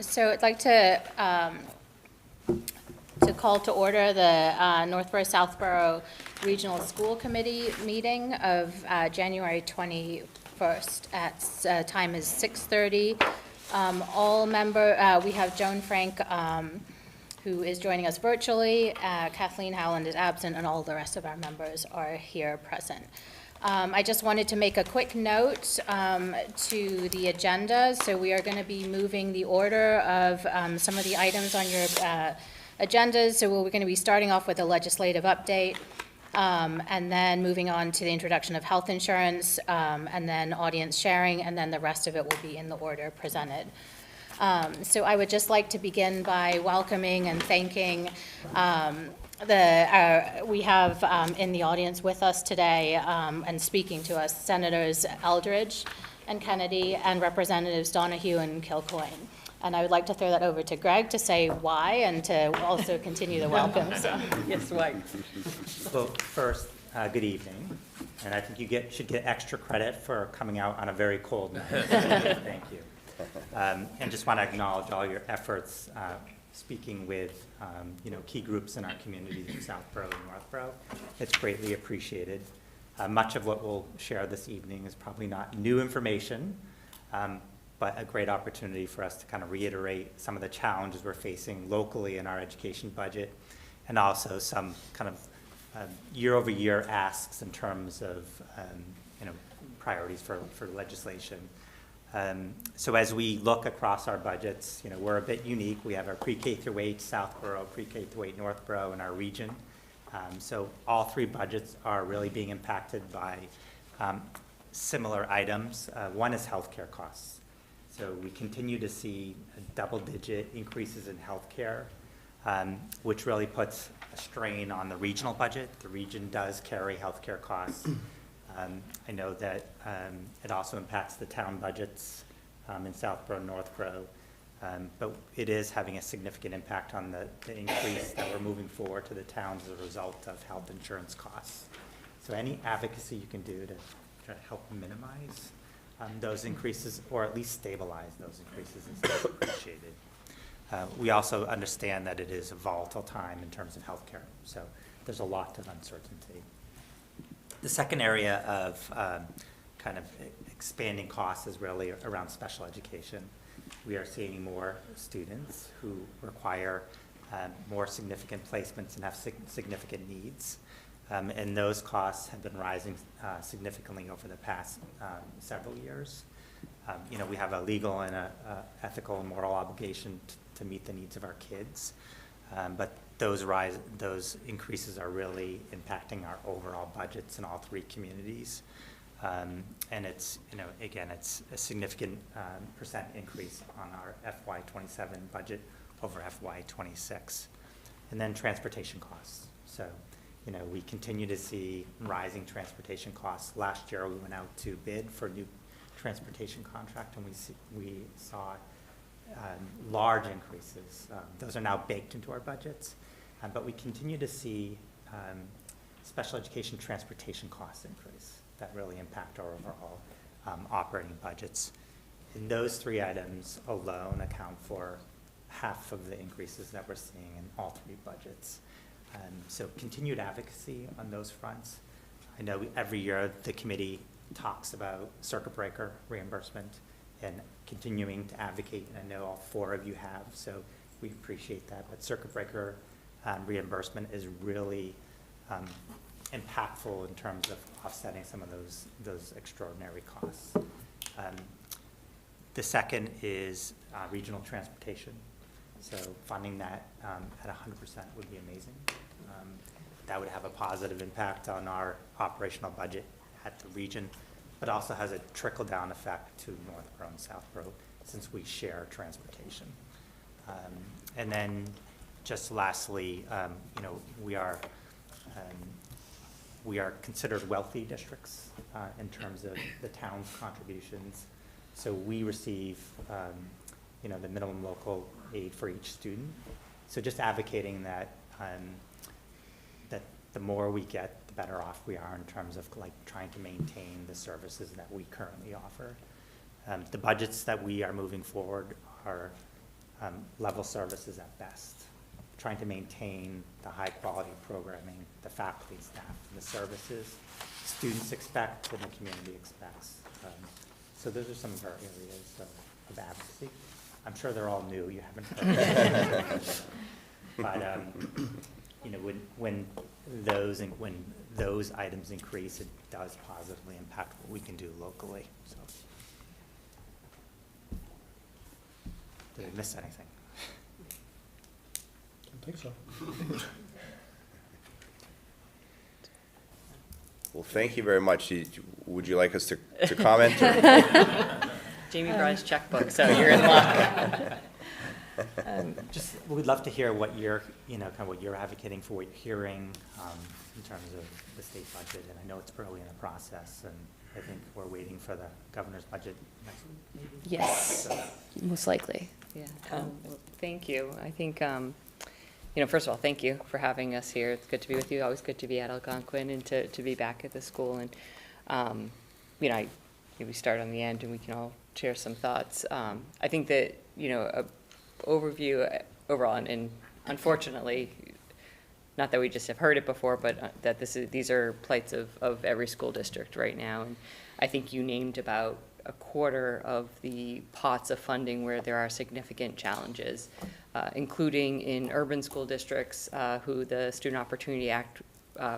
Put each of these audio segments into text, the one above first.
So I'd like to call to order the Northborough-Southborough Regional School Committee meeting of January 21st at time is 6:30. We have Joan Frank, who is joining us virtually. Kathleen Howland is absent, and all the rest of our members are here present. I just wanted to make a quick note to the agenda. So we are going to be moving the order of some of the items on your agendas. So we're going to be starting off with a legislative update, and then moving on to the introduction of health insurance, and then audience sharing, and then the rest of it will be in the order presented. So I would just like to begin by welcoming and thanking we have in the audience with us today and speaking to us, Senators Eldridge and Kennedy and Representatives Donahue and Kilcoyne. And I would like to throw that over to Greg to say why and to also continue the welcome. So. Yes, why? Well, first, good evening. And I think you should get extra credit for coming out on a very cold night. Thank you. And just want to acknowledge all your efforts speaking with key groups in our communities in Southborough and Northborough. It's greatly appreciated. Much of what we'll share this evening is probably not new information, but a great opportunity for us to kind of reiterate some of the challenges we're facing locally in our education budget, and also some kind of year-over-year asks in terms of priorities for legislation. So as we look across our budgets, we're a bit unique. We have our pre-K through 8 Southborough, pre-K through 8 Northborough in our region. So all three budgets are really being impacted by similar items. One is healthcare costs. So we continue to see double-digit increases in healthcare, which really puts a strain on the regional budget. The region does carry healthcare costs. I know that it also impacts the town budgets in Southborough and Northborough, but it is having a significant impact on the increase that we're moving forward to the towns as a result of health insurance costs. So any advocacy you can do to try to help minimize those increases, or at least stabilize those increases, is appreciated. We also understand that it is a volatile time in terms of healthcare, so there's a lot of uncertainty. The second area of kind of expanding costs is really around special education. We are seeing more students who require more significant placements and have significant needs. And those costs have been rising significantly over the past several years. We have a legal and a ethical and moral obligation to meet the needs of our kids, but those increases are really impacting our overall budgets in all three communities. And it's, again, it's a significant percent increase on our FY27 budget over FY26. And then transportation costs. So, we continue to see rising transportation costs. Last year, we went out to bid for a new transportation contract, and we saw large increases. Those are now baked into our budgets. But we continue to see special education transportation costs increase that really impact our overall operating budgets. And those three items alone account for half of the increases that we're seeing in all three budgets. So continued advocacy on those fronts. I know every year the committee talks about circuit breaker reimbursement and continuing to advocate, and I know all four of you have, so we appreciate that. But circuit breaker reimbursement is really impactful in terms of offsetting some of those extraordinary costs. The second is regional transportation. So funding that at 100% would be amazing. That would have a positive impact on our operational budget at the region, but also has a trickle-down effect to Northborough and Southborough since we share transportation. And then just lastly, we are considered wealthy districts in terms of the town's contributions. So we receive, the minimum local aid for each student. So just advocating that that the more we get, the better off we are in terms of trying to maintain the services that we currently offer. The budgets that we are moving forward are level services at best, trying to maintain the high-quality programming the faculty, staff, and the services students expect and the community expects. So those are some of our areas of advocacy. I'm sure they're all new. You haven't heard. But you know, when those items increase, it does positively impact what we can do locally. So, did I miss anything? I don't think so. Well, thank you very much. Would you like us to comment? Or? Jamie brought his checkbook, so you're in luck. Just, we'd love to hear what you're, kind of what you're advocating for, what you're hearing in terms of the state budget. And I know it's early in the process, and I think we're waiting for the governor's budget next week, maybe? Yes, most likely. Yeah. Well, thank you. I think, first of all, thank you for having us here. It's good to be with you. Always good to be at Algonquin and to be back at the school. And, we start on the end and we can all share some thoughts. I think that, a overview overall, and unfortunately, not that we just have heard it before, but that these are plights of every school district right now. And I think you named about a quarter of the pots of funding where there are significant challenges, including in urban school districts who the Student Opportunity Act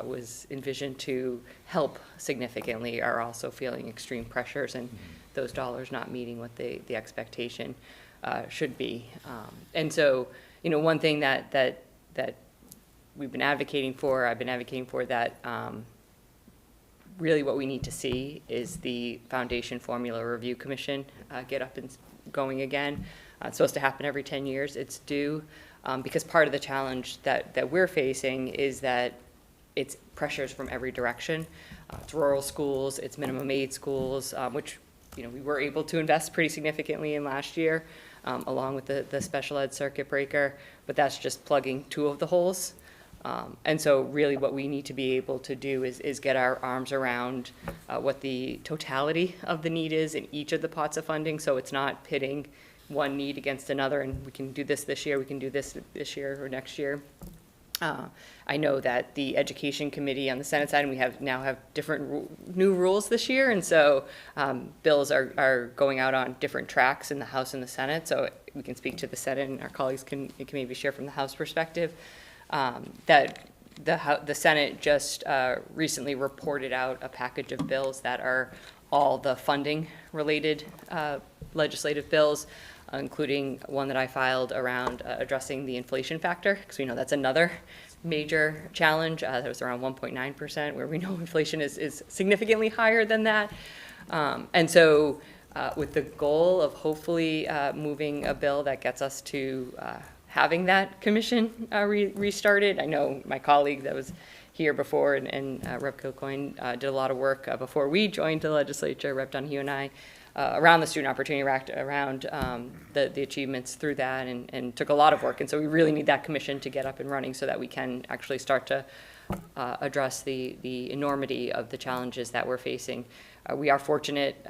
was envisioned to help significantly, are also feeling extreme pressures and those dollars not meeting what the expectation should be. And so, one thing that we've been advocating for, I've been advocating for, that really what we need to see is the Foundation Formula Review Commission get up and going again. It's supposed to happen every 10 years. It's due because part of the challenge that we're facing is that it's pressures from every direction. It's rural schools, it's minimum aid schools, which we were able to invest pretty significantly in last year, along with the special ed circuit breaker, but that's just plugging two of the holes. And so really what we need to be able to do is get our arms around what the totality of the need is in each of the pots of funding, so it's not pitting one need against another and we can do this year, we can do this year or next year. I know that the Education Committee on the Senate side, and we now have different new rules this year, and so bills are going out on different tracks in the House and the Senate, so we can speak to the Senate and our colleagues can maybe share from the House perspective. That the Senate just recently reported out a package of bills that are all the funding related legislative bills, including one that I filed around addressing the inflation factor, because we know that's another major challenge. That was around 1.9%, where we know inflation is significantly higher than that. And so with the goal of hopefully moving a bill that gets us to having that commission restarted. I know my colleague that was here before and Rep. Kilcoyne did a lot of work before we joined the legislature, Rep. Donahue and I, around the Student Opportunity Act, around the achievements through that, and took a lot of work. And so we really need that commission to get up and running so that we can actually start to address the enormity of the challenges that we're facing. We are fortunate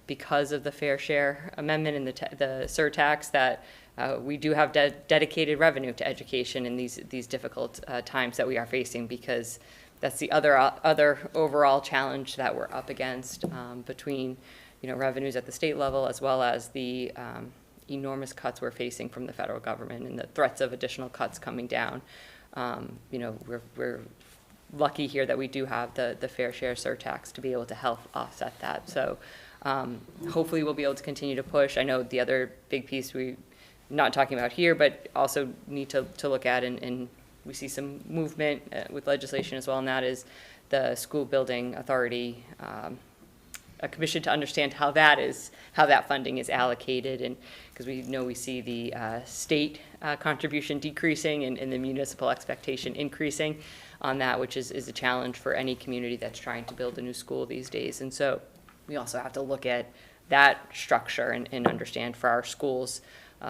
because of the Fair Share Amendment and the surtax that we do have dedicated revenue to education in these difficult times that we are facing, because that's the other overall challenge that we're up against between revenues at the state level as well as the enormous cuts we're facing from the federal government and the threats of additional cuts coming down. We're lucky here that we do have the Fair Share surtax to be able to help offset that. So hopefully we'll be able to continue to push. I know the other big piece we're not talking about here, but also need to look at, and we see some movement with legislation as well, and that is the School Building Authority, a commission to understand how that funding is allocated, and because we see the state contribution decreasing and the municipal expectation increasing on that, which is a challenge for any community that's trying to build a new school these days. And so we also have to look at that structure and understand for our schools,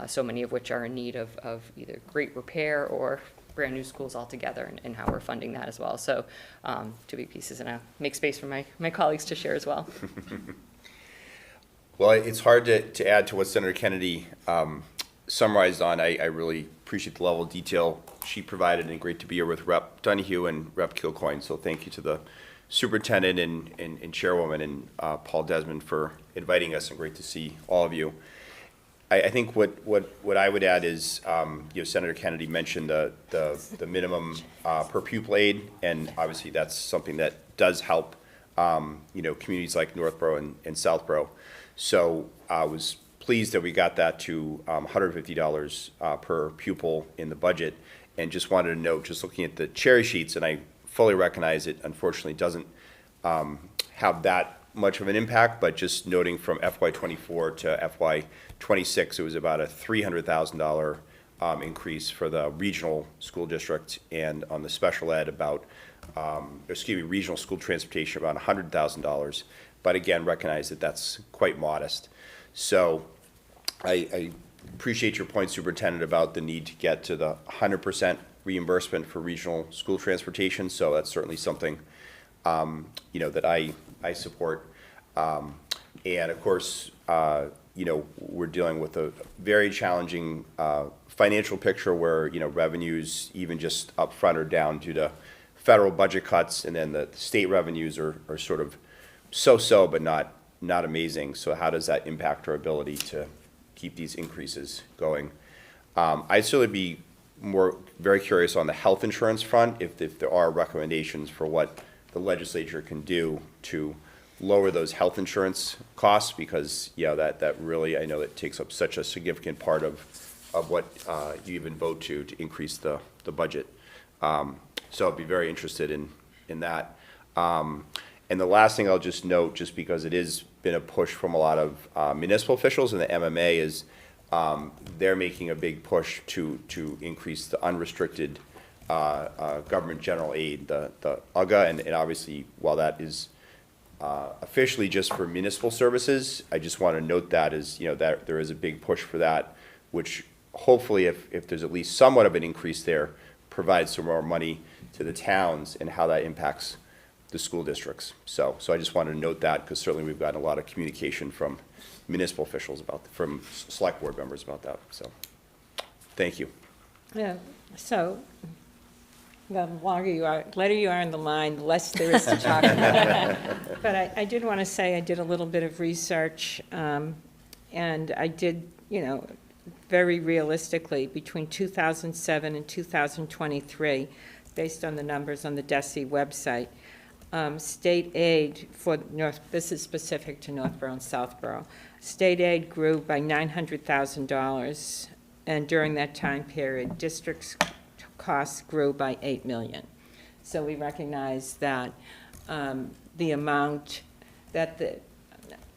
so many of which are in need of either great repair or brand new schools altogether, and how we're funding that as well. So two big pieces, and I'll make space for my colleagues to share as well. Well, it's hard to add to what Senator Kennedy summarized on. I really appreciate the level of detail she provided, and great to be here with Rep. Donahue and Rep. Kilcoyne. So thank you to the superintendent and chairwoman and Paul Desmond for inviting us, and great to see all of you. I think what I would add is, Senator Kennedy mentioned the minimum per pupil aid, and obviously that's something that does help, communities like Northborough and Southborough. So I was pleased that we got that to $150 per pupil in the budget, and just wanted to note, just looking at the cherry sheets, and I fully recognize it unfortunately doesn't have that much of an impact, but just noting from FY24 to FY26, it was about a $300,000 increase for the regional school district, and on the special ed regional school transportation about $100,000. But again, recognize that that's quite modest. So I appreciate your point, Superintendent, about the need to get to the 100% reimbursement for regional school transportation. So that's certainly something that I support. And of course, we're dealing with a very challenging financial picture where, revenues even just up front are down due to federal budget cuts, and then the state revenues are sort of so-so, but not amazing. So how does that impact our ability to keep these increases going? I'd certainly be very curious on the health insurance front, if there are recommendations for what the legislature can do to lower those health insurance costs, because that really, I know it takes up such a significant part of what you even vote to increase the budget. So I'd be very interested in that. And the last thing I'll just note, just because it has been a push from a lot of municipal officials, and the MMA is they're making a big push to increase the unrestricted government general aid, the UGA, and obviously while that is officially just for municipal services, I just want to note that that there is a big push for that, which hopefully, if there's at least somewhat of an increase there, provides some more money to the towns, and how that impacts the school districts. So I just wanted to note that, because certainly we've gotten a lot of communication from municipal officials from select board members about that. So thank you. Yeah, so the later you are in the line, the less there is to talk about. But I did want to say I did a little bit of research, and I did, very realistically, between 2007 and 2023, based on the numbers on the DESE website, state aid for this is specific to Northborough and Southborough, state aid grew by $900,000, and during that time period, districts' costs grew by $8 million. So we recognize that the amount that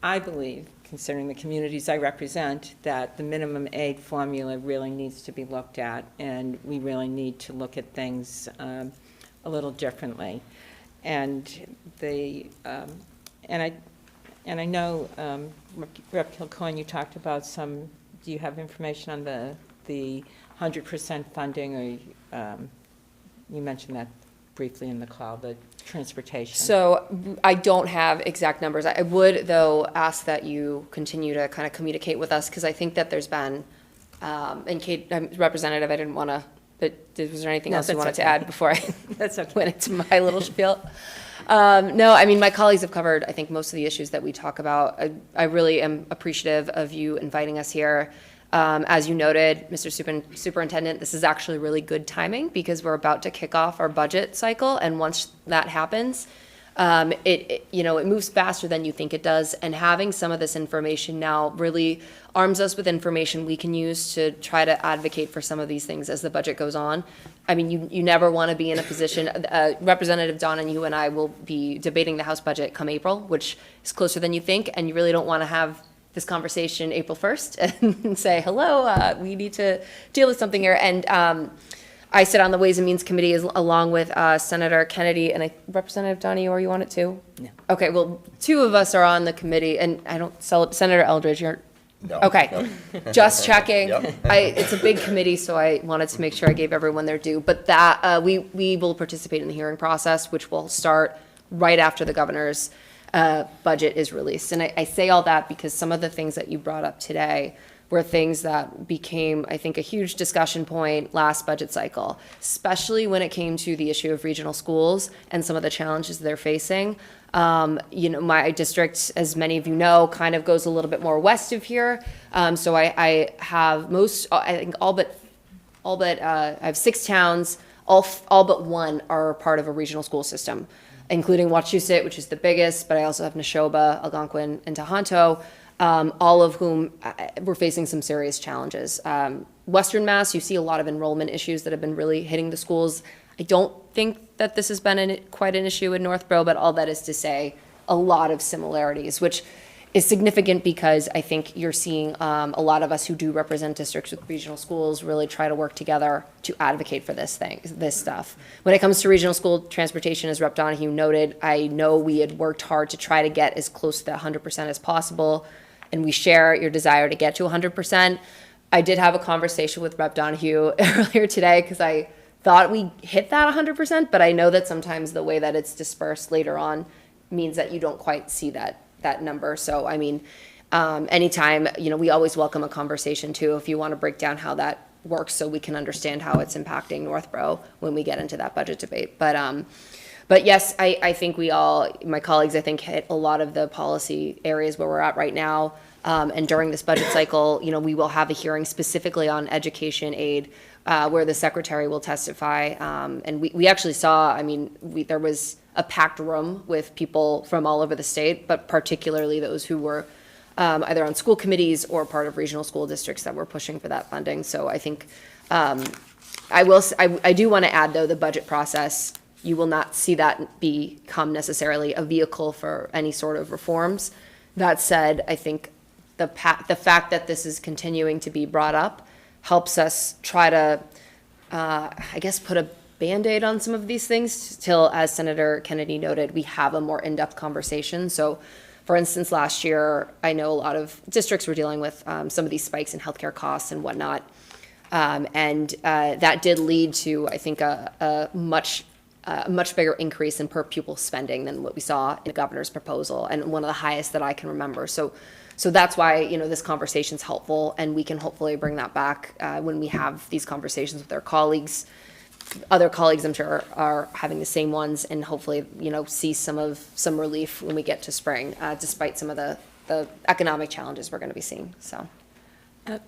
I believe, considering the communities I represent, that the minimum aid formula really needs to be looked at, and we really need to look at things a little differently. And I know, Rep. Kilcoyne, you talked about do you have information on the 100% funding, or you mentioned that briefly in the call, the transportation? So I don't have exact numbers. I would, though, ask that you continue to kind of communicate with us, because I think that there's been, and Kate, Representative, I didn't want to, but was there anything else you wanted to add before I That's okay. went into my little spiel? No, I mean, my colleagues have covered, I think, most of the issues that we talk about. I really am appreciative of you inviting us here. As you noted, Mr. Superintendent, this is actually really good timing, because we're about to kick off our budget cycle, and once that happens, it moves faster than you think it does, and having some of this information now really arms us with information we can use to try to advocate for some of these things as the budget goes on. I mean, you never want to be in a position, Representative Donahue and I will be debating the House budget come April, which is closer than you think, and you really don't want to have this conversation April 1st and say, hello, we need to deal with something here. And I sit on the Ways and Means Committee along with Senator Kennedy, and Representative Donahue, are you on it too? No. Okay, well, two of us are on the committee, and I don't, Senator Eldridge, you're, No. okay. Just checking. Yep. It's a big committee, so I wanted to make sure I gave everyone their due. But that, we will participate in the hearing process, which will start right after the governor's budget is released. And I say all that because some of the things that you brought up today were things that became, I think, a huge discussion point last budget cycle, especially when it came to the issue of regional schools and some of the challenges they're facing. My district, as many of you know, kind of goes a little bit more west of here. So I have I have 6 towns, all but one are part of a regional school system, including Wachusett, which is the biggest, but I also have Neshoba, Algonquin, and Tohoto, all of whom were facing some serious challenges. Western Mass, you see a lot of enrollment issues that have been really hitting the schools. I don't think that this has been quite an issue in Northborough, but all that is to say, a lot of similarities, which is significant because I think you're seeing a lot of us who do represent districts with regional schools really try to work together to advocate for this stuff. When it comes to regional school transportation, as Rep. Donahue noted, I know we had worked hard to try to get as close to that 100% as possible, and we share your desire to get to 100%. I did have a conversation with Rep. Donahue earlier today because I thought we hit that 100%, but I know that sometimes the way that it's dispersed later on means that you don't quite see that number. So, I mean, anytime, we always welcome a conversation too, if you want to break down how that works so we can understand how it's impacting Northborough when we get into that budget debate. But yes, I think my colleagues, I think, hit a lot of the policy areas where we're at right now. And during this budget cycle, we will have a hearing specifically on education aid, where the secretary will testify. And we actually saw, there was a packed room with people from all over the state, but particularly those who were either on school committees or part of regional school districts that were pushing for that funding. So I think I do want to add, though, the budget process, you will not see that become necessarily a vehicle for any sort of reforms. That said, I think the fact that this is continuing to be brought up helps us try to, put a Band-Aid on some of these things till, as Senator Kennedy noted, we have a more in-depth conversation. So, for instance, last year, I know a lot of districts were dealing with some of these spikes in healthcare costs and whatnot. And that did lead to, I think, a much bigger increase in per pupil spending than what we saw in the governor's proposal, and one of the highest that I can remember. So that's why, this conversation is helpful, and we can hopefully bring that back when we have these conversations with our colleagues. Other colleagues, I'm sure, are having the same ones, and hopefully, see some relief when we get to spring, despite some of the economic challenges we're going to be seeing. So.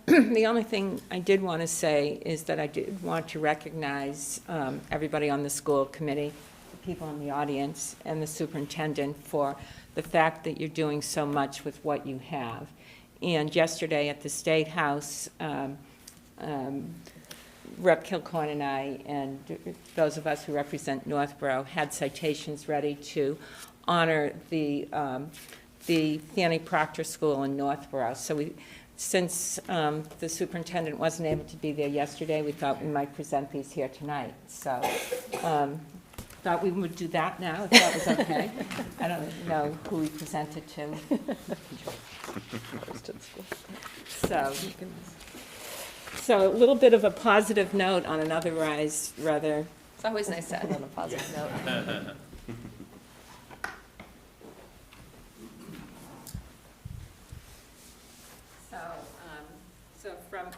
The only thing I did want to say is that I did want to recognize everybody on the school committee, the people in the audience, and the superintendent for the fact that you're doing so much with what you have. And yesterday at the State House, Rep. Kilcoyne and I, and those of us who represent Northborough, had citations ready to honor the Fannie Proctor School in Northborough. So since the superintendent wasn't able to be there yesterday, we thought we might present these here tonight. So thought we would do that now, if that was okay. I don't know who we present it to. So a little bit of a positive note on an otherwise rather... It's always nice to end on a positive note. So from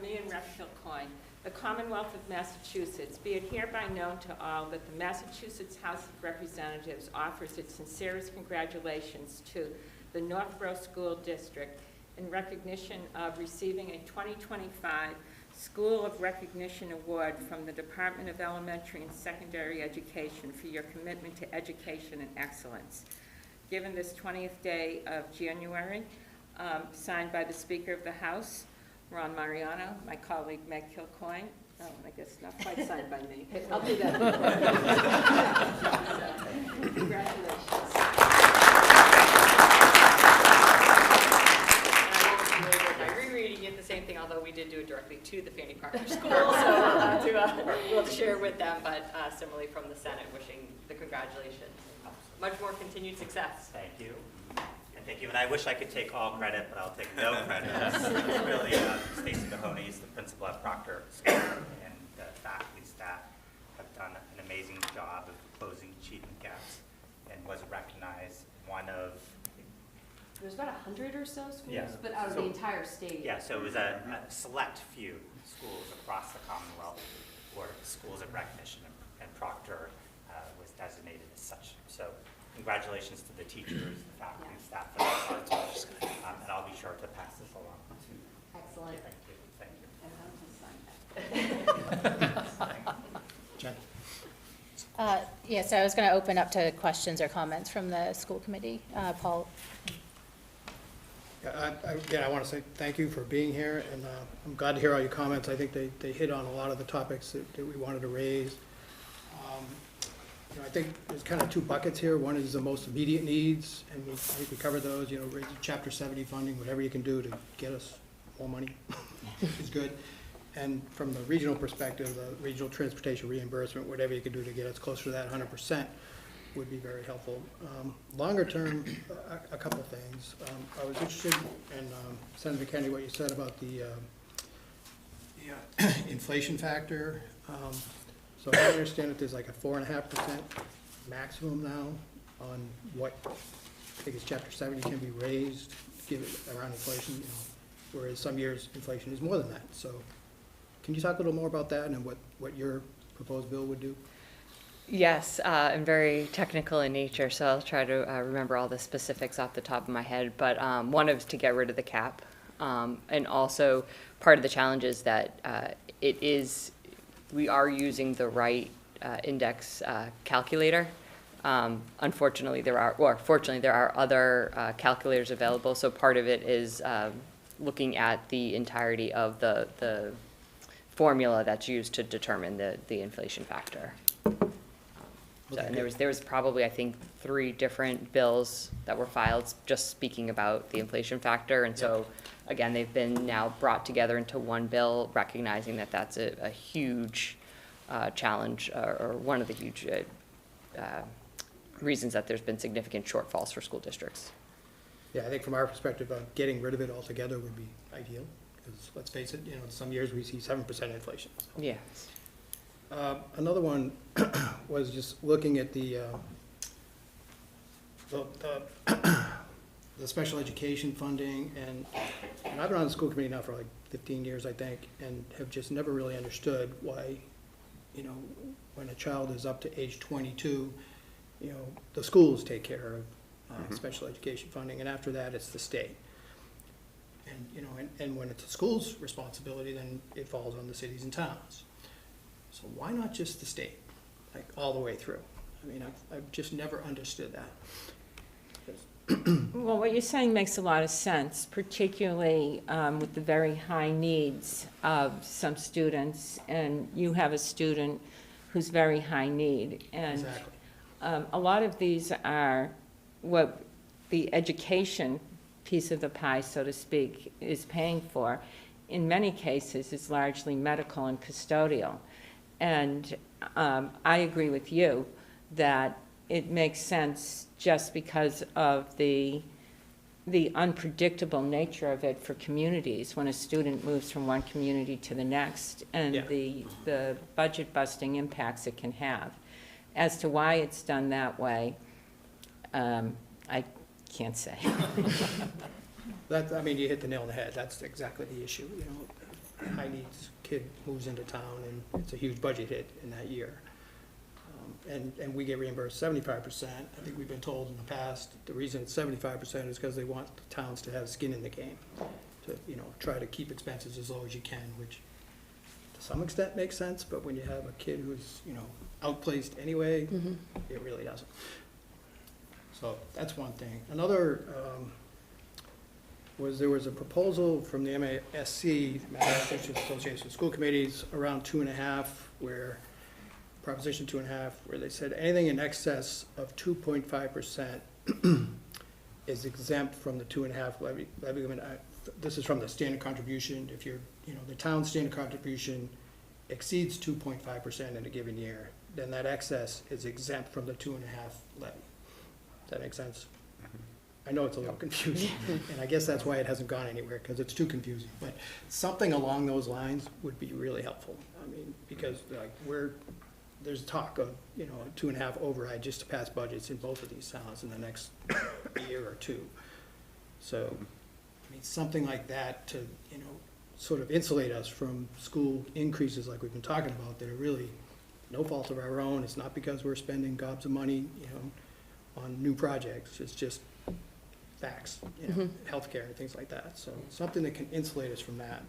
me and Rep. Kilcoyne, the Commonwealth of Massachusetts, be it hereby known to all that the Massachusetts House of Representatives offers its sincerest congratulations to the Northborough School District in recognition of receiving a 2025 School of Recognition Award from the Department of Elementary and Secondary Education for your commitment to education and excellence. Given this 20th day of January, signed by the Speaker of the House, Ron Mariano, my colleague Meg Kilcoyne. Oh, I guess not quite signed by me. I'll do that. Congratulations. Rereading it, the same thing, although we did do it directly to the Fannie Proctor School, so we'll share with them, but similarly from the Senate, wishing the congratulations. Much more continued success. Thank you. And thank you. And I wish I could take all credit, but I'll take no credit. It's really Stacey Mahoney is the principal at Proctor School, and the faculty staff have done an amazing job of closing achievement gaps, and was recognized one of There's about 100 or so schools, Yeah. but out of the entire state. Yeah, so it was a select few schools across the Commonwealth were schools of recognition, and Proctor was designated as such. So congratulations to the teachers, the faculty, staff, and the arts. And I'll be sure to pass this along to you. Excellent. Thank you, thank you. Jen? Yeah, so I was going to open up to questions or comments from the school committee. Paul? Yeah, again, I want to say thank you for being here, and I'm glad to hear all your comments. I think they hit on a lot of the topics that we wanted to raise. I think there's kind of two buckets here. One is the most immediate needs, and I think we covered those, raising Chapter 70 funding, whatever you can do to get us more money is good. And from the regional perspective, the regional transportation reimbursement, whatever you can do to get us closer to that 100% would be very helpful. Longer term, a couple of things. I was interested in, Senator McKenney, what you said about the inflation factor. So I understand that there's like a 4.5% maximum now on what, I think it's Chapter 70 can be raised, give it around inflation, whereas some years inflation is more than that. So can you talk a little more about that and what your proposed bill would do? Yes, I'm very technical in nature, so I'll try to remember all the specifics off the top of my head. But one is to get rid of the cap. And also, part of the challenge is that we are using the right index calculator. Unfortunately, fortunately, there are other calculators available. So part of it is looking at the entirety of the formula that's used to determine the inflation factor. So, and there was probably, I think, 3 different bills that were filed just speaking about the inflation factor. And so, again, they've been now brought together into one bill, recognizing that that's a huge challenge, or one of the huge reasons that there's been significant shortfalls for school districts. Yeah, I think from our perspective, getting rid of it altogether would be ideal, because let's face it, some years we see 7% inflation. So. Yeah. Another one was just looking at the special education funding, and I've been on the school committee now for like 15 years, I think, and have just never really understood why, when a child is up to age 22, the schools take care of special education funding, and after that, it's the state. And, and when it's the school's responsibility, then it falls on the cities and towns. So why not just the state, like all the way through? I mean, I've just never understood that. Well, what you're saying makes a lot of sense, particularly with the very high needs of some students, and you have a student who's very high need. And Exactly. A lot of these are what the education piece of the pie, so to speak, is paying for. In many cases, it's largely medical and custodial. And I agree with you that it makes sense just because of the unpredictable nature of it for communities when a student moves from one community to the next, and the budget busting impacts it can have. As to why it's done that way, I can't say. I mean, you hit the nail on the head. That's exactly the issue. A high needs kid moves into town, and it's a huge budget hit in that year. And we get reimbursed 75%. I think we've been told in the past, the reason it's 75% is because they want the towns to have skin in the game, to, try to keep expenses as low as you can, which to some extent makes sense, but when you have a kid who's, outplaced anyway, it really doesn't. So that's one thing. Another there was a proposal from the MASC, Massachusetts Association of School Committees, around 2.5, Proposition 2.5, where they said anything in excess of 2.5% is exempt from the 2.5 levy limit. This is from the standard contribution. If the town's standard contribution exceeds 2.5% in a given year, then that excess is exempt from the 2.5 levy. Does that make sense? I know it's a little confusing, and I guess that's why it hasn't gone anywhere, because it's too confusing. But something along those lines would be really helpful. I mean, because there's talk of, a 2.5 override just to pass budgets in both of these towns in the next year or two. So, I mean, something like that to, you know, sort of insulate us from school increases like we've been talking about that are really no fault of our own. It's not because we're spending gobs of money, you know, on new projects. It's just facts, you know, healthcare and things like that. So something that can insulate us from that.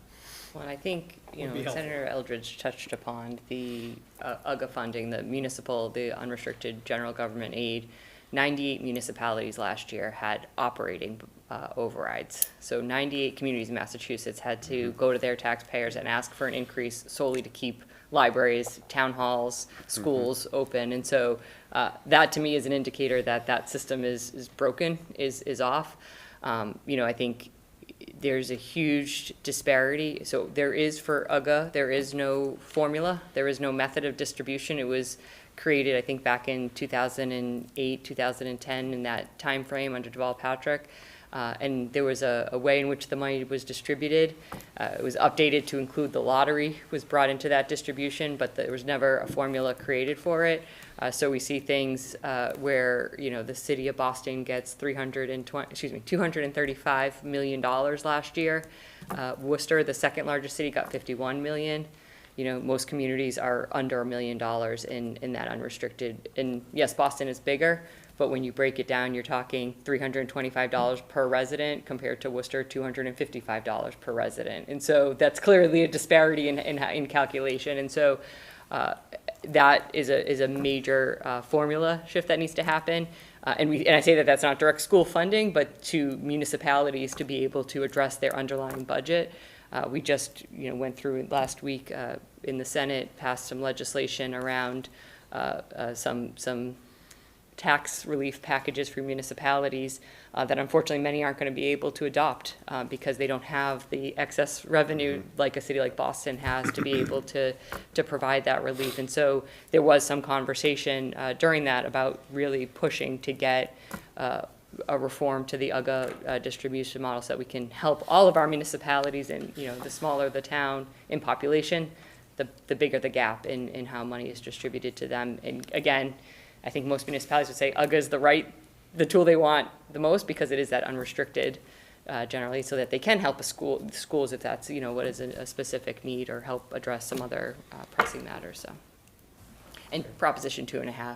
Well, I think, you Would be know, helpful. Senator Eldridge touched upon the UGA funding, the municipal, the unrestricted general government aid. 98 municipalities last year had operating overrides. So 98 communities in Massachusetts had to go to their taxpayers and ask for an increase solely to keep libraries, town halls, schools open. And so that to me is an indicator that that system is broken, is off. You know, I think there's a huge disparity. So there is for UGA, there is no formula, there is no method of distribution. It was created, I think, back in 2008, 2010, in that time frame under Deval Patrick. And there was a way in which the money was distributed. It was updated to include the lottery, was brought into that distribution, but there was never a formula created for it. So we see things where, you know, the city of Boston gets $235 million last year. Worcester, the second largest city, got 51 million. You know, most communities are under $1 million in that unrestricted. And yes, Boston is bigger, but when you break it down, you're talking $325 per resident compared to Worcester, $255 per resident. And so that's clearly a disparity in calculation. And so that is a major formula shift that needs to happen. And I say that that's not direct school funding, but to municipalities to be able to address their underlying budget. We just, you know, went through last week in the Senate, passed some legislation around some tax relief packages for municipalities that unfortunately many aren't going to be able to adopt because they don't have the excess revenue like a city like Boston has to be able to provide that relief. And so there was some conversation during that about really pushing to get a reform to the UGA distribution model so that we can help all of our municipalities. And, you know, the smaller the town in population, the bigger the gap in how money is distributed to them. And again, I think most municipalities would say UGA is the tool they want the most because it is that unrestricted generally, so that they can help schools if that's, you know, what is a specific need, or help address some other pressing matters. So. And Proposition 2.5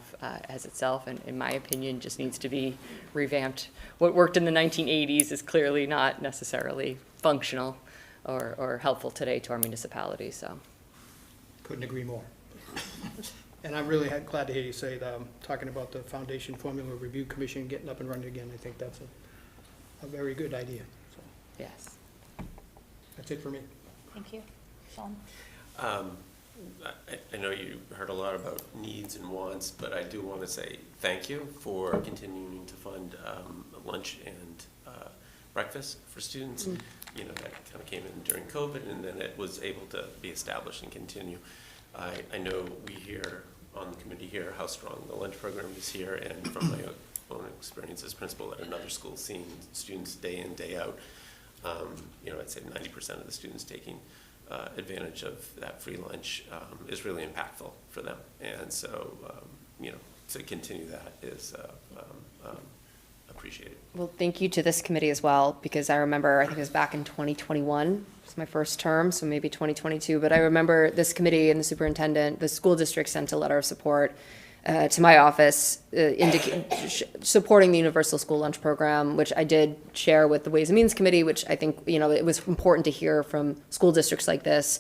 as itself, and in my opinion, just needs to be revamped. What worked in the 1980s is clearly not necessarily functional or helpful today to our municipalities. So, Couldn't agree more. And I'm really glad to hear you say, talking about the Foundation Formula Review Commission getting up and running again. I think that's a very good idea. So yes. that's it for me. Thank you. Sean? I know you heard a lot about needs and wants, but I do want to say thank you for continuing to fund lunch and breakfast for students. You know, that kind of came in during COVID, and then it was able to be established and continue. I know we hear on the committee here how strong the lunch program is here, and from my own experience as principal at another school, seeing students day in, day out, you know, I'd say 90% of the students taking advantage of that free lunch is really impactful for them. And so, you know, to continue that is appreciated. Well, thank you to this committee as well, because I remember, I think it was back in 2021, it was my first term, so maybe 2022, but I remember this committee and the superintendent, the school district sent a letter of support to my office supporting the universal school lunch program, which I did share with the Ways and Means Committee, which I think, you know, it was important to hear from school districts like this,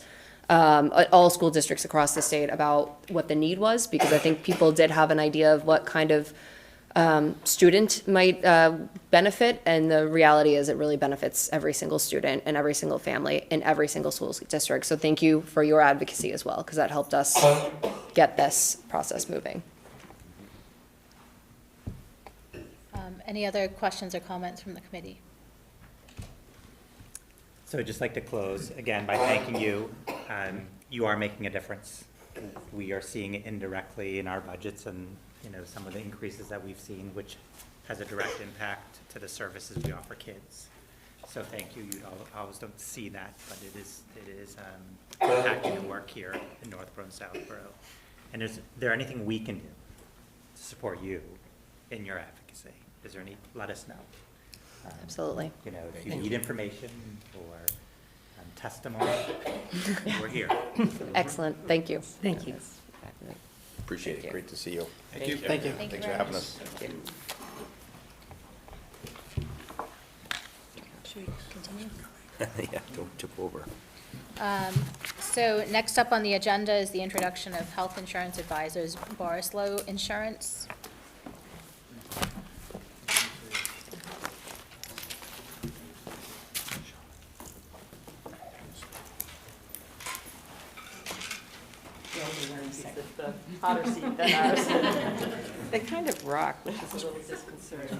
all school districts across the state, about what the need was, because I think people did have an idea of what kind of student might benefit, and the reality is it really benefits every single student and every single family in every single school district. So thank you for your advocacy as well, because that helped us get this process moving. Any other questions or comments from the committee? So I'd just like to close again by thanking you. You are making a difference. We are seeing it indirectly in our budgets and, you know, some of the increases that we've seen, which has a direct impact to the services we offer kids. So thank you. You always don't see that, but it is impacting the work here in Northborough and Southborough. And is there anything we can do to support you in your advocacy? Is there any? Let us know. Absolutely. You know, if you need information or testimony, we're here. Excellent, thank you. Thank you. Appreciate Thank it. you. Great to see you. Thank you. Thank you. Thank you Thanks for very having much. us. Should we continue? Yeah, don't tip over. So next up on the agenda is the introduction of health insurance advisors, Borislow Insurance. The hotter seat than ours. They kind of rock, which is a little disconcerting.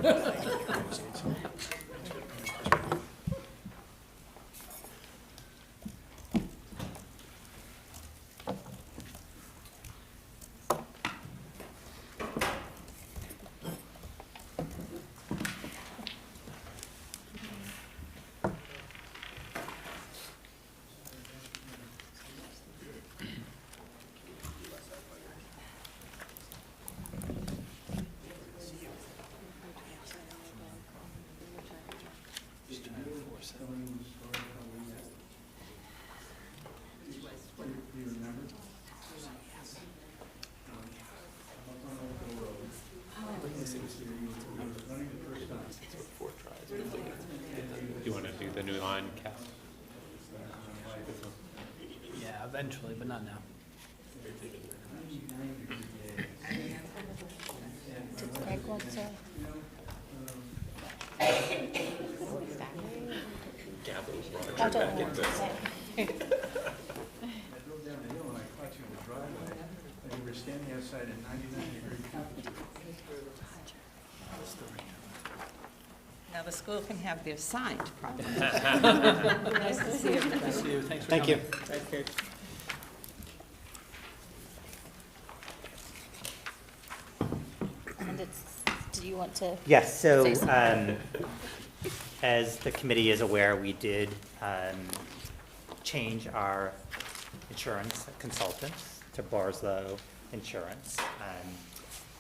You want to do the new line cast? Yeah, eventually, but not now. Greg wants to- Gathers I Roger don't back know. into. I drove down the hill and I caught you in the driveway, and you were standing outside at 99-degree temperature. Now, the school can have their signed property. Nice to see everybody. See you, thanks for Thank you. coming. Thanks, Kate. And it's, do you want to? Yes, so, Say something. as the committee is aware, we did change our insurance consultants to Borislow Insurance.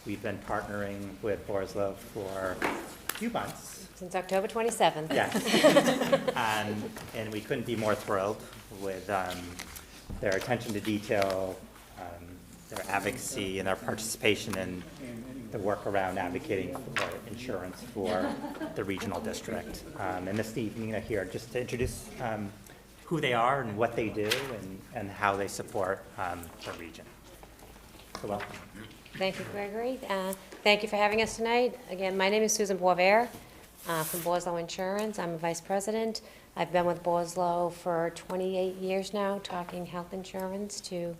We've been partnering with Borislow for a few months. Since October 27th. Yes. And we couldn't be more thrilled with their attention to detail, their advocacy, and their participation in the work around advocating for insurance for the regional district. And this evening, they're here just to introduce who they are and what they do and how they support the region. So welcome. Thank you, Gregory. Thank you for having us tonight. Again, my name is Susan Boisvert from Borislow Insurance. I'm a vice president. I've been with Borislow for 28 years now, talking health insurance to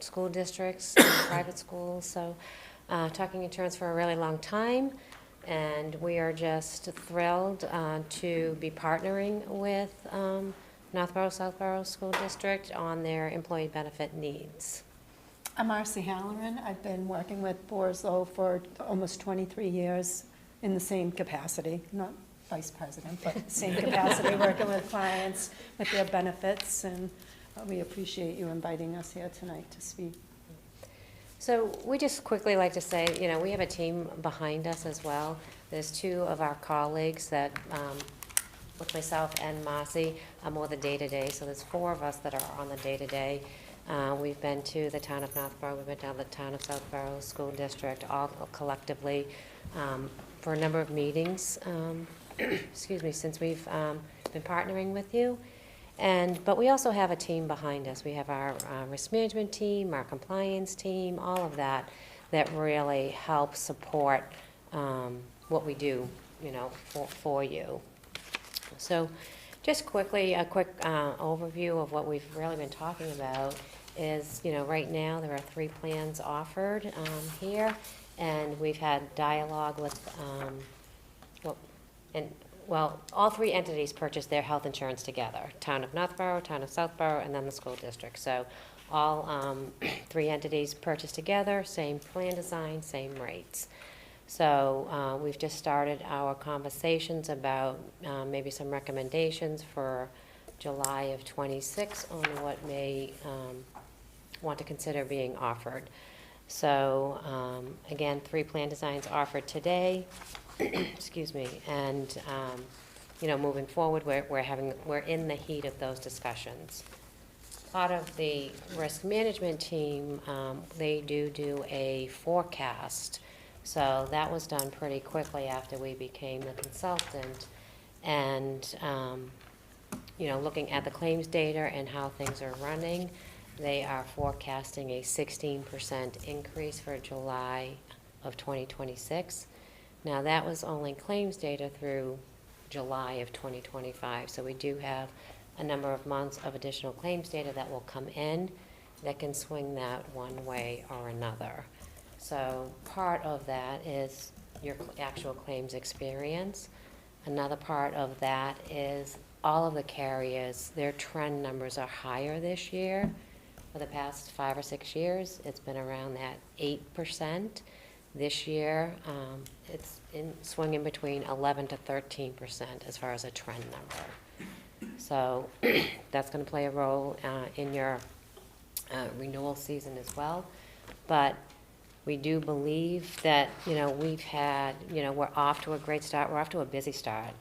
school districts, and private schools. So talking insurance for a really long time. And we are just thrilled to be partnering with Northborough, Southborough School District on their employee benefit needs. I'm Marcy Halloran. I've been working with Borislow for almost 23 years in the same capacity, not vice president, but same capacity, working with clients with their benefits, and we appreciate you inviting us here tonight to speak. So we just quickly like to say, you know, we have a team behind us as well. There's two of our colleagues that, with myself and Marcy, are more the day-to-day, so there's four of us that are on the day-to-day. We've been to the town of Northborough, we've been down to the town of Southborough School District, all collectively, for a number of meetings, excuse me, since we've been partnering with you. But we also have a team behind us. We have our risk management team, our compliance team, all of that, that really help support what we do, you know, for you. So just quickly, a quick overview of what we've really been talking about is, you know, right now there are 3 plans offered here, and we've had dialogue with, well, all 3 entities purchased their health insurance together, town of Northborough, town of Southborough, and then the school district. So all 3 entities purchased together, same plan design, same rates. So we've just started our conversations about maybe some recommendations for July of '26 on what may want to consider being offered. So again, 3 plan designs offered today. excuse me, and, you know, moving forward, we're in the heat of those discussions. Part of the risk management team, they do a forecast. So that was done pretty quickly after we became the consultant. And, you know, looking at the claims data and how things are running, they are forecasting a 16% increase for July of 2026. Now, that was only claims data through July of 2025. So we do have a number of months of additional claims data that will come in that can swing that one way or another. So part of that is your actual claims experience. Another part of that is all of the carriers, their trend numbers are higher this year. For the past 5 or 6 years, it's been around that 8%. This year, it's swinging between 11 to 13% as far as a trend number. So that's going to play a role in your renewal season as well. But we do believe that, you know, we've had, you know, we're off to a great start. We're off to a busy start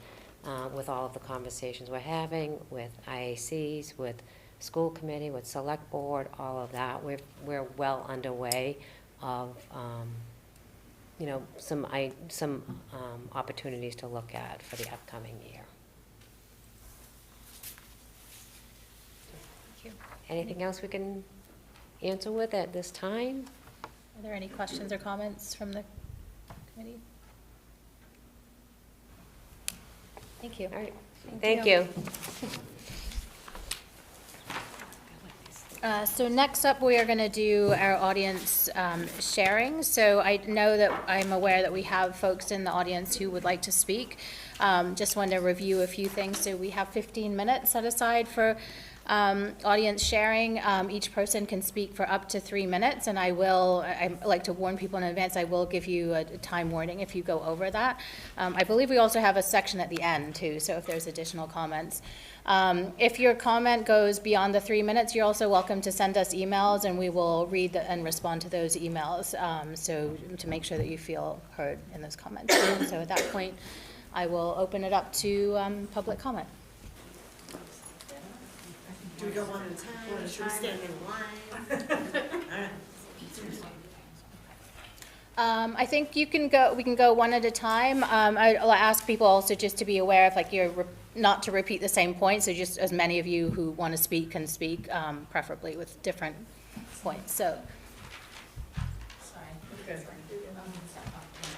with all of the conversations we're having with IACs, with school committee, with select board, all of that. We're well underway of, you know, some opportunities to look at for the upcoming year. Anything else we can answer with at this time? Are there any questions or comments from the committee? Thank you. All right, thank you. So next up, we are going to do our audience sharing. So I know that I'm aware that we have folks in the audience who would like to speak. Just want to review a few things. So we have 15 minutes set aside for audience sharing. Each person can speak for up to 3 minutes, and I like to warn people in advance, I will give you a time warning if you go over that. I believe we also have a section at the end too, so if there's additional comments. If your comment goes beyond the 3 minutes, you're also welcome to send us emails, and we will read and respond to those emails, so to make sure that you feel heard in those comments. So at that point, I will open it up to public comment. Do we go one at a time? Should we stand in line? I think we can go one at a time. I'll ask people also just to be aware of, like, not to repeat the same point, so just as many of you who want to speak can speak, preferably with different points, so. Sorry.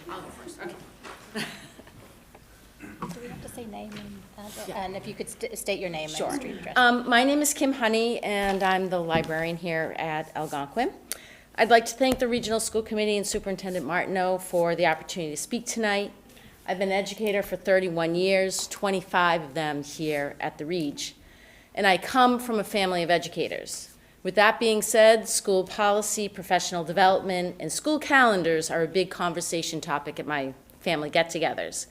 I'll go first, okay. Do we have to say name and address? And if you could state your name and street address. My name is Kim Honey, and I'm the librarian here at Algonquin. I'd like to thank the Regional School Committee and Superintendent Martineau for the opportunity to speak tonight. I've been an educator for 31 years, 25 of them here at the Reg, and I come from a family of educators. With that being said, school policy, professional development, and school calendars are a big conversation topic at my family get-togethers.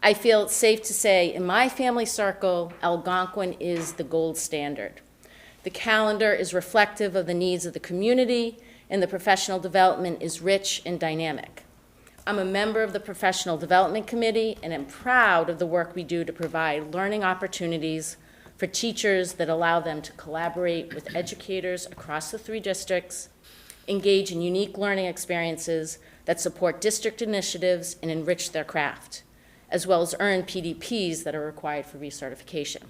I feel it's safe to say in my family circle, Algonquin is the gold standard. The calendar is reflective of the needs of the community, and the professional development is rich and dynamic. I'm a member of the Professional Development Committee, and am proud of the work we do to provide learning opportunities for teachers that allow them to collaborate with educators across the 3 districts, engage in unique learning experiences that support district initiatives and enrich their craft, as well as earn PDPs that are required for recertification.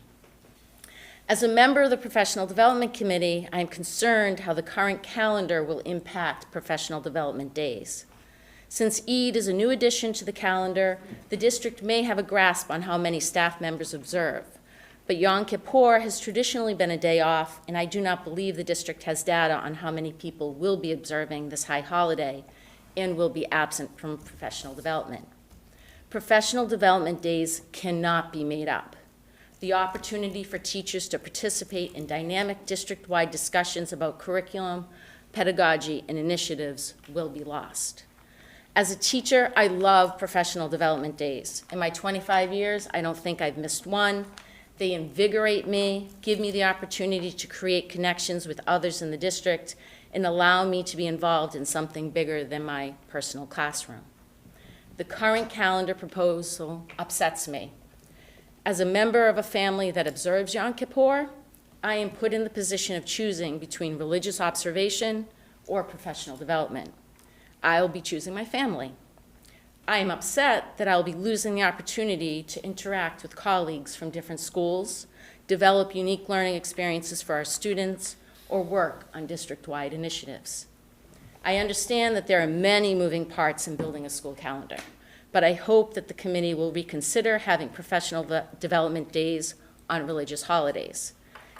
As a member of the Professional Development Committee, I am concerned how the current calendar will impact professional development days. Since Eid is a new addition to the calendar, the district may have a grasp on how many staff members observe. But Yom Kippur has traditionally been a day off, and I do not believe the district has data on how many people will be observing this high holiday and will be absent from professional development. Professional development days cannot be made up. The opportunity for teachers to participate in dynamic district-wide discussions about curriculum, pedagogy, and initiatives will be lost. As a teacher, I love professional development days. In my 25 years, I don't think I've missed one. They invigorate me, give me the opportunity to create connections with others in the district, and allow me to be involved in something bigger than my personal classroom. The current calendar proposal upsets me. As a member of a family that observes Yom Kippur, I am put in the position of choosing between religious observation or professional development. I will be choosing my family. I am upset that I will be losing the opportunity to interact with colleagues from different schools, develop unique learning experiences for our students, or work on district-wide initiatives. I understand that there are many moving parts in building a school calendar, but I hope that the committee will reconsider having professional development days on religious holidays.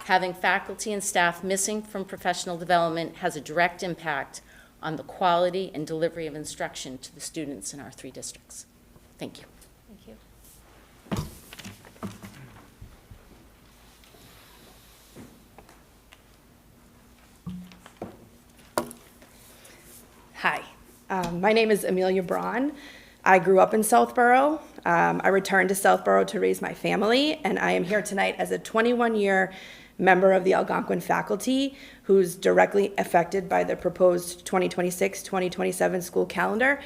Having faculty and staff missing from professional development has a direct impact on the quality and delivery of instruction to the students in our 3 districts. Thank you. Thank you. Hi, my name is Amelia Braun. I grew up in Southborough. I returned to Southborough to raise my family, and I am here tonight as a 21-year member of the Algonquin faculty who's directly affected by the proposed 2026-2027 school calendar,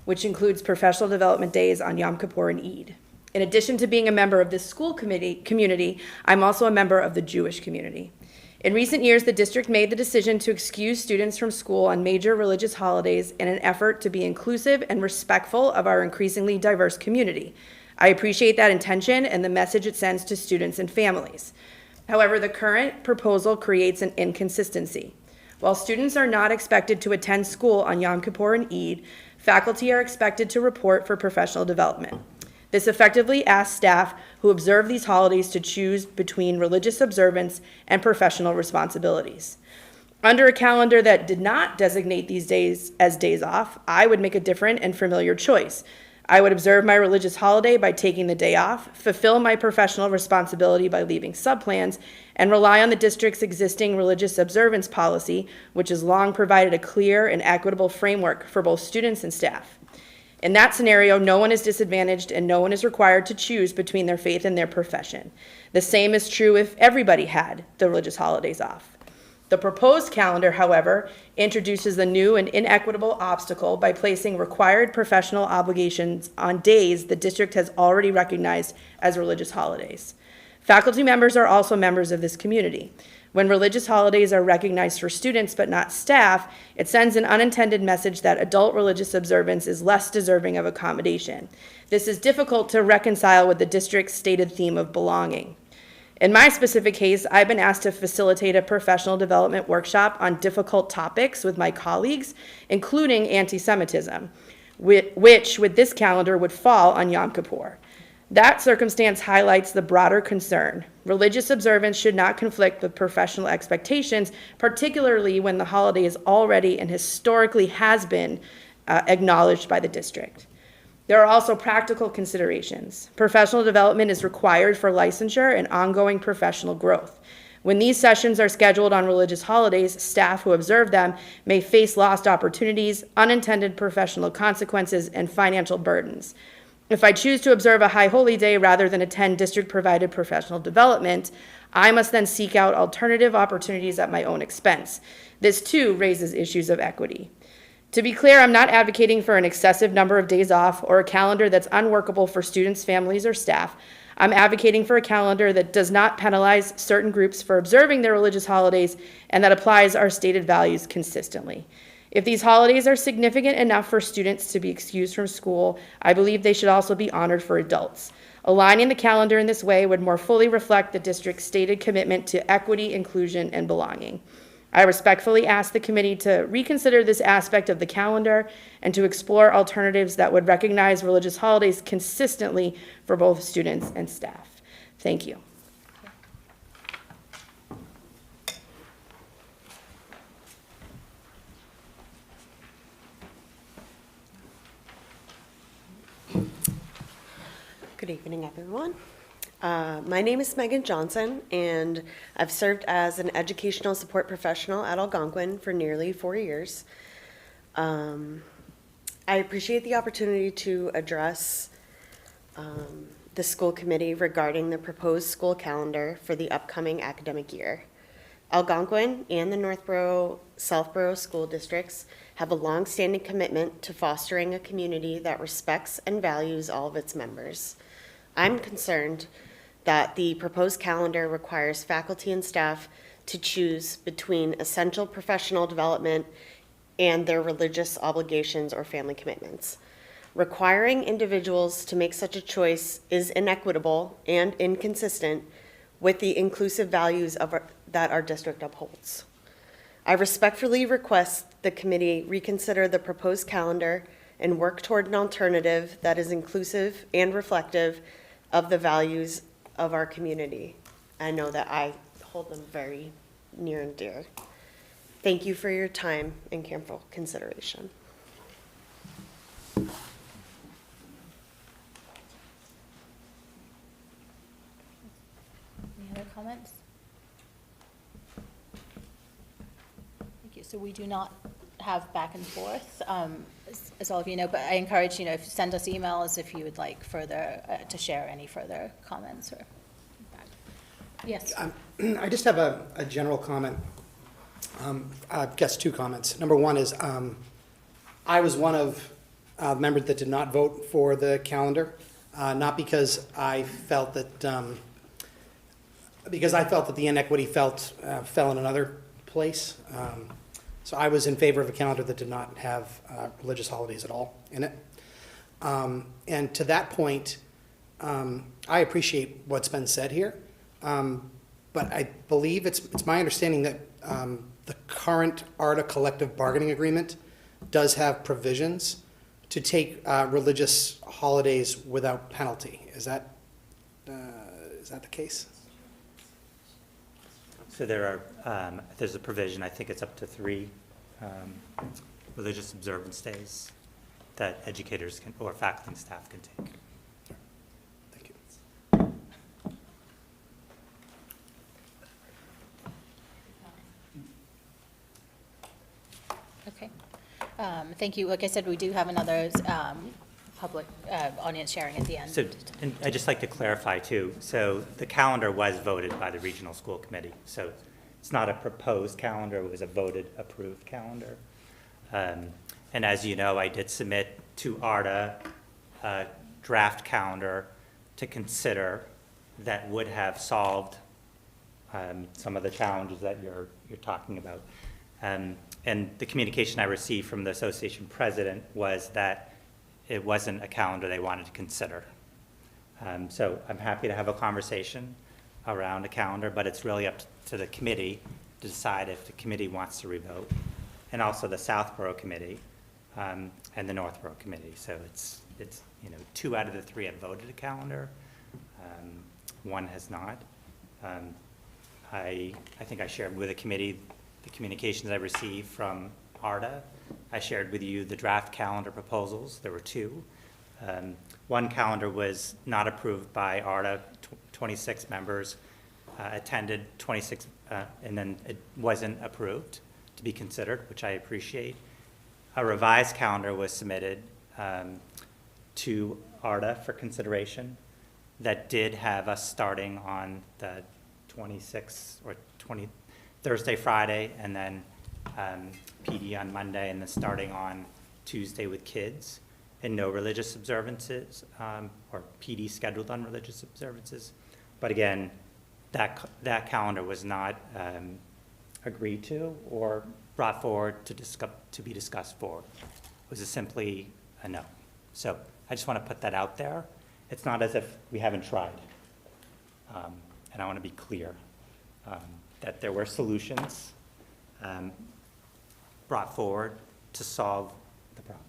which includes professional development days on Yom Kippur and Eid. In addition to being a member of this school community, I'm also a member of the Jewish community. In recent years, the district made the decision to excuse students from school on major religious holidays in an effort to be inclusive and respectful of our increasingly diverse community. I appreciate that intention and the message it sends to students and families. However, the current proposal creates an inconsistency. While students are not expected to attend school on Yom Kippur and Eid, faculty are expected to report for professional development. This effectively asks staff who observe these holidays to choose between religious observance and professional responsibilities. Under a calendar that did not designate these days as days off, I would make a different and familiar choice. I would observe my religious holiday by taking the day off, fulfill my professional responsibility by leaving subplans, and rely on the district's existing religious observance policy, which has long provided a clear and equitable framework for both students and staff. In that scenario, no one is disadvantaged and no one is required to choose between their faith and their profession. The same is true if everybody had the religious holidays off. The proposed calendar, however, introduces the new and inequitable obstacle by placing required professional obligations on days the district has already recognized as religious holidays. Faculty members are also members of this community. When religious holidays are recognized for students but not staff, it sends an unintended message that adult religious observance is less deserving of accommodation. This is difficult to reconcile with the district's stated theme of belonging. In my specific case, I've been asked to facilitate a professional development workshop on difficult topics with my colleagues, including anti-Semitism, which with this calendar would fall on Yom Kippur. That circumstance highlights the broader concern. Religious observance should not conflict with professional expectations, particularly when the holiday is already and historically has been acknowledged by the district. There are also practical considerations. Professional development is required for licensure and ongoing professional growth. When these sessions are scheduled on religious holidays, staff who observe them may face lost opportunities, unintended professional consequences, and financial burdens. If I choose to observe a high holy day rather than attend district-provided professional development, I must then seek out alternative opportunities at my own expense. This, too, raises issues of equity. To be clear, I'm not advocating for an excessive number of days off or a calendar that's unworkable for students, families, or staff. I'm advocating for a calendar that does not penalize certain groups for observing their religious holidays and that applies our stated values consistently. If these holidays are significant enough for students to be excused from school, I believe they should also be honored for adults. Aligning the calendar in this way would more fully reflect the district's stated commitment to equity, inclusion, and belonging. I respectfully ask the committee to reconsider this aspect of the calendar and to explore alternatives that would recognize religious holidays consistently for both students and staff. Thank you. Good evening, everyone. My name is Megan Johnson, and I've served as an educational support professional at Algonquin for nearly 4 years. I appreciate the opportunity to address the school committee regarding the proposed school calendar for the upcoming academic year. Algonquin and the Northborough, Southborough school districts have a long-standing commitment to fostering a community that respects and values all of its members. I'm concerned that the proposed calendar requires faculty and staff to choose between essential professional development and their religious obligations or family commitments. Requiring individuals to make such a choice is inequitable and inconsistent with the inclusive values that our district upholds. I respectfully request the committee reconsider the proposed calendar and work toward an alternative that is inclusive and reflective of the values of our community. I know that I hold them very near and dear. Thank you for your time and careful consideration. Any other comments? Thank you. So we do not have back and forth, as all of you know, but I encourage, if you send us emails if you would like further, to share any further comments or feedback. Yes. I just have a general comment. I guess two comments. Number one is, I was one of members that did not vote for the calendar, not because I felt that, the inequity fell in another place. So I was in favor of a calendar that did not have religious holidays at all in it. And to that point, I appreciate what's been said here, but I believe it's my understanding that the current ARDA collective bargaining agreement does have provisions to take religious holidays without penalty. Is that the case? So there's a provision, I think it's up to 3 religious observance days that educators can, or faculty and staff can take. Thank you. Okay. Thank you. Like I said, we do have another public audience sharing at the end. So, and I'd just like to clarify too, so the calendar was voted by the regional school committee. So it's not a proposed calendar, it was a voted, approved calendar. And as you know, I did submit to ARDA a draft calendar to consider that would have solved some of the challenges that you're talking about. And the communication I received from the association president was that it wasn't a calendar they wanted to consider. So I'm happy to have a conversation around a calendar, but it's really up to the committee to decide if the committee wants to revote, and also the Southborough committee and the Northborough committee. So it's 2 out of the 3 have voted a calendar, 1 has not. I think I shared with the committee the communications I received from ARDA. I shared with you the draft calendar proposals. There were 2. One calendar was not approved by ARDA. 26 members attended, 26, and then it wasn't approved to be considered, which I appreciate. A revised calendar was submitted to ARDA for consideration that did have us starting on the 26th or Thursday, Friday, and then PD on Monday, and then starting on Tuesday with kids, and no religious observances, or PD scheduled on religious observances. But again, that calendar was not agreed to or brought forward to be discussed forward. It was simply a no. So I just want to put that out there. It's not as if we haven't tried. And I want to be clear that there were solutions brought forward to solve the problem.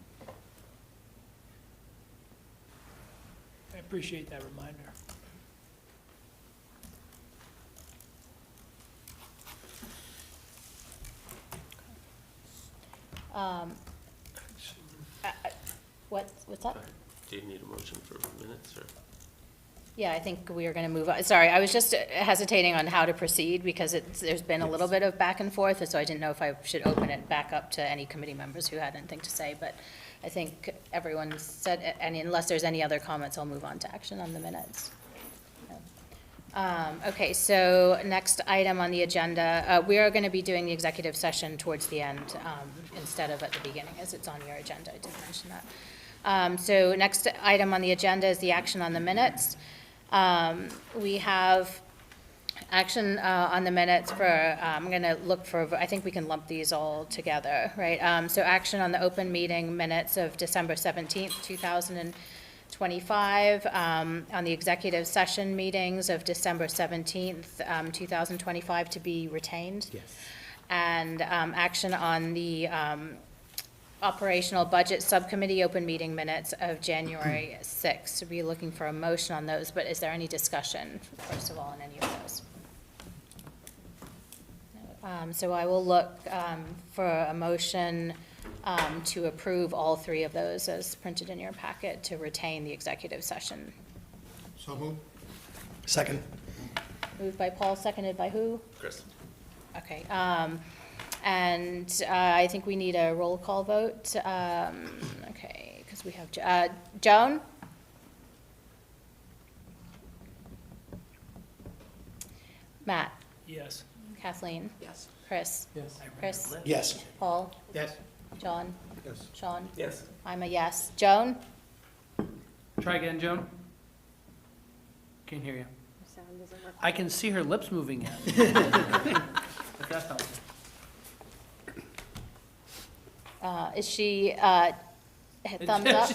I appreciate that reminder. What's up? Do you need a motion for minutes, or? Yeah, I think we are going to move on. Sorry, I was just hesitating on how to proceed because there's been a little bit of back and forth, so I didn't know if I should open it back up to any committee members who had anything to say, but I think everyone said, and unless there's any other comments, I'll move on to action on the minutes. Okay, so next item on the agenda, we are going to be doing the executive session towards the end instead of at the beginning, as it's on your agenda. I did mention that. So next item on the agenda is the action on the minutes. We have action on the minutes for, I'm going to look for, I think we can lump these all together, right? So action on the open meeting minutes of December 17th, 2025, on the executive session meetings of December 17th, 2025 to be retained. Yes. And action on the operational budget subcommittee open meeting minutes of January 6th. So we're looking for a motion on those, but is there any discussion, first of all, on any of those? So I will look for a motion to approve all three of those as printed in your packet to retain the executive session. So moved. Second. Moved by Paul, seconded by who? Chris? Okay, and I think we need a roll call vote. Okay, because we have, Joan? Matt? Yes. Kathleen? Yes. Chris? Yes. Chris? Yes. Paul? Yes. John? Yes. Sean? Yes. I'm a yes. Joan? Try again, Joan. Can't hear you. I can see her lips moving yet. But that's not. Is she, thumbs up?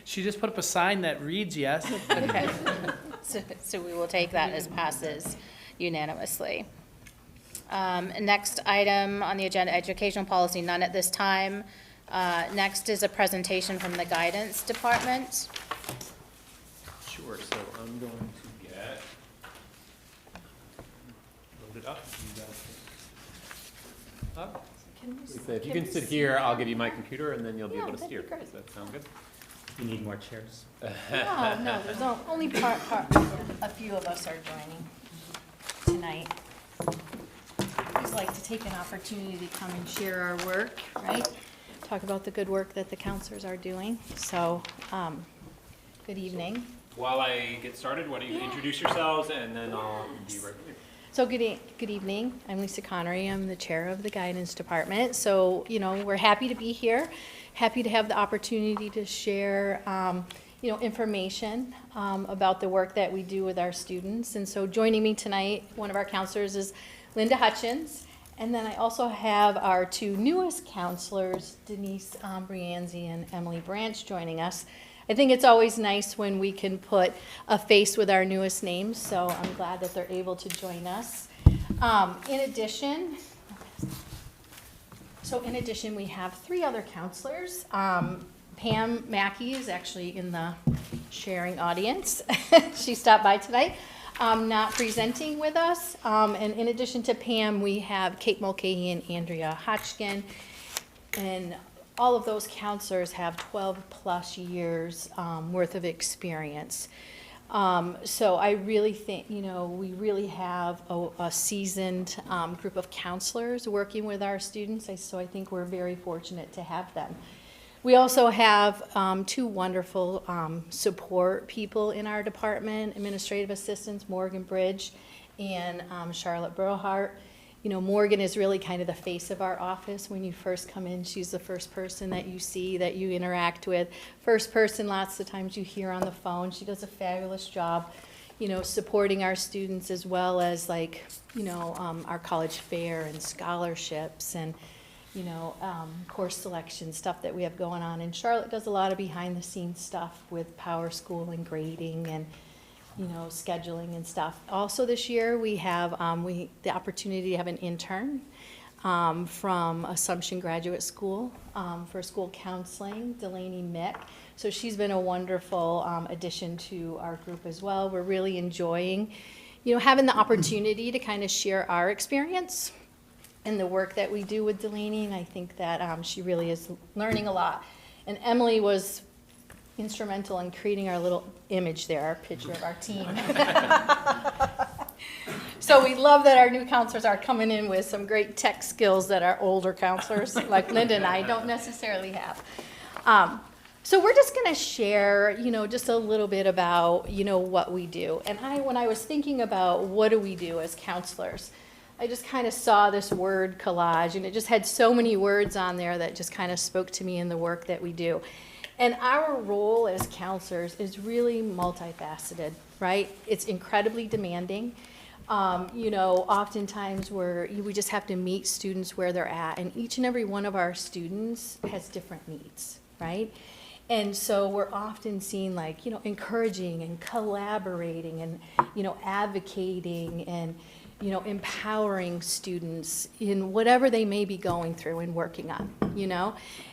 She just put up a sign that reads yes. Okay. So we will take that as passes unanimously. Next item on the agenda, educational policy, none at this time. Next is a presentation from the guidance department. Sure, so I'm going to get loaded up. You guys can- up. Lisa, if you can sit here, I'll give you my computer and then you'll be able to steer. Does that sound good? You need more chairs? No, there's only a few of us are joining tonight. Just like to take an opportunity to come and share our work, right? Talk about the good work that the counselors are doing. So, good evening. While I get started, why don't you introduce yourselves and then I'll be right with you. So good evening. I'm Lisa Connery. I'm the chair of the guidance department. So, we're happy to be here. Happy to have the opportunity to share, information about the work that we do with our students. And so joining me tonight, one of our counselors is Linda Hutchins. And then I also have our two newest counselors, Denise Brianzi and Emily Branch, joining us. I think it's always nice when we can put a face with our newest names, so I'm glad that they're able to join us. In addition, we have three other counselors. Pam Mackey is actually in the sharing audience. She stopped by tonight, not presenting with us. And in addition to Pam, we have Kate Mulcahy and Andrea Hotchkin. And all of those counselors have 12-plus years worth of experience. So I really think, we really have a seasoned group of counselors working with our students. So I think we're very fortunate to have them. We also have two wonderful support people in our department, administrative assistants, Morgan Bridge and Charlotte Burlhart. Morgan is really kind of the face of our office. When you first come in, she's the first person that you see, that you interact with. First person lots of times you hear on the phone. She does a fabulous job, supporting our students as well as our college fair and scholarships and, course selection stuff that we have going on. And Charlotte does a lot of behind the scenes stuff with Power School and grading and scheduling and stuff. Also this year, we have the opportunity to have an intern from Assumption Graduate School for school counseling, Delaney Mick. So she's been a wonderful addition to our group as well. We're really enjoying, having the opportunity to kind of share our experience and the work that we do with Delaney. And I think that she really is learning a lot. And Emily was instrumental in creating our little image there, our picture of our team. So we love that our new counselors are coming in with some great tech skills that our older counselors, like Linda and I, don't necessarily have. So we're just going to share, just a little bit about, what we do. And when I was thinking about what do we do as counselors, I just kind of saw this word collage, and it just had so many words on there that just kind of spoke to me in the work that we do. And our role as counselors is really multifaceted, right? It's incredibly demanding. Oftentimes we just have to meet students where they're at, and each and every one of our students has different needs, right? And so we're often seen encouraging and collaborating and, advocating and, empowering students in whatever they may be going through and working on,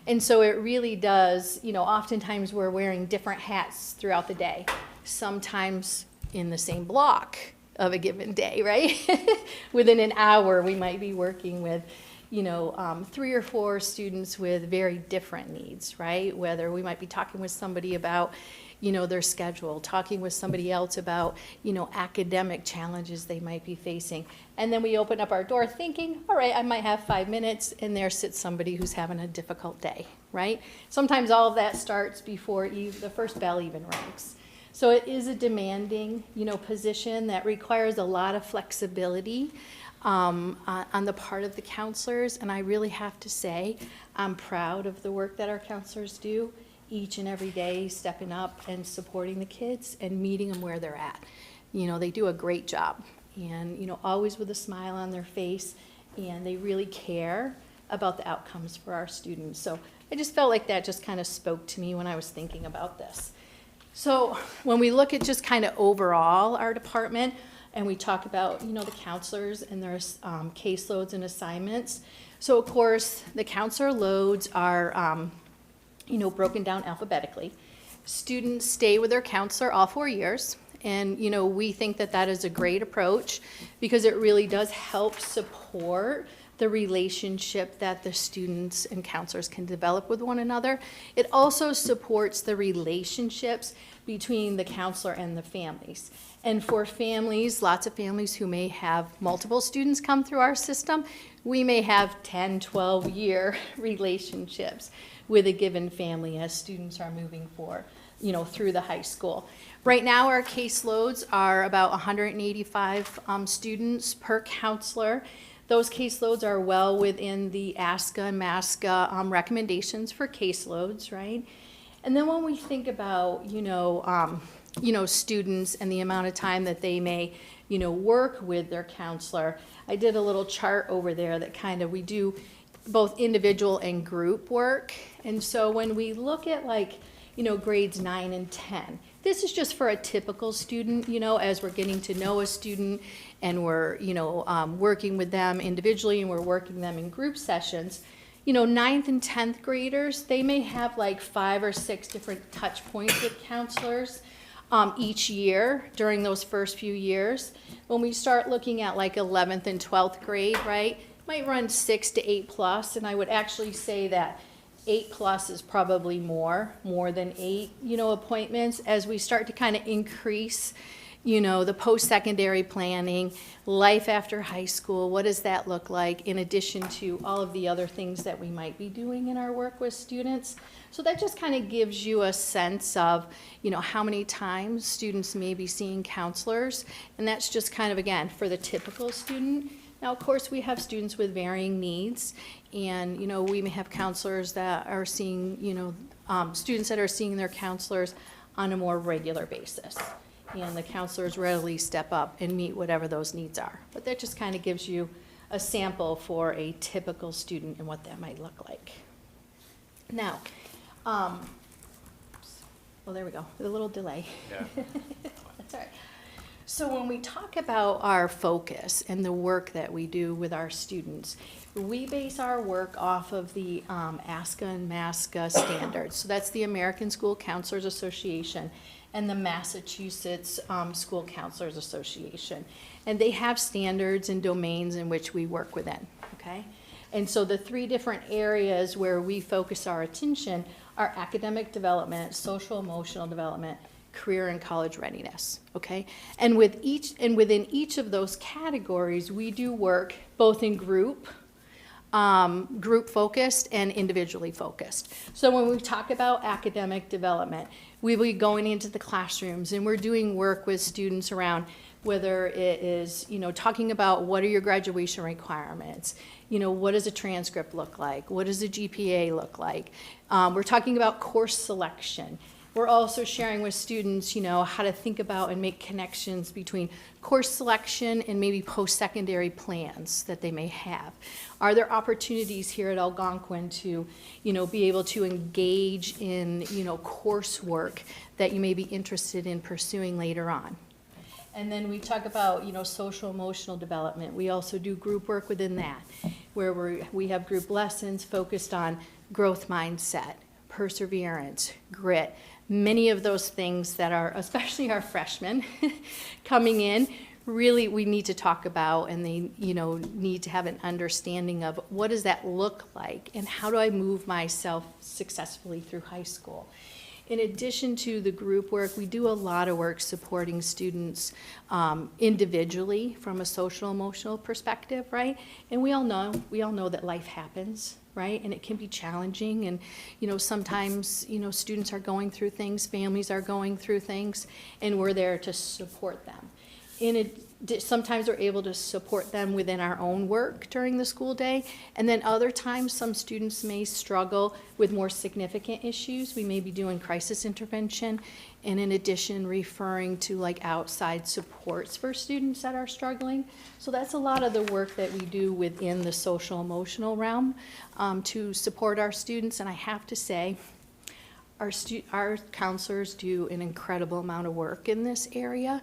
And so it really does, oftentimes we're wearing different hats throughout the day, sometimes in the same block of a given day, right? Within an hour, we might be working with 3 or 4 students with very different needs, right? Whether we might be talking with somebody about, their schedule, talking with somebody else about, academic challenges they might be facing. And then we open up our door thinking, all right, I might have 5 minutes, and there sits somebody who's having a difficult day, right? Sometimes all of that starts before the first bell even rings. So it is a demanding, position that requires a lot of flexibility on the part of the counselors, and I really have to say I'm proud of the work that our counselors do each and every day, stepping up and supporting the kids and meeting them where they're at. They do a great job, and always with a smile on their face, and they really care about the outcomes for our students. So I just felt like that just kind of spoke to me when I was thinking about this. So when we look at just kind of overall our department, and we talk about, the counselors and their caseloads and assignments. So of course, the counselor loads are, broken down alphabetically. Students stay with their counselor all 4 years. And, we think that that is a great approach because it really does help support the relationship that the students and counselors can develop with one another. It also supports the relationships between the counselor and the families. And for families, lots of families who may have multiple students come through our system, we may have 10, 12-year relationships with a given family as students are moving through the high school. Right now, our caseloads are about 185 students per counselor. Those caseloads are well within the ASCA and MASCA recommendations for caseloads, right? And then when we think about, students and the amount of time that they may, work with their counselor, I did a little chart over there that we do both individual and group work. And so when we look at grades 9 and 10, this is just for a typical student, as we're getting to know a student and we're, working with them individually and we're working them in group sessions. 9th and 10th graders, they may have 5 or 6 different touch points with counselors each year during those first few years. When we start looking at 11th and 12th grade, right, might run 6 to 8 plus, and I would actually say that 8 plus is probably more than 8, appointments as we start to kind of increase, the post-secondary planning, life after high school, what does that look like in addition to all of the other things that we might be doing in our work with students. So that just kind of gives you a sense of, how many times students may be seeing counselors, and that's just kind of, again, for the typical student. Now, of course, we have students with varying needs, and, we may have counselors that are seeing, students that are seeing their counselors on a more regular basis. And the counselors readily step up and meet whatever those needs are. But that just kind of gives you a sample for a typical student and what that might look like. Now, well, there we go, with a little delay. Yeah. That's all right. So when we talk about our focus and the work that we do with our students, we base our work off of the ASCA and MASCA standards. So that's the American School Counselors Association and the Massachusetts School Counselors Association. And they have standards and domains in which we work within, okay? And so the 3 different areas where we focus our attention are academic development, social emotional development, career and college readiness, okay? And within each of those categories, we do work both in group group focused and individually focused. So when we talk about academic development, we will be going into the classrooms and we're doing work with students around whether it is, talking about what are your graduation requirements, what does a transcript look like, what does a GPA look like. We're talking about course selection. We're also sharing with students, how to think about and make connections between course selection and maybe post-secondary plans that they may have. Are there opportunities here at Algonquin to, be able to engage in, coursework that you may be interested in pursuing later on? And then we talk about, social emotional development. We also do group work within that, where we have group lessons focused on growth mindset, perseverance, grit, many of those things that are, especially our freshmen coming in, really we need to talk about, and they, need to have an understanding of what does that look like and how do I move myself successfully through high school. In addition to the group work, we do a lot of work supporting students individually from a social emotional perspective, right? And we all know that life happens, right? And it can be challenging, and sometimes students are going through things, families are going through things, and we're there to support them. Sometimes we're able to support them within our own work during the school day, and then other times some students may struggle with more significant issues. We may be doing crisis intervention, and in addition referring to like outside supports for students that are struggling. So that's a lot of the work that we do within the social emotional realm to support our students. And I have to say, our counselors do an incredible amount of work in this area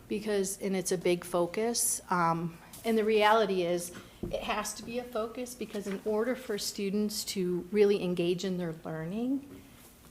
and it's a big focus. And the reality is it has to be a focus because in order for students to really engage in their learning,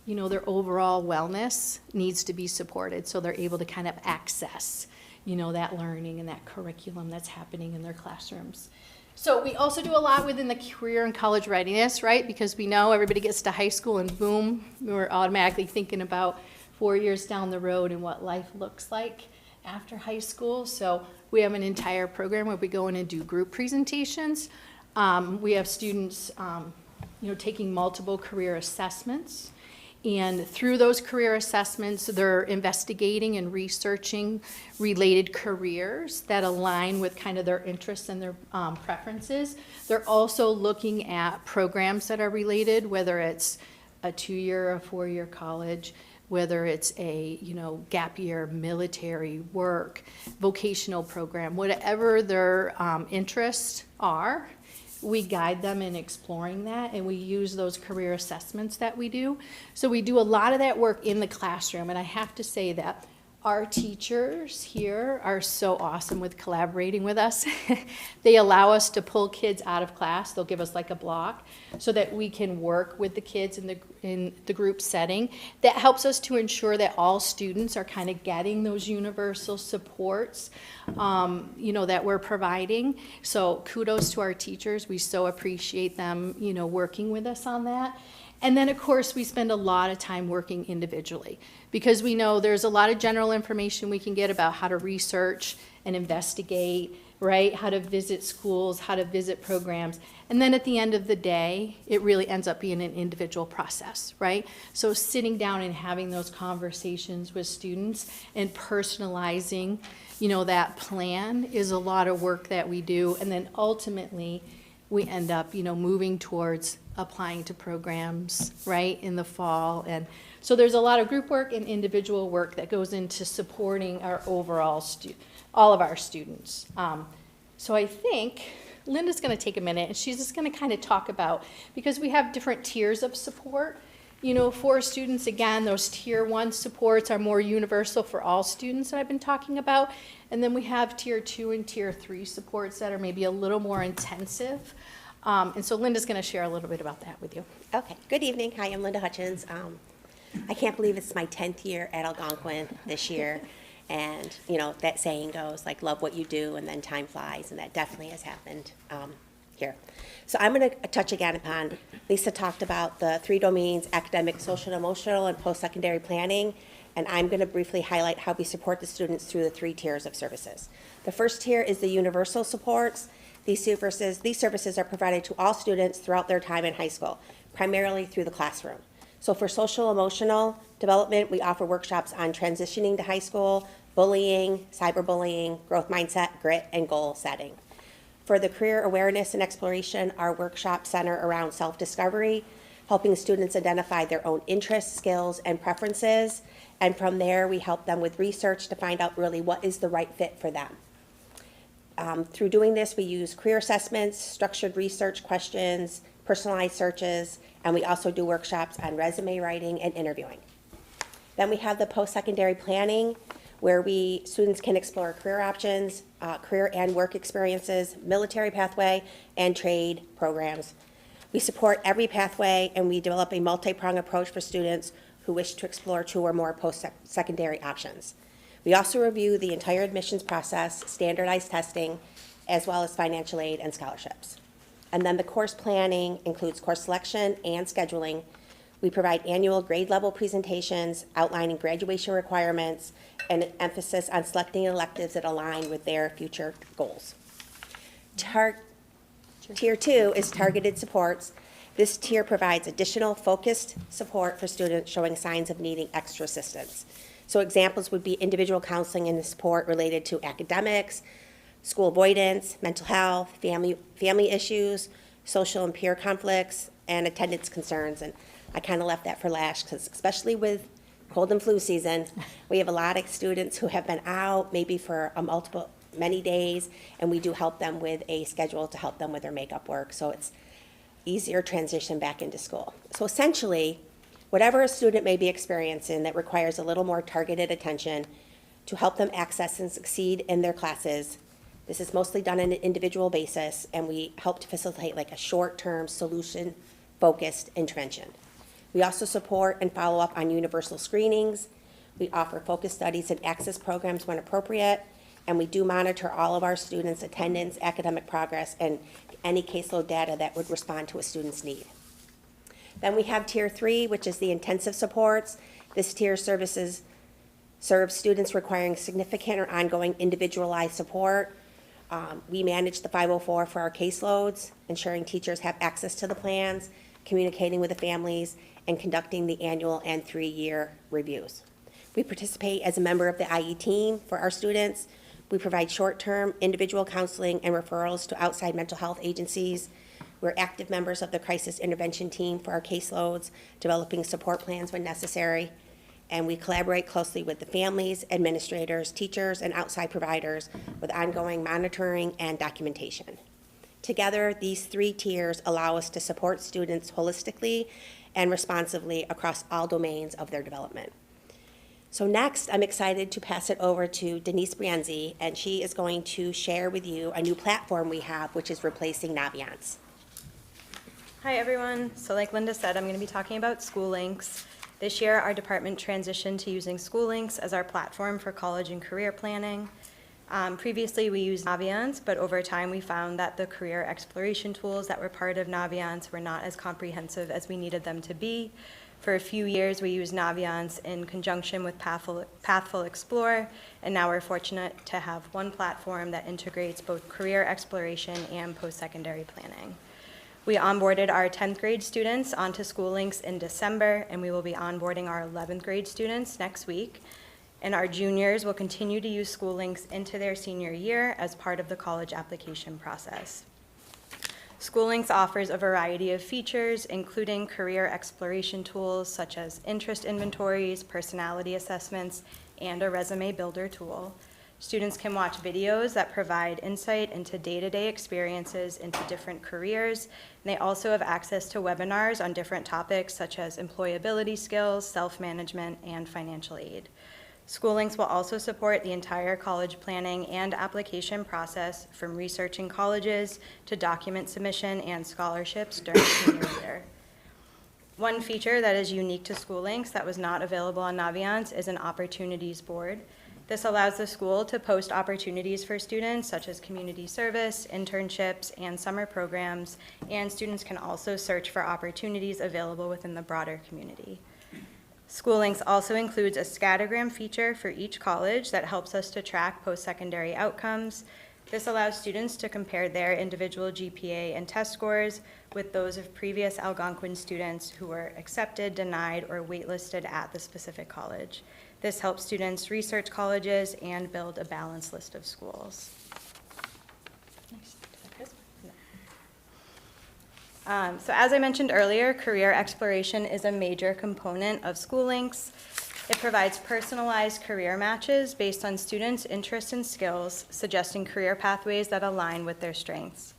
their overall wellness needs to be supported so they're able to kind of access, that learning and that curriculum that's happening in their classrooms. So we also do a lot within the career and college readiness, right? Because we know everybody gets to high school and boom, we're automatically thinking about 4 years down the road and what life looks like after high school. So we have an entire program where we go in and do group presentations. We have students, taking multiple career assessments. And through those career assessments, they're investigating and researching related careers that align with kind of their interests and their preferences. They're also looking at programs that are related, whether it's a 2-year or 4-year college, whether it's a gap year, military, work, vocational program, whatever their interests are. We guide them in exploring that, and we use those career assessments that we do. So we do a lot of that work in the classroom, and I have to say that our teachers here are so awesome with collaborating with us. They allow us to pull kids out of class. They'll give us like a block so that we can work with the kids in the group setting. That helps us to ensure that all students are kind of getting those universal supports, that we're providing. So kudos to our teachers. We so appreciate them, working with us on that. And then, of course, we spend a lot of time working individually because we know there's a lot of general information we can get about how to research and investigate, right? How to visit schools, how to visit programs. And then at the end of the day, it really ends up being an individual process, right? So sitting down and having those conversations with students and personalizing, that plan is a lot of work that we do. And then ultimately, we end up, moving towards applying to programs, right, in the fall. And so there's a lot of group work and individual work that goes into supporting our overall, all of our students. So I think Linda's going to take a minute, and she's just going to kind of talk about, because we have different tiers of support. For students, again, those tier 1 supports are more universal for all students that I've been talking about. And then we have tier 2 and tier 3 supports that are maybe a little more intensive. And so Linda's going to share a little bit about that with you. Okay, good evening. Hi, I'm Linda Hutchins. I can't believe it's my 10th year at Algonquin this year. And, that saying goes, like, love what you do, and then time flies, and that definitely has happened here. So I'm going to touch again upon, Lisa talked about the 3 domains, academic, social and emotional, and post-secondary planning, and I'm going to briefly highlight how we support the students through the 3 tiers of services. The first tier is the universal supports, These services are provided to all students throughout their time in high school, primarily through the classroom. So for social emotional development, we offer workshops on transitioning to high school, bullying, cyberbullying, growth mindset, grit, and goal setting. For the career awareness and exploration, our workshops center around self-discovery, helping students identify their own interests, skills, and preferences. And from there, we help them with research to find out really what is the right fit for them. Through doing this, we use career assessments, structured research questions, personalized searches, and we also do workshops on resume writing and interviewing. Then we have the post-secondary planning, where students can explore career options, career and work experiences, military pathway, and trade programs. We support every pathway, and we develop a multi-pronged approach for students who wish to explore 2 or more post-secondary options. We also review the entire admissions process, standardized testing, as well as financial aid and scholarships. And then the course planning includes course selection and scheduling. We provide annual grade level presentations outlining graduation requirements and an emphasis on selecting electives that align with their future goals. Tier 2 is targeted supports. This tier provides additional focused support for students showing signs of needing extra assistance. So examples would be individual counseling and support related to academics, school avoidance, mental health, family issues, social and peer conflicts, and attendance concerns. And I kind of left that for last because especially with cold and flu season, we have a lot of students who have been out maybe for many days, and we do help them with a schedule to help them with their makeup work. So it's easier transition back into school. So essentially, whatever a student may be experiencing that requires a little more targeted attention to help them access and succeed in their classes, this is mostly done on an individual basis, and we help to facilitate like a short-term solution-focused intervention. We also support and follow up on universal screenings. We offer focus studies and access programs when appropriate, and we do monitor all of our students' attendance, academic progress, and any caseload data that would respond to a student's need. Then we have Tier 3, which is the intensive supports. This tier serves students requiring significant or ongoing individualized support. We manage the 504 for our caseloads, ensuring teachers have access to the plans, communicating with the families, and conducting the annual and 3-year reviews. We participate as a member of the IE team for our students. We provide short-term individual counseling and referrals to outside mental health agencies. We're active members of the crisis intervention team for our caseloads, developing support plans when necessary. And we collaborate closely with the families, administrators, teachers, and outside providers with ongoing monitoring and documentation. Together, these 3 tiers allow us to support students holistically and responsively across all domains of their development. So next, I'm excited to pass it over to Denise Brienzi, and she is going to share with you a new platform we have, which is replacing Naviance. Hi, everyone. So like Linda said, I'm going to be talking about School Links. This year, our department transitioned to using School Links as our platform for college and career planning. Previously, we used Naviance, but over time, we found that the career exploration tools that were part of Naviance were not as comprehensive as we needed them to be. For a few years, we used Naviance in conjunction with Pathful Explore, and now we're fortunate to have one platform that integrates both career exploration and post-secondary planning. We onboarded our 10th grade students onto School Links in December, and we will be onboarding our 11th grade students next week. And our juniors will continue to use School Links into their senior year as part of the college application process. School Links offers a variety of features, including career exploration tools such as interest inventories, personality assessments, and a resume builder tool. Students can watch videos that provide insight into day-to-day experiences into different careers, and they also have access to webinars on different topics such as employability skills, self-management, and financial aid. School Links will also support the entire college planning and application process, from researching colleges to document submission and scholarships during senior year. One feature that is unique to School Links that was not available on Naviance is an opportunities board. This allows the school to post opportunities for students such as community service, internships, and summer programs, and students can also search for opportunities available within the broader community. School Links also includes a scattergram feature for each college that helps us to track post-secondary outcomes. This allows students to compare their individual GPA and test scores with those of previous Algonquin students who were accepted, denied, or waitlisted at the specific college. This helps students research colleges and build a balanced list of schools. So as I mentioned earlier, career exploration is a major component of SchoolLinks. It provides personalized career matches based on students' interests and skills, suggesting career pathways that align with their strengths.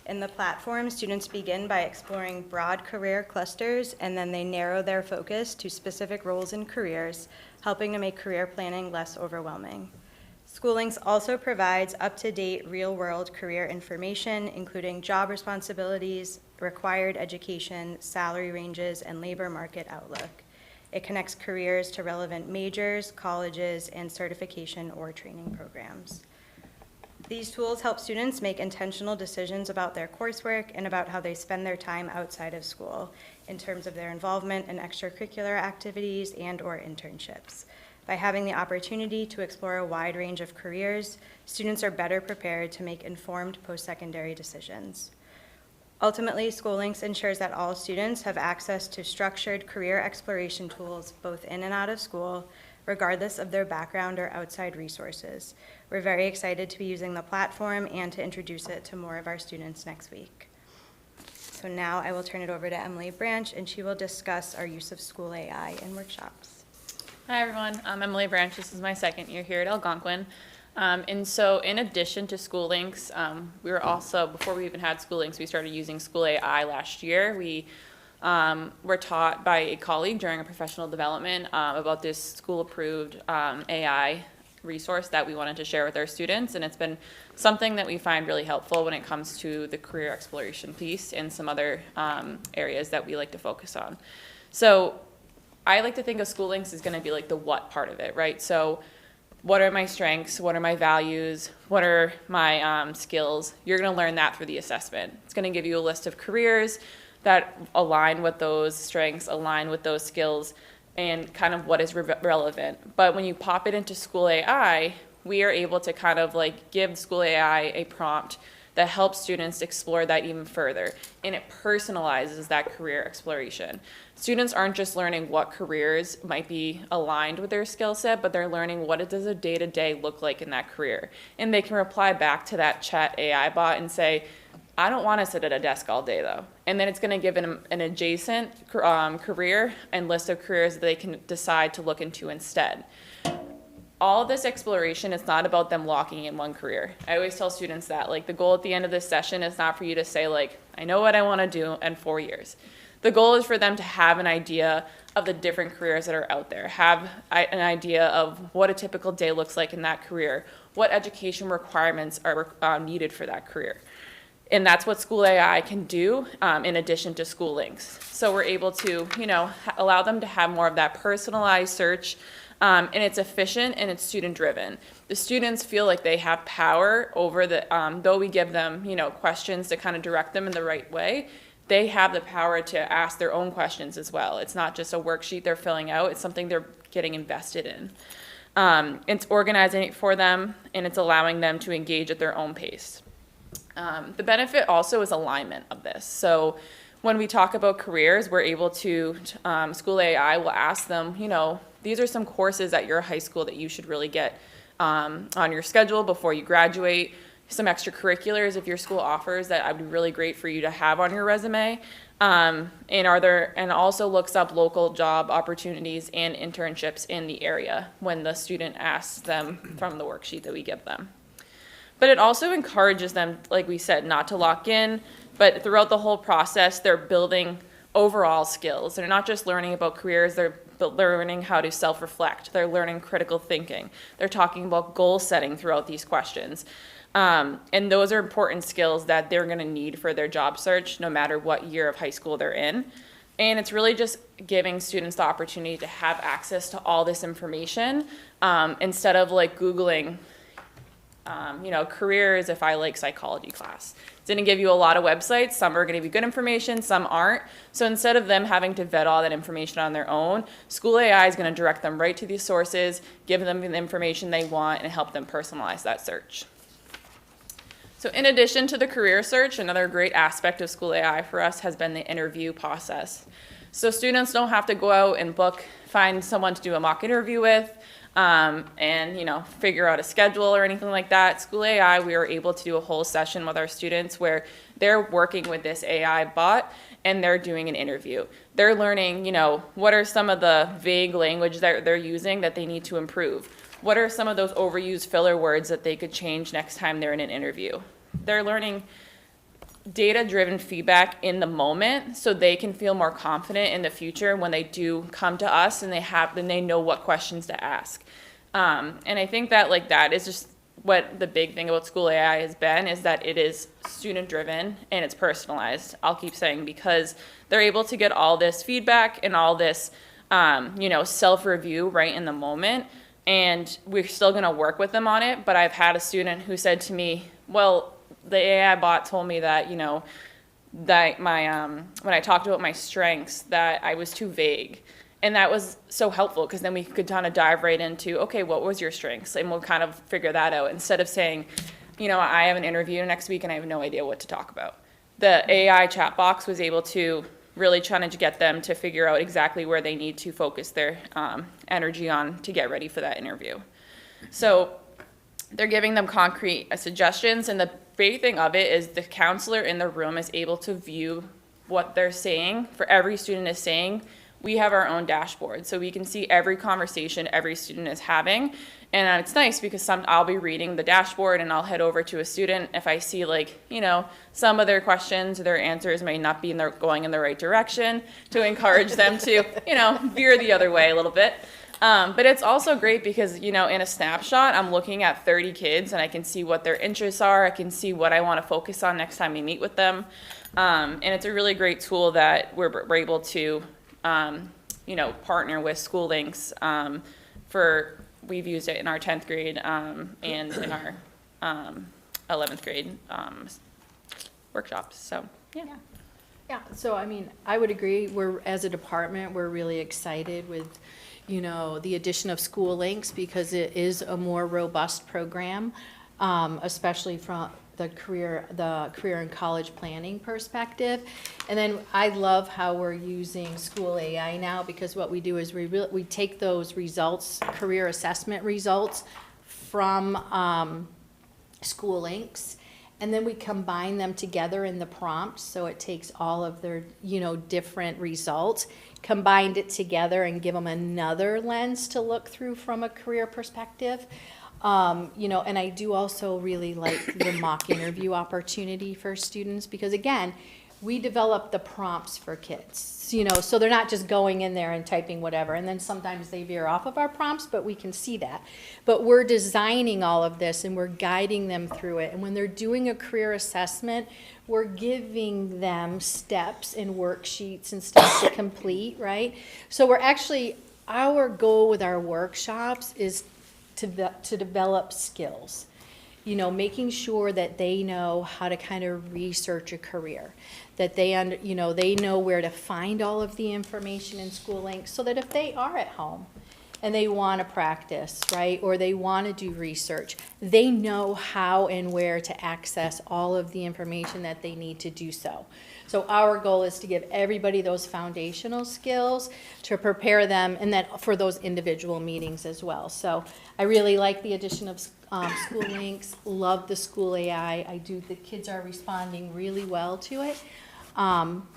In the platform, students begin by exploring broad career clusters, and then they narrow their focus to specific roles and careers, helping to make career planning less overwhelming. SchoolLinks also provides up-to-date real-world career information, including job responsibilities, required education, salary ranges, and labor market outlook. It connects careers to relevant majors, colleges, and certification or training programs. These tools help students make intentional decisions about their coursework and about how they spend their time outside of school in terms of their involvement in extracurricular activities and/or internships. By having the opportunity to explore a wide range of careers, students are better prepared to make informed post-secondary decisions. Ultimately, SchoolLinks ensures that all students have access to structured career exploration tools both in and out of school, regardless of their background or outside resources. We're very excited to be using the platform and to introduce it to more of our students next week. So now I will turn it over to Emily Branch, and she will discuss our use of School AI in workshops. Hi everyone, I'm Emily Branch. This is my second year here at Algonquin. And so in addition to SchoolLinks, we were also, before we even had SchoolLinks, we started using School AI last year. We were taught by a colleague during a professional development about this school-approved AI resource that we wanted to share with our students, and it's been something that we find really helpful when it comes to the career exploration piece and some other areas that we like to focus on. So I like to think of SchoolLinks as going to be like the what part of it, right? So what are my strengths? What are my values? What are my skills? You're going to learn that through the assessment. It's going to give you a list of careers that align with those strengths, align with those skills, and kind of what is relevant. But when you pop it into School AI, we are able to kind of like give School AI a prompt that helps students explore that even further, and it personalizes that career exploration. Students aren't just learning what careers might be aligned with their skill set, but they're learning what does a day-to-day look like in that career. And they can reply back to that chat AI bot and say, I don't want to sit at a desk all day though. And then it's going to give them an adjacent career and list of careers that they can decide to look into instead. All of this exploration is not about them locking in one career. I always tell students that, like, the goal at the end of this session is not for you to say, like, I know what I want to do in 4 years. The goal is for them to have an idea of the different careers that are out there, have an idea of what a typical day looks like in that career, what education requirements are needed for that career. And that's what School AI can do in addition to SchoolLinks. So we're able to, allow them to have more of that personalized search, and it's efficient and it's student-driven. The students feel like they have power over the, though we give them, questions to kind of direct them in the right way, they have the power to ask their own questions as well. It's not just a worksheet they're filling out, it's something they're getting invested in. It's organizing it for them, and it's allowing them to engage at their own pace. The benefit also is alignment of this. So when we talk about careers, we're able to, School AI will ask them, these are some courses at your high school that you should really get on your schedule before you graduate. Some extracurriculars if your school offers that would be really great for you to have on your resume. And also looks up local job opportunities and internships in the area when the student asks them from the worksheet that we give them. But it also encourages them, like we said, not to lock in, but throughout the whole process, they're building overall skills. They're not just learning about careers, they're learning how to self-reflect. They're learning critical thinking. They're talking about goal setting throughout these questions. And those are important skills that they're going to need for their job search, no matter what year of high school they're in. And it's really just giving students the opportunity to have access to all this information instead of like Googling careers if I like psychology class. It's going to give you a lot of websites. Some are going to be good information, some aren't. So instead of them having to vet all that information on their own, School AI is going to direct them right to these sources, give them the information they want, and help them personalize that search. So in addition to the career search, another great aspect of School AI for us has been the interview process. So students don't have to go out and find someone to do a mock interview with, and figure out a schedule or anything like that. School AI, we were able to do a whole session with our students where they're working with this AI bot and they're doing an interview. They're learning, what are some of the vague language that they're using that they need to improve? What are some of those overused filler words that they could change next time they're in an interview? They're learning data-driven feedback in the moment so they can feel more confident in the future when they do come to us and they know what questions to ask. And I think that that is just what the big thing about School AI has been, is that it is student-driven and it's personalized, I'll keep saying, because they're able to get all this feedback and all this self-review right in the moment, and we're still gonna work with them on it. But I've had a student who said to me, well, the AI bot told me that, that when I talked about my strengths, that I was too vague. And that was so helpful, because then we could kind of dive right into, okay, what was your strengths? And we'll kind of figure that out, instead of saying, I have an interview next week and I have no idea what to talk about. The AI chat box was able to really trying to get them to figure out exactly where they need to focus their energy on to get ready for that interview. So they're giving them concrete suggestions, and the big thing of it is the counselor in the room is able to view what they're saying. For every student is saying, we have our own dashboard, so we can see every conversation every student is having. And it's nice because I'll be reading the dashboard and I'll head over to a student if I see some of their questions, their answers may not be going in the right direction, to encourage them to, veer the other way a little bit. But it's also great because, in a snapshot, I'm looking at 30 kids and I can see what their interests are. I can see what I want to focus on next time we meet with them. And it's a really great tool that we're able to, partner with School Links we've used it in our 10th grade and in our 11th grade workshops. So, yeah. Yeah, so I would agree. As a department, we're really excited with the addition of School Links, because it is a more robust program, especially from the career and college planning perspective. And then I love how we're using School AI now, because what we do is we take those results, career assessment results from School Links, and then we combine them together in the prompts. So it takes all of their different results, combined it together, and give them another lens to look through from a career perspective. And I do also really like the mock interview opportunity for students, because again, we develop the prompts for kids, so they're not just going in there and typing whatever, and then sometimes they veer off of our prompts, but we can see that. But we're designing all of this and we're guiding them through it. And when they're doing a career assessment, we're giving them steps and worksheets and stuff to complete, right? So our goal with our workshops is to develop skills, making sure that they know how to kind of research a career, that they know where to find all of the information in School Links, so that if they are at home and they want to practice, right, or they want to do research, they know how and where to access all of the information that they need to do so. So our goal is to give everybody those foundational skills to prepare them, and that for those individual meetings as well. So I really like the addition of School Links, love the School AI. The kids are responding really well to it.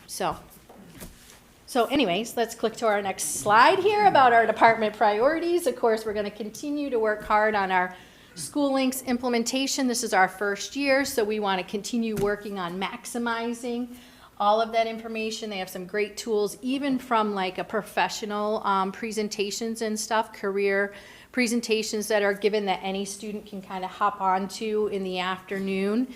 So anyways, let's click to our next slide here about our department priorities. Of course, we're going to continue to work hard on our School Links implementation. This is our first year, so we want to continue working on maximizing all of that information. They have some great tools, even from a professional presentations and stuff, career presentations that are given that any student can kind of hop onto in the afternoon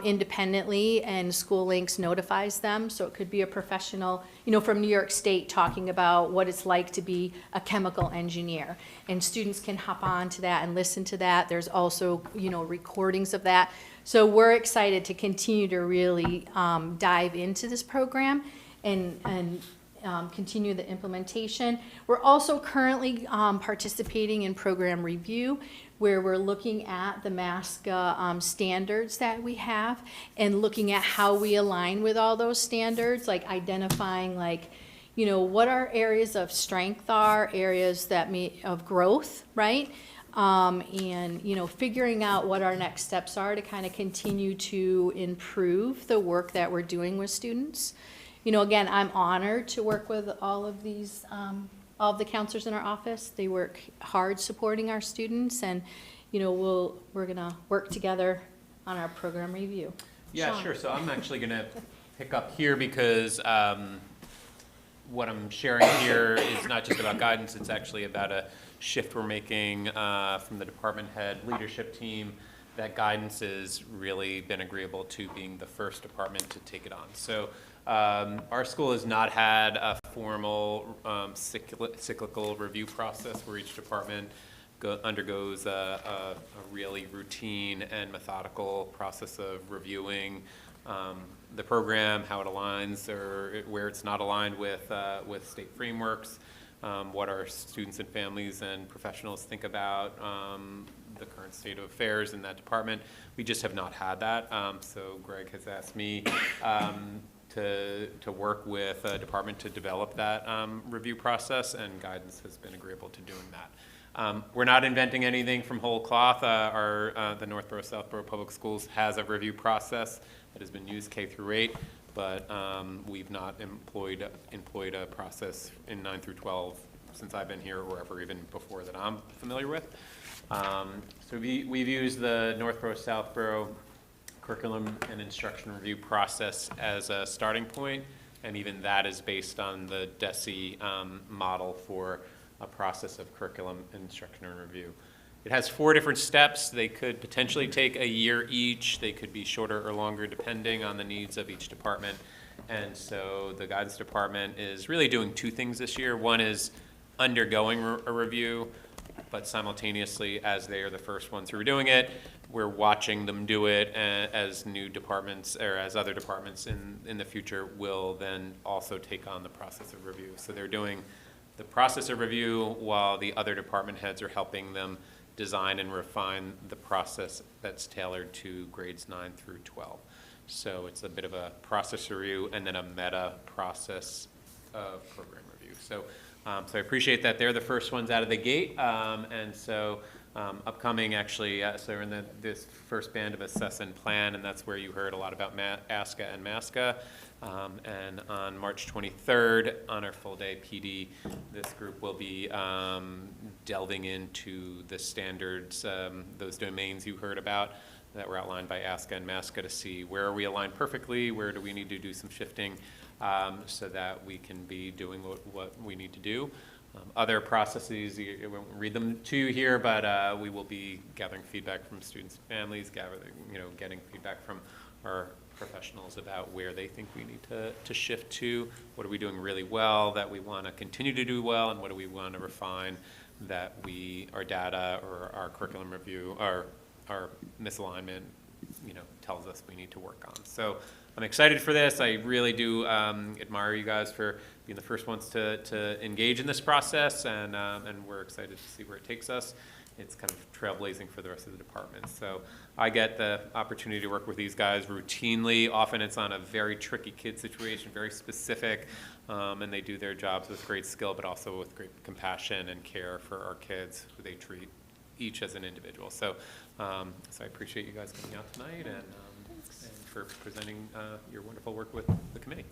independently, and School Links notifies them. So it could be a professional, from New York State, talking about what it's like to be a chemical engineer, and students can hop on to that and listen to that. There's also, recordings of that. So we're excited to continue to really dive into this program and continue the implementation. We're also currently participating in program review, where we're looking at the MASCA standards that we have and looking at how we align with all those standards, like identifying like, you know, what our areas of strength are, areas that of growth, right? And, you know, figuring out what our next steps are to kind of continue to improve the work that we're doing with students. You know, again, I'm honored to work with all of these, all of the counselors in our office. They work hard supporting our students, and, you know, we're gonna work together on our program review. Yeah, Sean. sure. So I'm actually gonna pick up here because what I'm sharing here is not just about guidance, it's actually about a shift we're making from the department head leadership team. That guidance has really been agreeable to being the first department to take it on. So our school has not had a formal cyclical review process where each department undergoes a really routine and methodical process of reviewing the program, how it aligns or where it's not aligned with state frameworks, what our students and families and professionals think about the current state of affairs in that department. We just have not had that. So Greg has asked me to work with a department to develop that review process, and guidance has been agreeable to doing that. We're not inventing anything from whole cloth. The Northborough Southborough Public Schools has a review process that has been used K through 8, but we've not employed a process in 9 through 12 since I've been here, or ever even before that I'm familiar with. So we've used the Northborough Southborough curriculum and instruction review process as a starting point, and even that is based on the DESE model for a process of curriculum, instruction, and review. It has 4 different steps. They could potentially take a year each. They could be shorter or longer depending on the needs of each department. And so the guidance department is really doing 2 things this year. One is undergoing a review, but simultaneously, as they are the first ones who are doing it, we're watching them do it as new departments, or as other departments in the future will then also take on the process of review. So they're doing the process of review while the other department heads are helping them design and refine the process that's tailored to grades 9 through 12. So it's a bit of a process review and then a meta process of program review. So I appreciate that they're the first ones out of the gate. And so upcoming, actually, so we're in this first band of assess and plan, and that's where you heard a lot about ASCA and MASCA. And on March 23rd, on our full day PD, this group will be delving into the standards, those domains you heard about that were outlined by ASCA and MASCA, to see where are we aligned perfectly, where do we need to do some shifting, so that we can be doing what we need to do. Other processes, I won't read them to you here, but we will be gathering feedback from students and families, getting feedback from our professionals about where they think we need to shift to, what are we doing really well that we want to continue to do well, and what do we want to refine that our data or our curriculum review, our misalignment, tells us we need to work on. So I'm excited for this. I really do admire you guys for being the first ones to engage in this process, and we're excited to see where it takes us. It's kind of trailblazing for the rest of the department. So I get the opportunity to work with these guys routinely. Often it's on a very tricky kid situation, very specific, and they do their jobs with great skill, but also with great compassion and care for our kids, who they treat each as an individual. So, so I appreciate you guys coming out tonight and for presenting your wonderful work with the committee.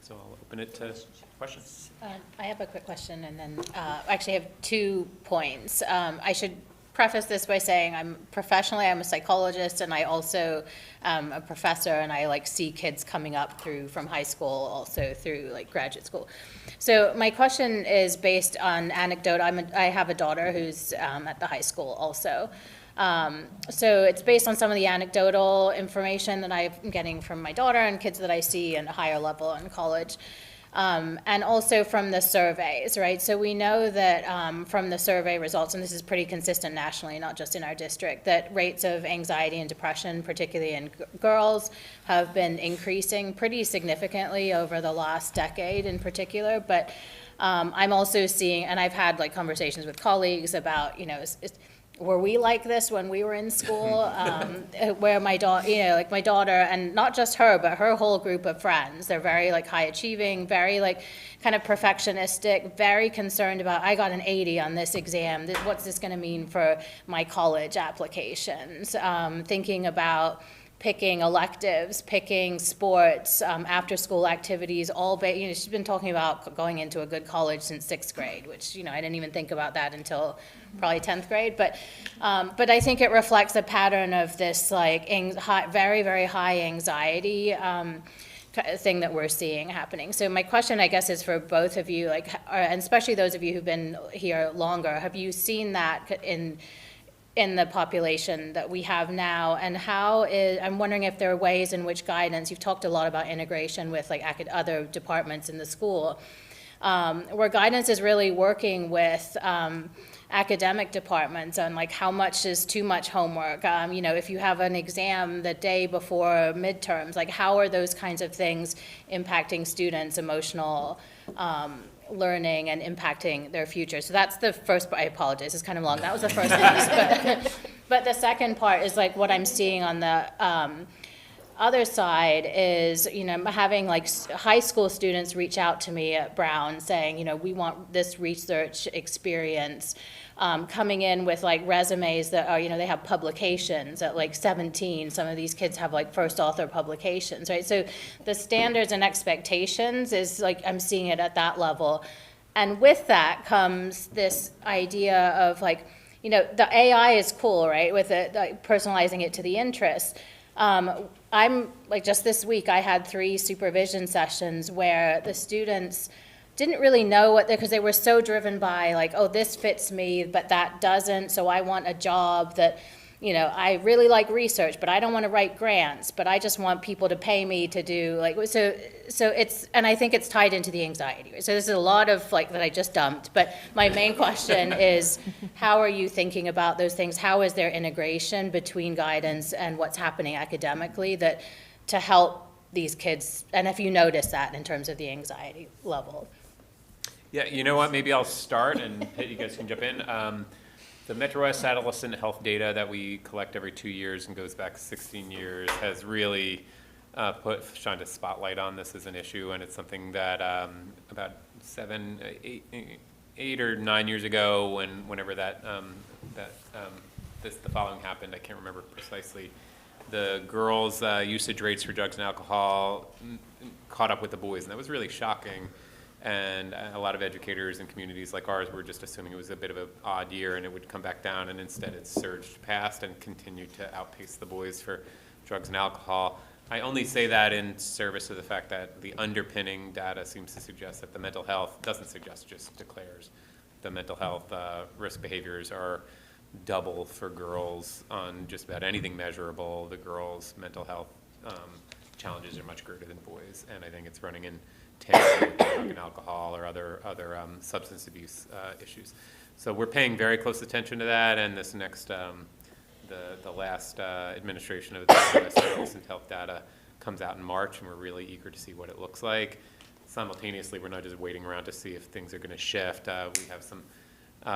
So I'll open it to questions. I have a quick question, and then actually I have 2 points. I should preface this by saying I'm a psychologist, and I also am a professor, and I see kids coming up from high school, also through graduate school. So my question is based on anecdote. I have a daughter who's at the high school also. So it's based on some of the anecdotal information that I'm getting from my daughter and kids that I see in a higher level in college. And also from the surveys, right? So we know that from the survey results, and this is pretty consistent nationally, not just in our district, that rates of anxiety and depression, particularly in girls, have been increasing pretty significantly over the last decade in particular. But I'm also seeing, and I've had conversations with colleagues about, were we like this when we were in school? Where my daughter, like my daughter, and not just her, but her whole group of friends, they're very like high achieving, very like kind of perfectionistic, very concerned about, I got an 80 on this exam, what's this gonna mean for my college applications? Thinking about picking electives, picking sports, after-school activities, she's been talking about going into a good college since 6th grade, which, I didn't even think about that until probably 10th grade. But I think it reflects a pattern of this, like, very, very high anxiety thing that we're seeing happening. So my question, I guess, is for both of you, like, and especially those of you who've been here longer, have you seen that in the population that we have now, and I'm wondering if there are ways in which guidance, you've talked a lot about integration with like other departments in the school, where guidance is really working with academic departments on like how much is too much homework, if you have an exam the day before midterms, like how are those kinds of things impacting students' emotional learning and impacting their future. So that's the first part. I apologize, it's kind of long. That was the first piece. But the second part is like what I'm seeing on the other side is, having like high school students reach out to me at Brown saying, we want this research experience, coming in with like resumes that are, they have publications at like 17. Some of these kids have like first author publications, right? So the standards and expectations is like, I'm seeing it at that level. And with that comes this idea of like, the AI is cool, right? With it, like, personalizing it to the interests. I'm like, just this week, I had 3 supervision sessions where the students didn't really know because they were so driven by like, oh, this fits me, but that doesn't. So I want a job that, I really like research, but I don't want to write grants, but I just want people to pay me to do like, so it's, and I think it's tied into the anxiety. So there's a lot of like that I just dumped, but my main question is, how are you thinking about those things? How is there integration between guidance and what's happening academically to help these kids? And if you notice that in terms of the anxiety level. Yeah, you know what, maybe I'll start and you guys can jump in. The Metro West adolescent health data that we collect every 2 years and goes back 16 years has really shined a spotlight on this as an issue, and it's something that about 8 or 9 years ago, whenever the following happened, I can't remember precisely, the girls' usage rates for drugs and alcohol caught up with the boys, and that was really shocking. And a lot of educators and communities like ours were just assuming it was a bit of an odd year and it would come back down, and instead it surged past and continued to outpace the boys for drugs and alcohol. I only say that in service of the fact that the underpinning data seems to suggest that the mental health, doesn't suggest, just declares the mental health risk behaviors are double for girls on just about anything measurable. The girls' mental health challenges are much greater than boys, and I think it's running in tandem with drug and alcohol or other substance abuse issues. So we're paying very close attention to that, and this next, the last administration of the U.S. adolescent health data comes out in March, and we're really eager to see what it looks like. Simultaneously, we're not just waiting around to see if things are going to shift. We have some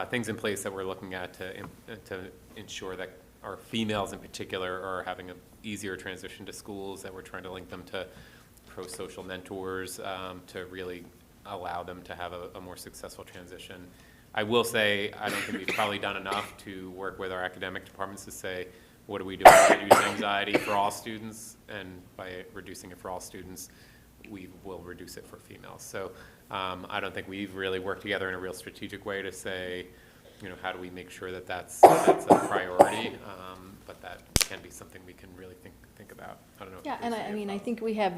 things in place that we're looking at to ensure that our females in particular are having an easier transition to schools, that we're trying to link them to pro-social mentors to really allow them to have a more successful transition. I will say, I don't think we've probably done enough to work with our academic departments to say, what are we doing to reduce anxiety for all students? And by reducing it for all students, we will reduce it for females. So I don't think we've really worked together in a real strategic way to say, how do we make sure that that's a priority? But that can be something we can really think about. I don't know. Yeah, and I think we have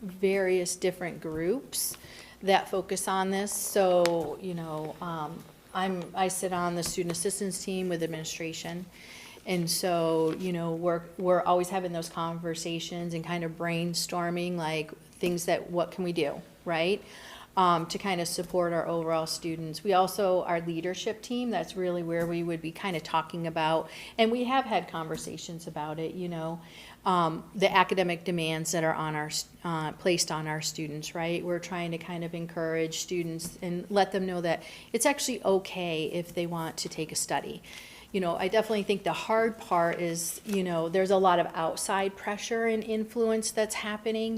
various different groups that focus on this. So, I sit on the student assistance team with administration. And so, we're always having those conversations and kind of brainstorming like things what can we do, right? To kind of support our overall students. We also, our leadership team, that's really where we would be kind of talking about, and we have had conversations about it, the academic demands that are on our, placed on our students, right? We're trying to kind of encourage students and let them know that it's actually okay if they want to take a study. I definitely think the hard part is, there's a lot of outside pressure and influence that's happening,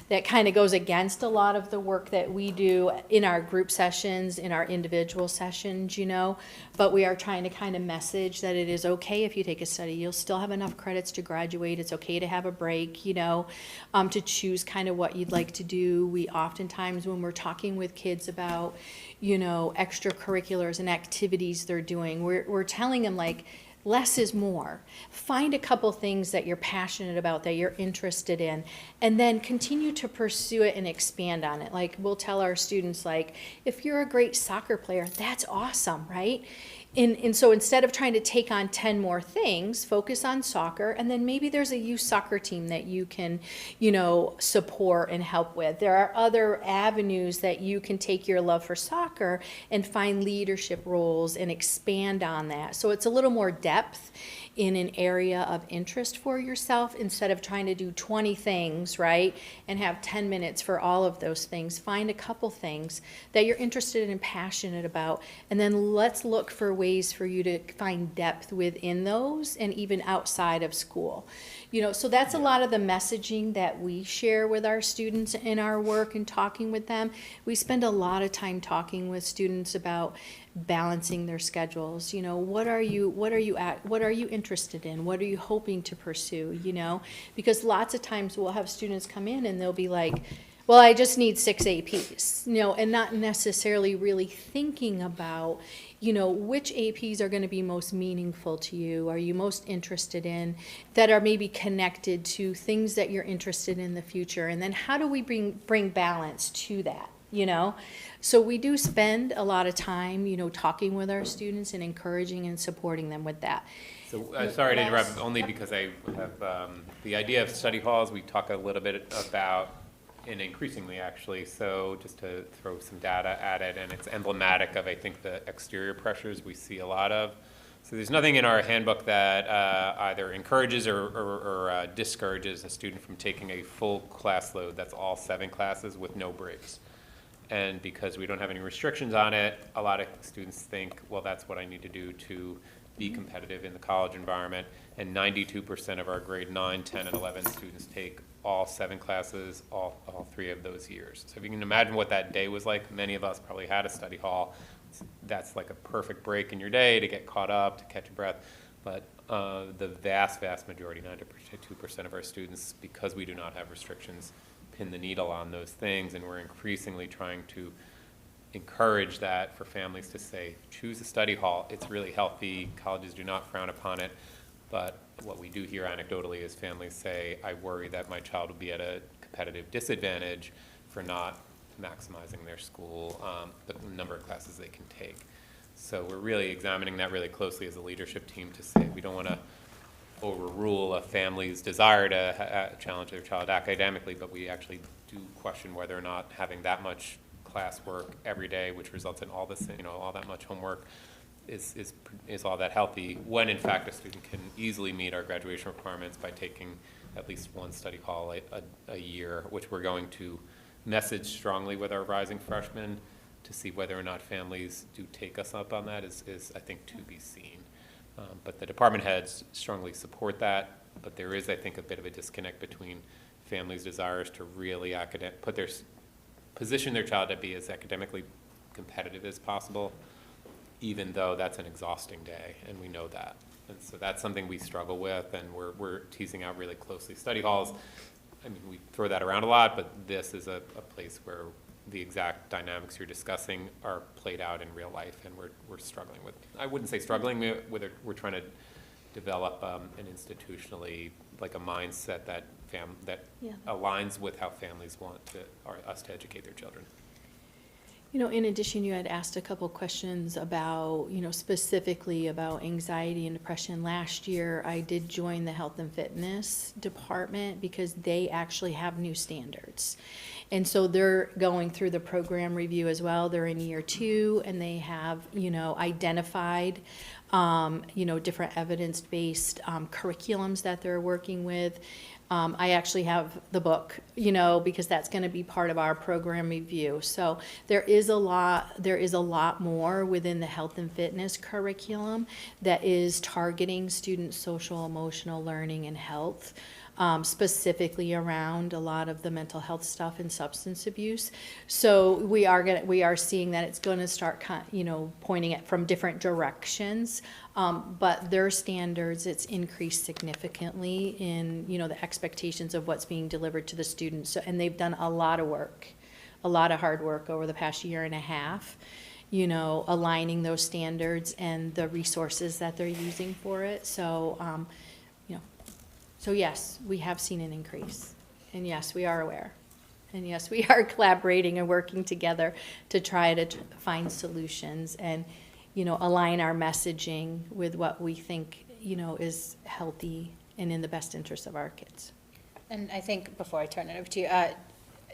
that kind of goes against a lot of the work that we do in our group sessions, in our individual sessions, but we are trying to kind of message that it is okay if you take a study. You'll still have enough credits to graduate. It's okay to have a break, to choose kind of what you'd like to do. We oftentimes, when we're talking with kids about, extracurriculars and activities they're doing, we're telling them, like, less is more. Find a couple things that you're passionate about, that you're interested in, and then continue to pursue it and expand on it. Like, we'll tell our students, like, if you're a great soccer player, that's awesome, right? And so instead of trying to take on 10 more things, focus on soccer, and then maybe there's a youth soccer team that you can, support and help with. There are other avenues that you can take your love for soccer and find leadership roles and expand on that. So it's a little more depth in an area of interest for yourself instead of trying to do 20 things, right, and have 10 minutes for all of those things. Find a couple things that you're interested in and passionate about, and then let's look for ways for you to find depth within those and even outside of school. So that's a lot of the messaging that we share with our students in our work and talking with them. We spend a lot of time talking with students about balancing their schedules. What are you interested in? What are you hoping to pursue? Because lots of times we'll have students come in and they'll be like, well, I just need 6 APs, and not necessarily really thinking about, which APs are going to be most meaningful to you, are you most interested in, that are maybe connected to things that you're interested in the future, and then how do we bring balance to that, So we do spend a lot of time, talking with our students and encouraging and supporting them with that. So, sorry to interrupt, only because I have, the idea of study halls, we talk a little bit about, and increasingly actually, so just to throw some data at it, and it's emblematic of, I think, the exterior pressures we see a lot of. So there's nothing in our handbook that either encourages or discourages a student from taking a full class load, that's all 7 classes with no breaks. And because we don't have any restrictions on it, a lot of students think, well, that's what I need to do to be competitive in the college environment. And 92% of our grade 9, 10, and 11 students take all 7 classes, all 3 of those years. So if you can imagine what that day was like, many of us probably had a study hall. That's like a perfect break in your day to get caught up, to catch your breath. But the vast majority, 92% of our students, because we do not have restrictions, pin the needle on those things, and we're increasingly trying to encourage that for families to say, choose a study hall. It's really healthy. Colleges do not frown upon it. But what we do hear anecdotally is families say, I worry that my child will be at a competitive disadvantage for not maximizing their school, the number of classes they can take. So we're really examining that really closely as a leadership team to say we don't want to overrule a family's desire to challenge their child academically, but we actually do question whether or not having that much classwork every day, which results in all this, all that much homework, is all that healthy, when in fact a student can easily meet our graduation requirements by taking at least 1 study hall a year, which we're going to message strongly with our rising freshmen to see whether or not families do take us up on that is I think to be seen. But the department heads strongly support that, but there is, I think, a bit of a disconnect between families' desires to really position their child to be as academically competitive as possible, even though that's an exhausting day, and we know that. And so that's something we struggle with, and we're teasing out really closely. Study halls, I mean, we throw that around a lot, but this is a place where the exact dynamics you're discussing are played out in real life, and we're struggling with. I wouldn't say struggling with it. We're trying to develop an institutionally, like a mindset that aligns with how families want us to educate their children. In addition, you had asked a couple questions about, specifically about anxiety and depression. Last year, I did join the health and fitness department because they actually have new standards. And so they're going through the program review as well. They're in year 2, and they have, identified, different evidence-based curriculums that they're working with. I actually have the book, you know, because that's going to be part of our program review. So there is a lot more within the health and fitness curriculum that is targeting students' social, emotional learning and health. Specifically around a lot of the mental health stuff and substance abuse. So we are seeing that it's going to start, you know, pointing at from different directions. But their standards, it's increased significantly in, you know, the expectations of what's being delivered to the students. So, and they've done a lot of work, a lot of hard work over the past year and a half, you know, aligning those standards and the resources that they're using for it. So, So yes, we have seen an increase, and yes, we are aware. And yes, we are collaborating and working together to try to find solutions and, you know, align our messaging with what we think, you know, is healthy and in the best interest of our kids. And I think, before I turn it over to you,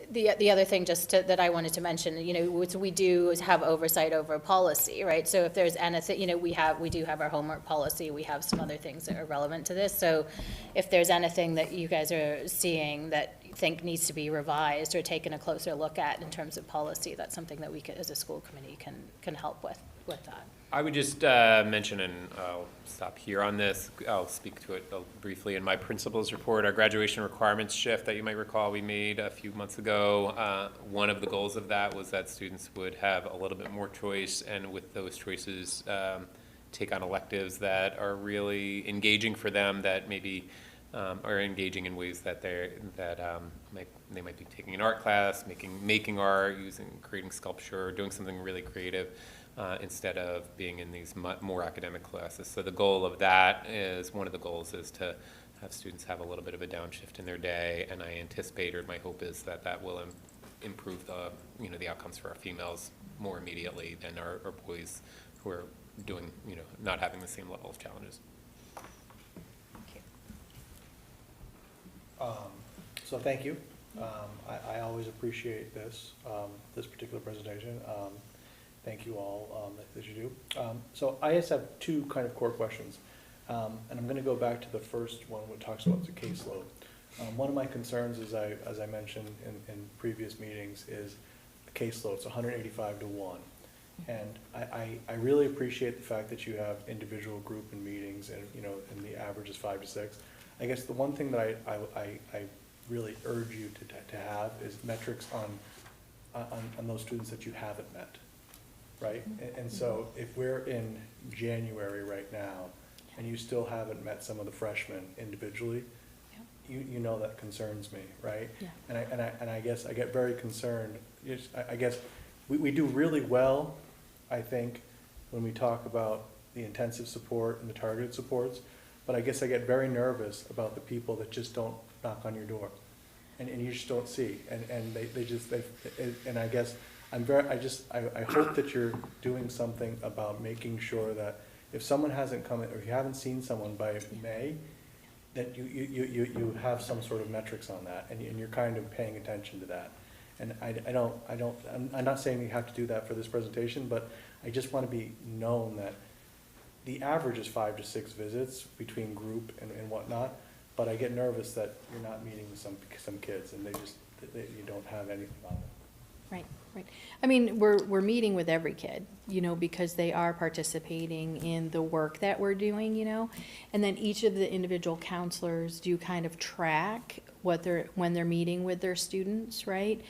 the other thing that I wanted to mention, you know, we do have oversight over policy, right? So if there's anything, you know, we do have our homework policy, we have some other things that are relevant to this. So if there's anything that you guys are seeing that you think needs to be revised or taken a closer look at in terms of policy, that's something that we could, as a school committee, can help with that. I would just mention, and I'll stop here on this, I'll speak to it briefly in my principal's report, our graduation requirements shift that you might recall we made a few months ago. One of the goals of that was that students would have a little bit more choice, and with those choices, take on electives that are really engaging for them, that maybe are engaging in ways that they might be taking an art class, making art, creating sculpture, or doing something really creative. Instead of being in these more academic classes. So the goal of that is, one of the goals is to have students have a little bit of a downshift in their day, and I anticipate, or my hope is that will improve the outcomes for our females more immediately than our boys who are doing, not having the same level of challenges. So thank you. I always appreciate this particular presentation. Thank you all that you do. So I just have two kind of core questions. And I'm going to go back to the first one, which talks about the caseload. One of my concerns, as I mentioned in previous meetings, is the caseload. It's 185 to 1. And I really appreciate the fact that you have individual group and meetings, and and the average is 5 to 6. I guess the one thing that I really urge you to have is metrics on those students that you haven't met. Right? And so if we're in January right now and you still haven't met some of the freshmen individually, you know that concerns me, right? Yeah. And I guess I get very concerned. I guess we do really well, I think, when we talk about the intensive support and the targeted supports, but I guess I get very nervous about the people that just don't knock on your door and you just don't see, and and I guess I hope that you're doing something about making sure that if someone hasn't come in, or you haven't seen someone by May, that you have some sort of metrics on that, and you're kind of paying attention to that. And I'm not saying you have to do that for this presentation, but I just want to be known that the average is 5 to 6 visits between group and whatnot, but I get nervous that you're not meeting with some kids and you don't have anything on them. Right. Right. I mean, we're meeting with every kid, because they are participating in the work that we're doing, and then each of the individual counselors do kind of track when they're meeting with their students, right?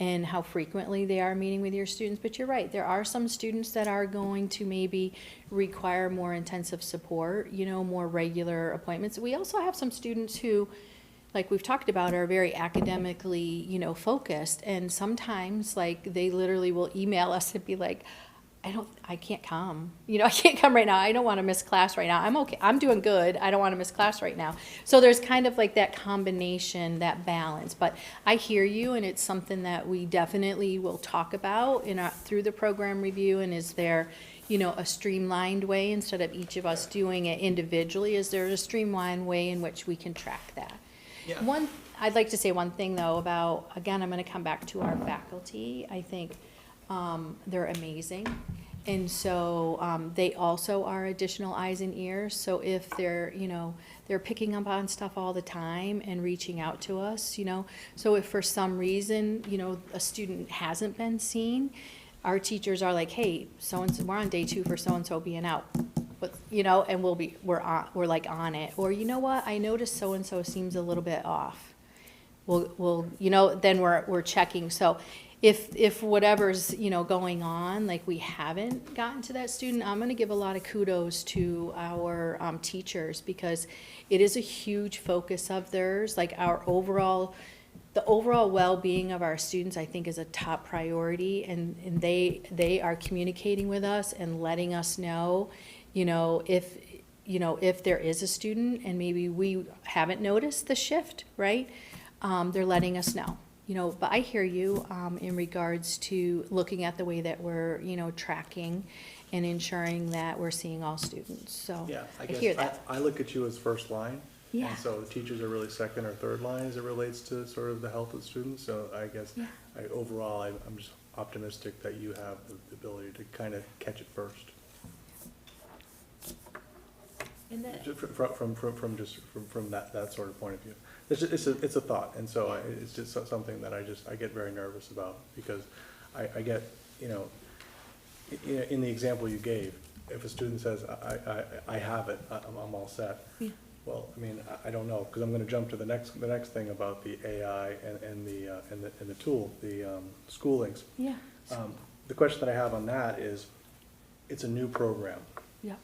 And how frequently they are meeting with your students. But you're right, there are some students that are going to maybe require more intensive support, more regular appointments. We also have some students who, like we've talked about, are very academically, focused, and sometimes, like, they literally will email us and be like, I can't come. I can't come right now. I don't want to miss class right now. I'm okay. I'm doing good. I don't want to miss class right now. So there's kind of like that combination, that balance. But I hear you, and it's something that we definitely will talk about through the program review. And is there, a streamlined way, instead of each of us doing it individually, is there a streamlined way in which we can track that? Yeah. I'd like to say one thing, though, about, again, I'm going to come back to our faculty. I think they're amazing, And so they also are additional eyes and ears. So if they're, they're picking up on stuff all the time and reaching out to us, So if for some reason, a student hasn't been seen, our teachers are like, hey, so-and-so, we're on day 2 for so-and-so being out. But, and we're like on it. Or, you know what, I noticed so-and-so seems a little bit off. We'll then we're checking. So if whatever's, going on, like we haven't gotten to that student, I'm gonna give a lot of kudos to our teachers, because it is a huge focus of theirs. Like the overall well-being of our students, I think, is a top priority, and they are communicating with us and letting us know, if there is a student and maybe we haven't noticed the shift, right? They're letting us know. But I hear you in regards to looking at the way that we're, tracking and ensuring that we're seeing all students. So Yeah, I hear guess that. I look at you as first line. Yeah. And so the teachers are really second or third line as it relates to sort of the health of students. So I guess overall, I'm just optimistic that you have the ability to kind of catch it first. And that, From that sort of point of view. It's a thought, and so it's just something that I get very nervous about, because I get, in the example you gave, if a student says, I have it, I'm all set. Yeah. Well, I mean, I don't know, because I'm gonna jump to the next thing about the AI and the tool, the school links. yeah. The question that I have on that is, it's a new program. Yeah.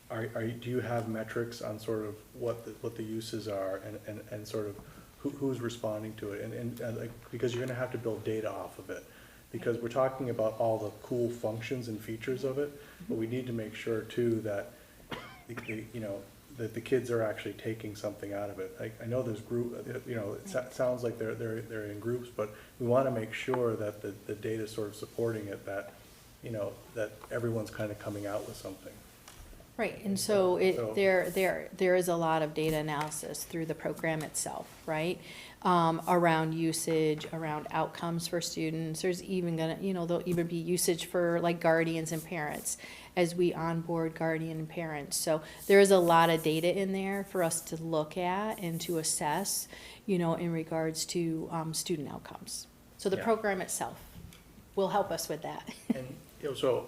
Do you have metrics on sort of what the uses are and sort of who's responding to it? And like, because you're gonna have to build data off of it, because we're talking about all the cool functions and features of it, but we need to make sure too that that the kids are actually taking something out of it. I know there's it sounds like they're in groups, but we wanna make sure that the data's sort of supporting it, that, that everyone's kind of coming out with something. Right, and so there is a lot of data analysis through the program itself, right? Around usage, around outcomes for students. There's even gonna, there'll even be usage for like guardians and parents as we onboard guardian and parents. So there is a lot of data in there for us to look at and to assess, in regards to student outcomes. So the program itself will help us with that. And so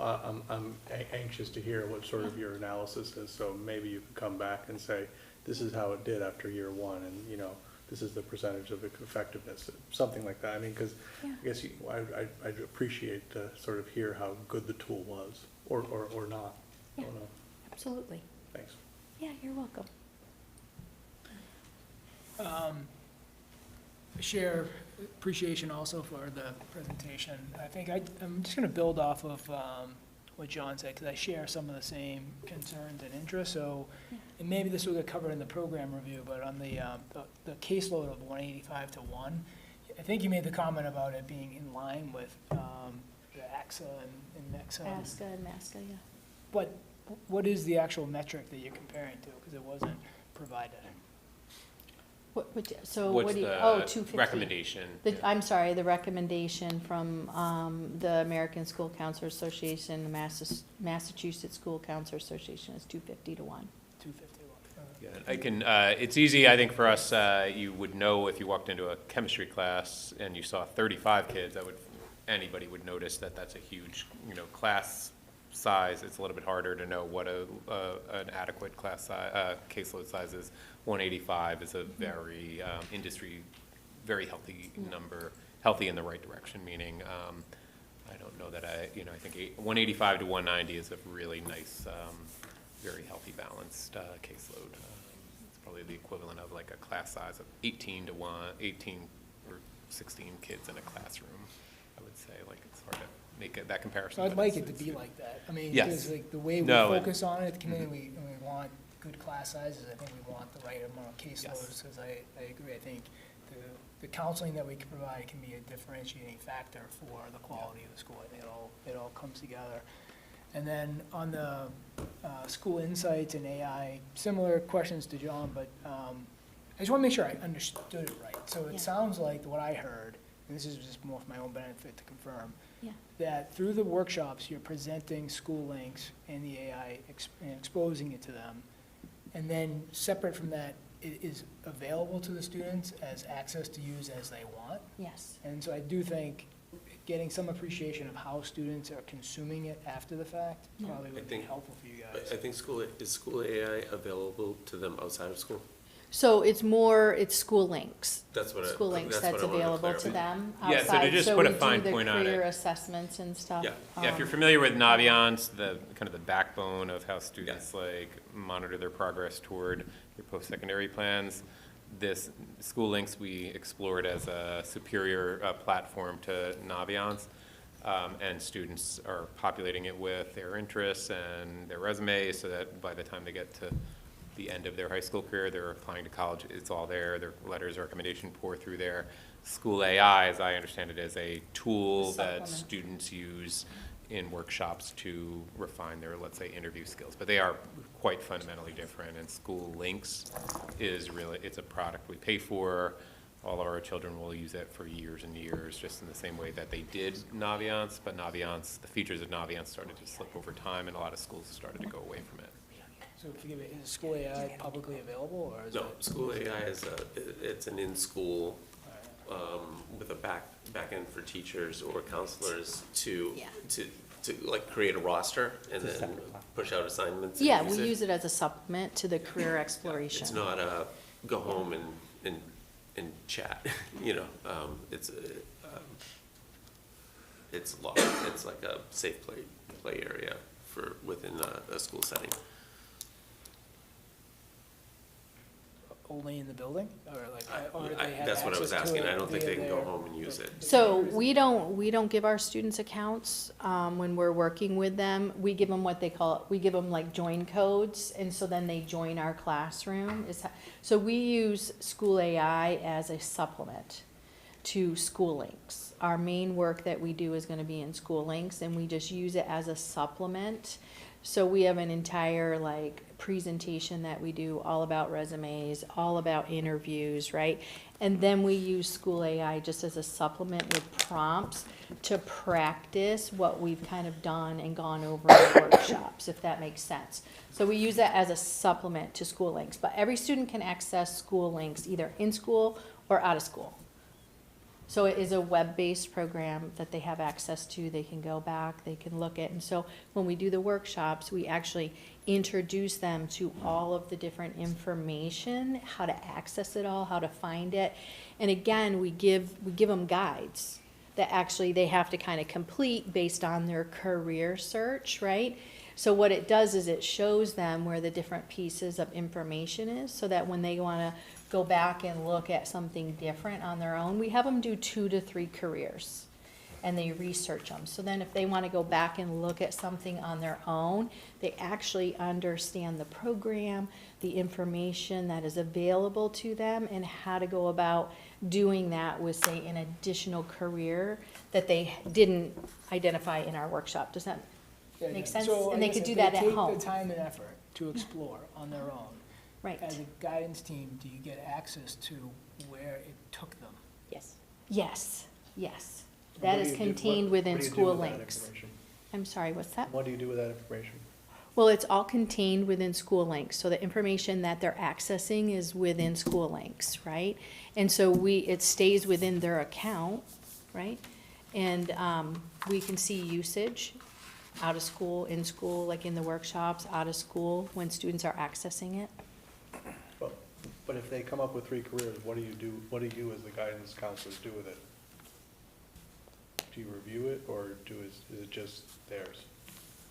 I'm anxious to hear what sort of your analysis is, so maybe you could come back and say, this is how it did after year 1, and this is the percentage of effectiveness, something like that. I mean, because I guess I'd appreciate to sort of hear how good the tool was, or not. Yeah, I don't know. absolutely. Thanks. Yeah, you're welcome. Share appreciation also for the presentation. I think I'm just going to build off of what John said, because I share some of the same concerns and interests. So, and maybe this will get covered in the program review, but on the caseload of 185 to 1, I think you made the comment about it being in line with the AXA and MEXA. ASCA and MASCA, yeah. But what is the actual metric that you're comparing to? Because it wasn't provided. What's 250. recommendation? I'm sorry, the recommendation from the American School Counselor Association, the Massachusetts School Counselor Association is 250 to 1. 250 to 1. Yeah, I can, it's easy, I think, for us, you would know if you walked into a chemistry class and you saw 35 kids, anybody would notice that that's a huge, class size. It's a little bit harder to know what an adequate class size, caseload size is. 185 is a very very healthy number, healthy in the right direction, meaning I don't know that I think 185 to 190 is a really nice, very healthy, balanced caseload. It's probably the equivalent of like a class size of 18 or 16 kids in a classroom, I would say. Like, it's hard to make that comparison. So I'd like it to be like that. I mean, yes. because like the way we focus on it at the committee, we want good class sizes. I think we want the right amount of caseloads, because I agree. I think the counseling that we can provide can be a differentiating factor for the quality of the school. I think it all comes together. And then on the school insights and AI, similar questions to John, but I just want to make sure I understood it right. So it sounds like what I heard and this is just more for my own benefit to confirm, Yeah. that through the workshops, you're presenting school links and the AI and exposing it to them. And then separate from that, it is available to the students as access to use as they want. Yes. And so I do think getting some appreciation of how students are consuming it after the fact Yeah. probably would be helpful for you guys. I think is school AI available to them outside of school? So it's school links. That's what I- School links that's that's what I wanted to available to clarify. them Yeah, so to outside. just put a fine we do point the on it. career assessments and stuff. Yeah, if you're familiar with Naviance, the kind of the backbone of how students like monitor their progress toward their post-secondary plans, this School Links we explored as a superior platform to Naviance. And students are populating it with their interests and their resumes so that by the time they get to the end of their high school career, they're applying to college, it's all there, their letters of recommendation pour through there. School AI, as I understand it, is a tool that Supplement. students use in workshops to refine their, let's say, interview skills. But they are quite fundamentally different, and School Links is really, it's a product we pay for. All of our children will use it for years and years, just in the same way that they did Naviance, but Naviance, the features of Naviance started to slip over time, and a lot of schools started to go away from it. So forgive me, is school AI publicly available, or is it? No, school AI it's an in-school, with a back end for teachers or counselors to like create a roster and then push out assignments. Yeah, we use it as a supplement to the career exploration. It's not a go home and chat, you know, it's locked, it's like a safe play area for within a school setting. Only in the building, or like, or they have That's what I was access to asking, it I don't think via they can go their- home and use it. So we don't give our students accounts when we're working with them. We give them what they call, we give them like join codes, and so then they join our classroom. So we use School AI as a supplement to School Links. Our main work that we do is gonna be in School Links, and we just use it as a supplement. So we have an entire like presentation that we do all about resumes, all about interviews, right? And then we use School AI just as a supplement with prompts to practice what we've kind of done and gone over in workshops, if that makes sense. So we use that as a supplement to School Links, but every student can access School Links either in school or out of school. So it is a web-based program that they have access to. They can go back, they can look at. And so when we do the workshops, we actually introduce them to all of the different information, how to access it all, how to find it. And again, we give them guides that actually they have to kind of complete based on their career search, right? So what it does is it shows them where the different pieces of information is, so that when they want to go back and look at something different on their own, we have them do 2 to 3 careers, and they research them. So then if they want to go back and look at something on their own, they actually understand the program, the information that is available to them, and how to go about doing that with, say, an additional career that they didn't identify in our workshop. Does that Yeah, make yeah. sense? So And I they guess could if do that at They home. take the time and effort to explore on their own. Right. As a guidance team, do you get access to where it took them? Yes. Yes, yes. What That do is you do- contained what within do you do School with that Links. information? I'm sorry, what's that? What do you do with that information? Well, it's all contained within School Links, so the information that they're accessing is within School Links, right? And so it stays within their account, right? And we can see usage out of school, in school, like in the workshops, out of school, when students are accessing it. But if they come up with 3 careers, what do you as the guidance counselors do with it? Do you review it, or is it just theirs?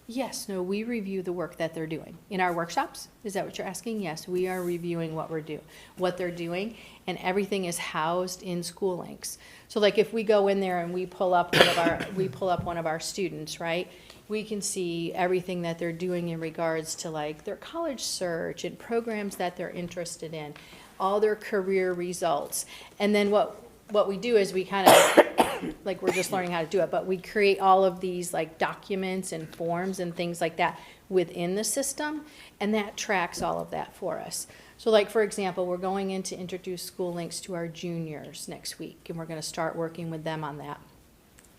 Yes, no, we review the work that they're doing. In our workshops, is that what you're asking? Yes, we are reviewing what they're doing, and everything is housed in School Links. So like if we go in there and we pull up one of our students, right? We can see everything that they're doing in regards to like their college search and programs that they're interested in, all their career results. And then what we do is we kind of, like we're just learning how to do it, but we create all of these like documents and forms and things like that within the system, and that tracks all of that for us. So like, for example, we're going in to introduce School Links to our juniors next week, and we're gonna start working with them on that.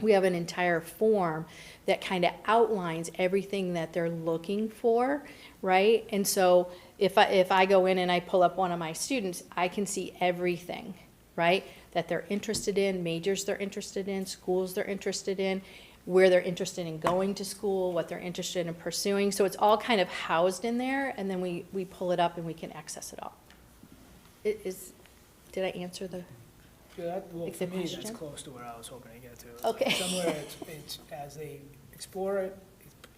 We have an entire form that kind of outlines everything that they're looking for, right? And so if I go in and I pull up one of my students, I can see everything, right? That they're interested in, majors they're interested in, schools they're interested in, where they're interested in going to school, what they're interested in pursuing. So it's all kind of housed in there, and then we pull it up and we can access it all. Did I answer the? Yeah, well, Like for the me, that's question? close to what I was hoping to get to. Okay. Somewhere it's, as they explore it,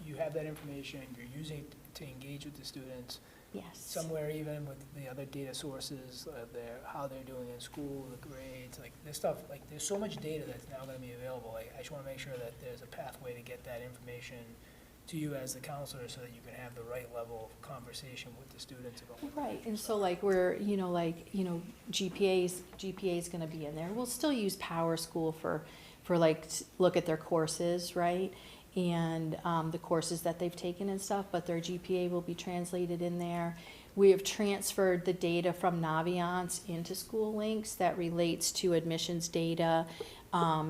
you have that information, you're using it to engage with the students. Yes. Somewhere even with the other data sources, how they're doing in school, the grades, like this stuff, like there's so much data that's now gonna be available. Like, I just wanna make sure that there's a pathway to get that information to you as the counselor so that you can have the right level of conversation with the students about what Right, and so like GPA's gonna be in there. We'll still use Power School for like, look at their courses, right? And the courses that they've taken and stuff, but their GPA will be translated in there. We have transferred the data from Naviance into School Links that relates to admissions data,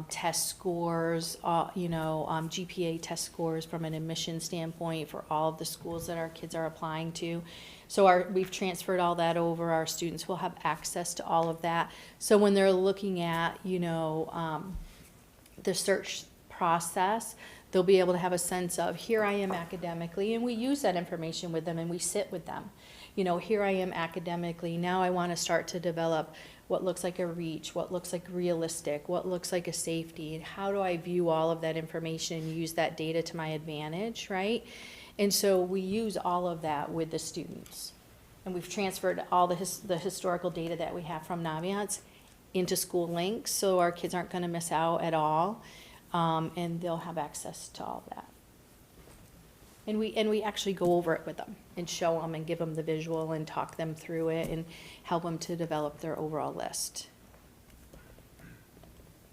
test scores, GPA test scores from an admission standpoint for all of the schools that our kids are applying to. So we've transferred all that over. Our students will have access to all of that. So when they're looking at, the search process, they'll be able to have a sense of, here I am academically, and we use that information with them and we sit with them. Here I am academically, now I want to start to develop what looks like a reach, what looks like realistic, what looks like a safety, and how do I view all of that information and use that data to my advantage, right? And so we use all of that with the students. And we've transferred all the historical data that we have from Naviance into School Links, so our kids aren't going to miss out at all. And they'll have access to all that. And we actually go over it with them and show them and give them the visual and talk them through it and help them to develop their overall list.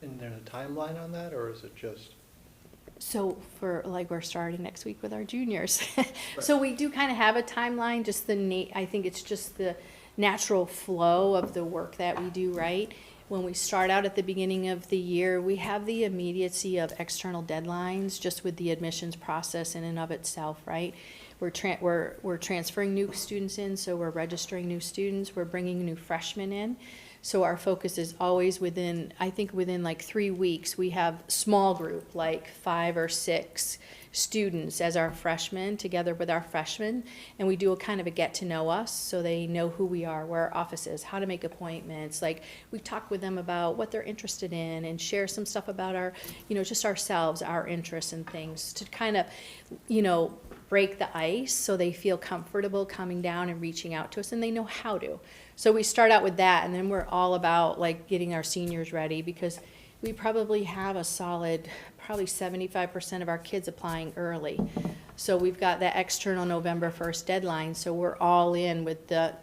And there's a timeline on that, or is it just? So we're starting next week with our juniors. So we do kind of have a timeline, I think it's just the natural flow of the work that we do, right? When we start out at the beginning of the year, we have the immediacy of external deadlines just with the admissions process in and of itself, right? We're transferring new students in, so we're registering new students, we're bringing new freshmen in. So our focus is always within like 3 weeks, we have small group, like 5 or 6 students as our freshmen, together with our freshmen, and we do a kind of a get to know us, so they know who we are, where our office is, how to make appointments. Like, we talk with them about what they're interested in and share some stuff about our, just ourselves, our interests and things to kind of, break the ice so they feel comfortable coming down and reaching out to us, and they know how to. So we start out with that, and then we're all about like getting our seniors ready, because we probably have a solid, probably 75% of our kids applying early. So we've got that external November 1st deadline, so we're all in with the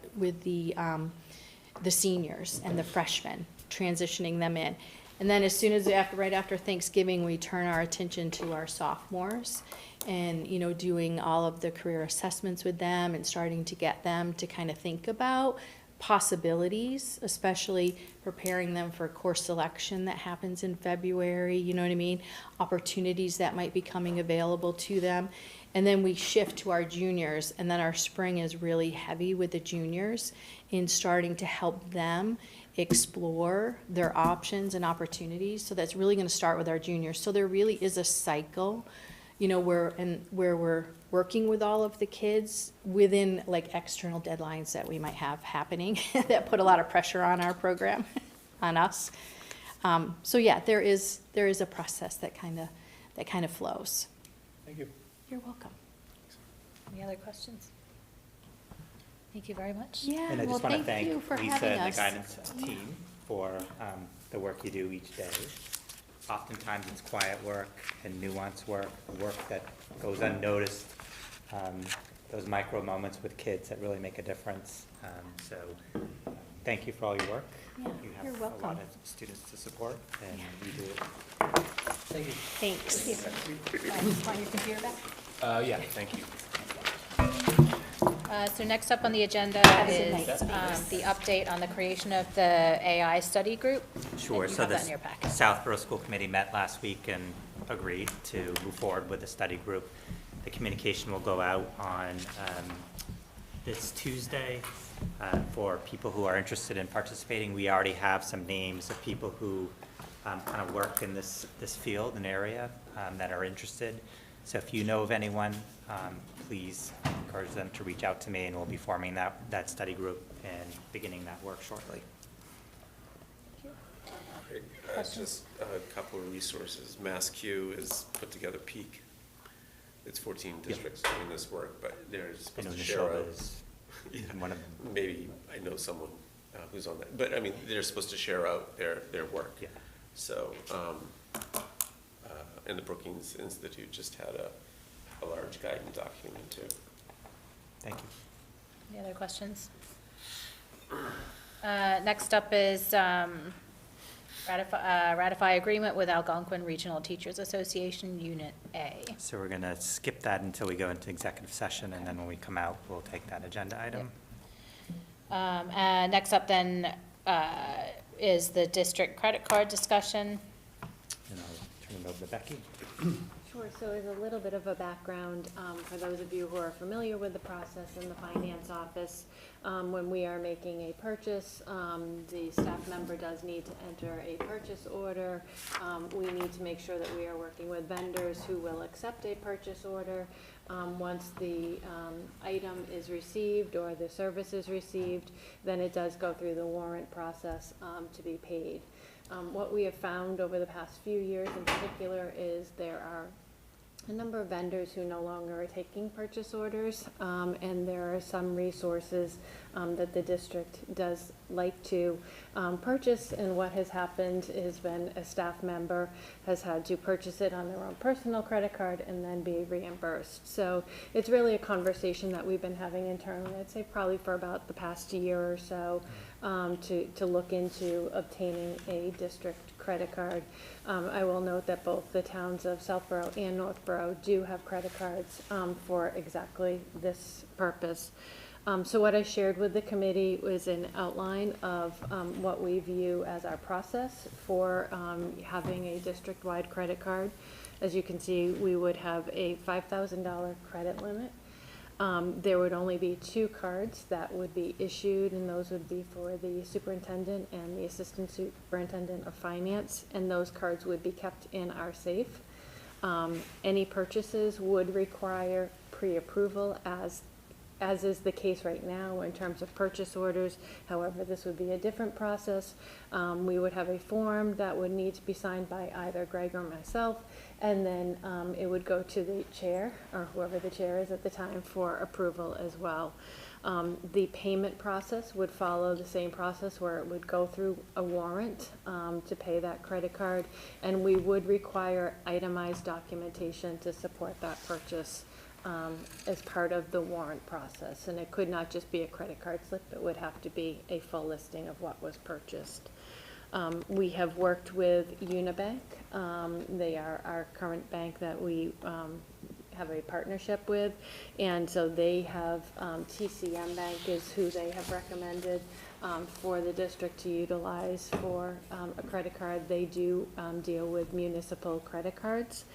seniors and the freshmen, transitioning them in. And then as soon as right after Thanksgiving, we turn our attention to our sophomores and, doing all of the career assessments with them and starting to get them to kind of think about possibilities, especially preparing them for course selection that happens in February, you know what I mean? Opportunities that might be coming available to them. And then we shift to our juniors, and then our spring is really heavy with the juniors in starting to help them explore their options and opportunities. So that's really going to start with our juniors. So there really is a cycle, where we're working with all of the kids within like external deadlines that we might have happening that put a lot of pressure on our program, on us. So yeah, there is a process that kind of flows. Thank you. You're welcome. Any other questions? Thank you very much. Yeah, And I well, just want to thank you thank for Lisa having and the us. guidance team for the work you do each day. Oftentimes it's quiet work and nuanced work that goes unnoticed. Those micro moments with kids that really make a difference. So thank you for all your work. Yeah, You you're have welcome. a lot of students to support, and you do it. Thank you. Thanks. Want your computer back? Yeah, thank you. So next up on the agenda is the update on the creation of the AI study group. Sure. And you So have the that in your packet. Southborough School Committee met last week and agreed to move forward with the study group. The communication will go out on this Tuesday for people who are interested in participating. We already have some names of people who kind of work in this field and area that are interested. So if you know of anyone, please encourage them to reach out to me, and we'll be forming that study group and beginning that work shortly. Just a couple of resources. MassQ has put together Peak. It's 14 districts doing this work, but they're supposed to share out. Yeah, one of them. Maybe I know someone who's on that, but I mean, they're supposed to share out their work. Yeah. So, and the Brookings Institute just had a large guidance document too. Thank you. Any other questions? Next up is ratify agreement with Algonquin Regional Teachers Association, Unit A. So we're going to skip that until we go into executive session, and then when we come out, we'll take that agenda item. And next up then is the district credit card discussion. And I'll turn it over to Becky. Sure, so as a little bit of a background, for those of you who are familiar with the process in the finance office, when we are making a purchase, the staff member does need to enter a purchase order. We need to make sure that we are working with vendors who will accept a purchase order. Once the item is received or the service is received, then it does go through the warrant process to be paid. What we have found over the past few years in particular is there are a number of vendors who no longer are taking purchase orders, and there are some resources that the district does like to purchase, and what has happened has been a staff member has had to purchase it on their own personal credit card and then be reimbursed. So it's really a conversation that we've been having internally, I'd say probably for about the past year or so, to look into obtaining a district credit card. I will note that both the towns of Southborough and Northborough do have credit cards for exactly this purpose. So what I shared with the committee was an outline of what we view as our process for having a district-wide credit card. As you can see, we would have a $5,000 credit limit. There would only be 2 cards that would be issued, and those would be for the superintendent and the assistant superintendent of finance, and those cards would be kept in our safe. Any purchases would require pre-approval, as is the case right now in terms of purchase orders. However, this would be a different process. We would have a form that would need to be signed by either Greg or myself, and then it would go to the chair, or whoever the chair is at the time, for approval as well. The payment process would follow the same process, where it would go through a warrant to pay that credit card, and we would require itemized documentation to support that purchase as part of the warrant process. And it could not just be a credit card slip, it would have to be a full listing of what was purchased. We have worked with Unibank. They are our current bank that we have a partnership with, and so they have, TCM Bank is who they have recommended for the district to utilize for a credit card. They do deal with municipal credit cards.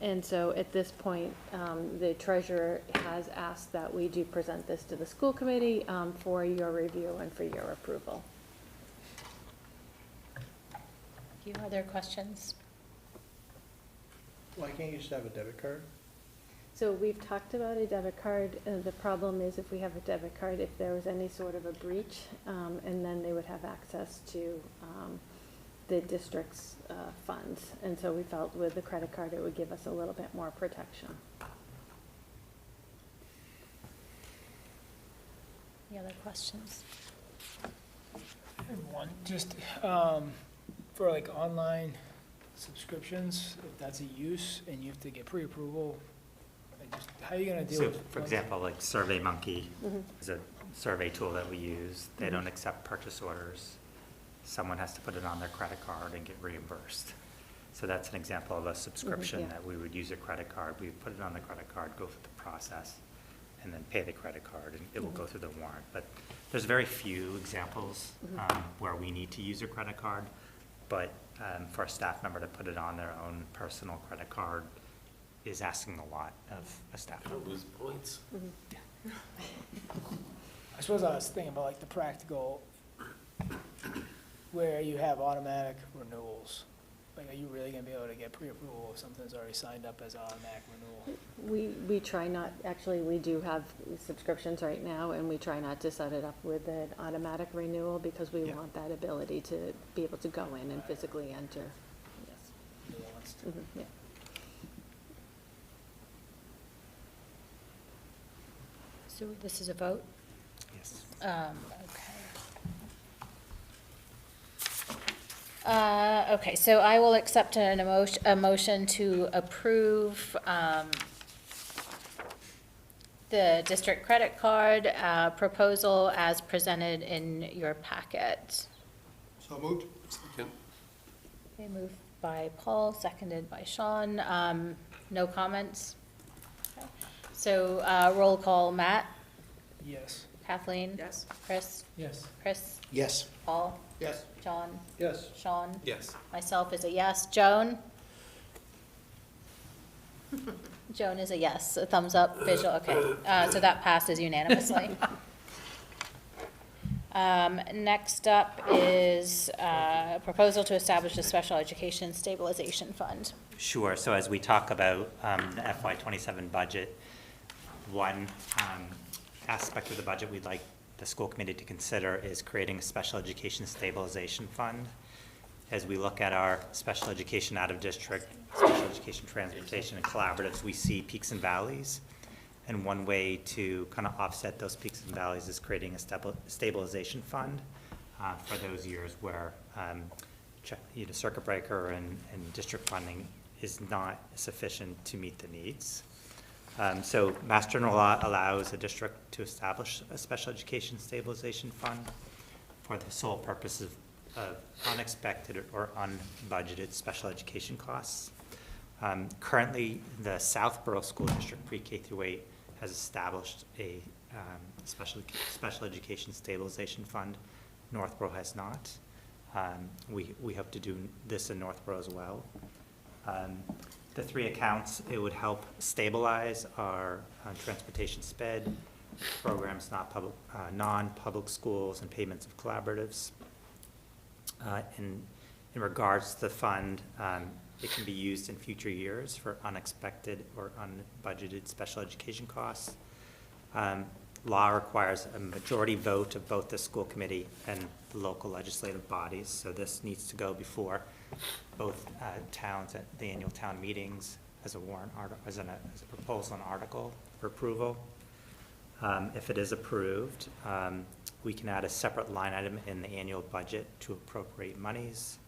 And so at this point, the treasurer has asked that we do present this to the school committee for your review and for your approval. Any other questions? Why can't you just have a debit card? So we've talked about a debit card. The problem is if we have a debit card, if there was any sort of a breach, and then they would have access to the district's funds. And so we felt with the credit card, it would give us a little bit more protection. Any other questions? One, just for like online subscriptions, if that's a use and you have to get pre-approval, like just, how are you gonna deal So, with? for example, like SurveyMonkey Mm-hmm. is a survey tool that we use. They don't accept purchase orders. Someone has to put it on their credit card and get reimbursed. So that's an example of a subscription yeah. that we would use a credit card. We put it on the credit card, go through the process, and then pay the credit card, and it will go through the warrant. But there's very few examples where we need to use a credit card, but for a staff member to put it on their own personal credit card is asking a lot of a staff member. Don't lose points. I suppose I was thinking about like the practical, where you have automatic renewals. Like, are you really gonna be able to get pre-approval if something's already signed up as automatic renewal? We try not, actually, we do have subscriptions right now, and we try not to set it up with an automatic renewal because we want that ability to be able to go in and physically enter. Yes. Nuanced. Yeah. So this is a vote? Yes. Okay, so I will accept a motion to approve the district credit card proposal as presented in your packet. So moved. Second. Okay, moved by Paul, seconded by Sean. No comments? Okay. So roll call, Matt? Yes. Kathleen? Yes. Chris? Yes. Chris? Yes. Paul? Yes. John? Yes. Sean? Yes. Myself is a yes. Joan? Joan is a yes. A thumbs up, visual, okay. So that passes unanimously. Next up is a proposal to establish a special education stabilization fund. Sure, so as we talk about the FY '27 budget, one aspect of the budget we'd like the school committee to consider is creating a special education stabilization fund. As we look at our special education out of district, special education transportation and collaboratives, we see peaks and valleys. And one way to kind of offset those peaks and valleys is creating a stabilization fund for those years where circuit breaker and district funding is not sufficient to meet the needs. So Mass General Law allows a district to establish a special education stabilization fund for the sole purpose of unexpected or unbudgeted special education costs. Currently, the Southborough School District pre-K through 8 has established a special education stabilization fund. Northborough has not. We hope to do this in Northborough as well. The three accounts, it would help stabilize our transportation sped, programs, non-public schools, and payments of collaboratives. In regards to the fund, it can be used in future years for unexpected or unbudgeted special education costs. Law requires a majority vote of both the school committee and the local legislative bodies, so this needs to go before both towns at the annual town meetings as a warrant article, as a proposal and article for approval. If it is approved, we can add a separate line item in the annual budget to appropriate monies,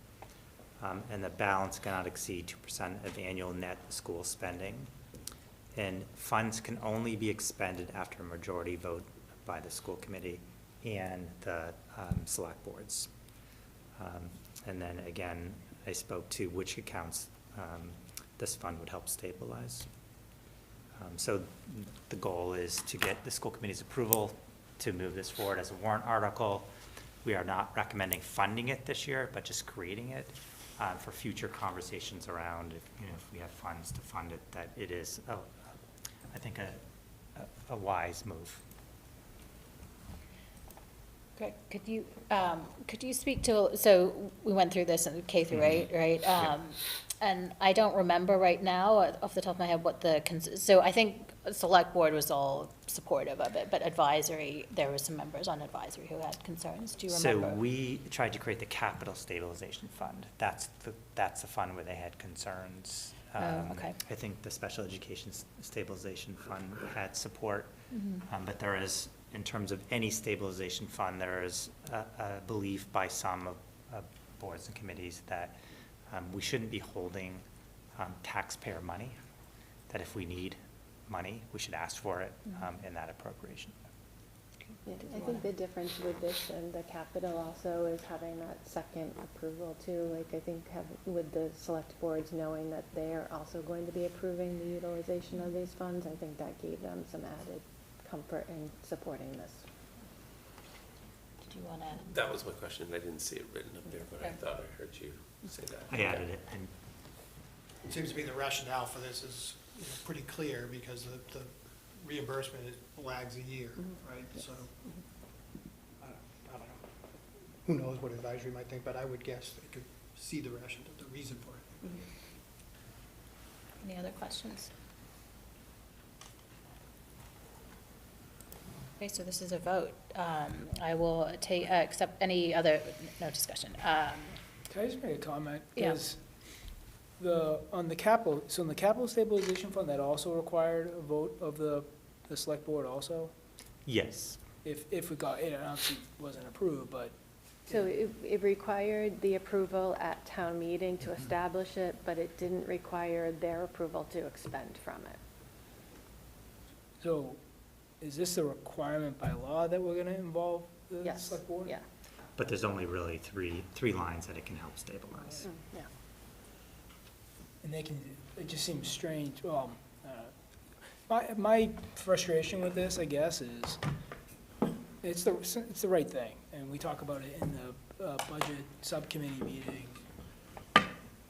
and the balance cannot exceed 2% of annual net school spending. And funds can only be expended after a majority vote by the school committee and the select boards. And then again, I spoke to which accounts this fund would help stabilize. So the goal is to get the school committee's approval to move this forward as a warrant article. We are not recommending funding it this year, but just creating it for future conversations around if we have funds to fund it, that it is, I think, a wise move. Greg, could you speak to, so we went through this in K through 8, right? And I don't remember right now off the top of my head what so I think select board was all supportive of it, but advisory, there were some members on advisory who had concerns. Do you remember? So we tried to create the capital stabilization fund. That's the fund where they had concerns. Okay. I think the special education stabilization fund had support, Mhm. but there is, in terms of any stabilization fund, there is a belief by some of boards and committees that we shouldn't be holding taxpayer money, that if we need money, we should ask for it in that appropriation. Yeah, I think the difference with this and the capital also is having that second approval too. Like I think with the select boards knowing that they are also going to be approving the utilization of these funds, I think that gave them some added comfort in supporting this. Did you want to? That was my question. I didn't see it written up there, but I Okay. thought I heard you say that. I added it, and It seems to be the rationale for this is, pretty clear because the reimbursement lags a year, right? So, I don't know. Who knows what advisory might think, but I would guess they could see the reason for it. Any other questions? Okay, so this is a vote. I will take, accept any other, no discussion. Can I just make a comment? Yeah. Is on the capital stabilization fund, that also required a vote of the select board also? yes. If we got, it obviously wasn't approved, but. So it required the approval at town meeting to establish it, but it didn't require their approval to expend from it. So is this a requirement by law that we're gonna involve the Yes, select board? yeah. But there's only really three lines that it can help stabilize. Yeah. And it just seems strange, well, my frustration with this, I guess, is it's the right thing, and we talk about it in the budget subcommittee meeting.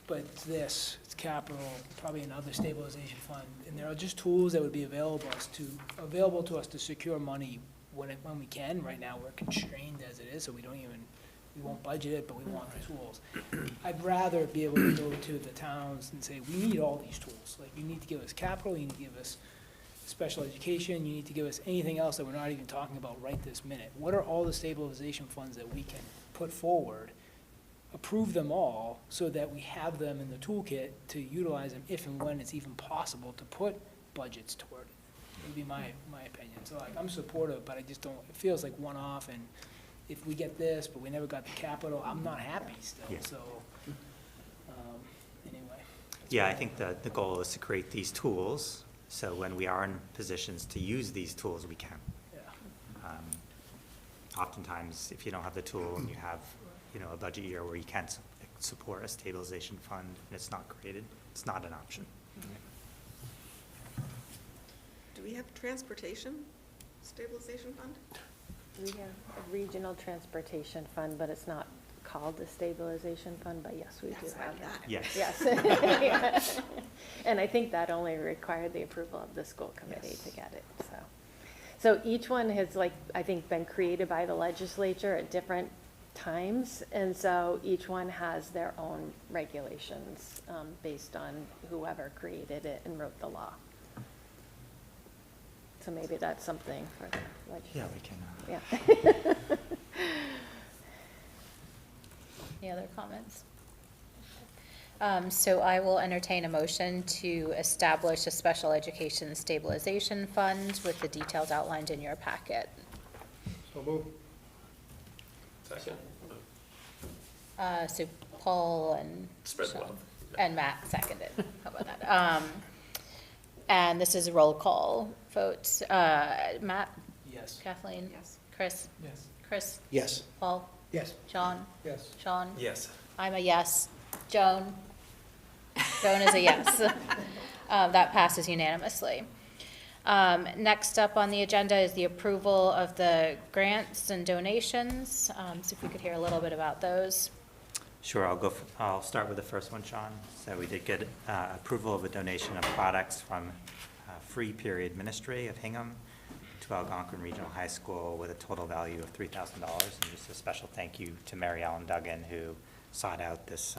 But it's capital, probably another stabilization fund, and there are just tools that would be available to us to secure money when we can. Right now, we're constrained as it is, so we won't budget it, but we want the tools. I'd rather be able to go to the towns and say, we need all these tools. Like, you need to give us capital, you need to give us special education, you need to give us anything else that we're not even talking about right this minute. What are all the stabilization funds that we can put forward, approve them all, so that we have them in the toolkit to utilize them if and when it's even possible to put budgets toward it? Would be my opinion. So like, I'm supportive, but I just don't, it feels like one-off, and if we get this, but we never got the capital, I'm not happy still, Yeah. so, anyway. Yeah, I think that the goal is to create these tools, so when we are in positions to use these tools, we can. Yeah. Oftentimes, if you don't have the tool and you have, a budget year where you can't support a stabilization fund and it's not created, it's not an option. Do we have transportation stabilization fund? We have a regional transportation fund, but it's not called the stabilization fund, but yes, we do Yes, I have got that. it. Yes. Yes. And I think that only required the approval of the school committee to get it, so. So each one has, like, I think, been created by the legislature at different times, and so each one has their own regulations based on whoever created it and wrote the law. So maybe that's something for the legislature. Yeah, we can. Yeah. Any other comments? So I will entertain a motion to establish a special education stabilization fund with the details outlined in your packet. So move. Second. So Paul and Spread Sean love. and Matt seconded. How about that? And this is a roll call vote. Matt? Yes. Kathleen? Yes. Chris? Yes. Chris? Yes. Paul? Yes. John? Yes. Sean? Yes. I'm a yes. Joan? Joan is a yes. That passes unanimously. Next up on the agenda is the approval of the grants and donations. So if we could hear a little bit about those. Sure, I'll start with the first one, Sean. So we did get approval of a donation of products from Free Period Ministry of Hingham to Algonquin Regional High School with a total value of $3,000. And just a special thank you to Mary Ellen Duggan, who sought out this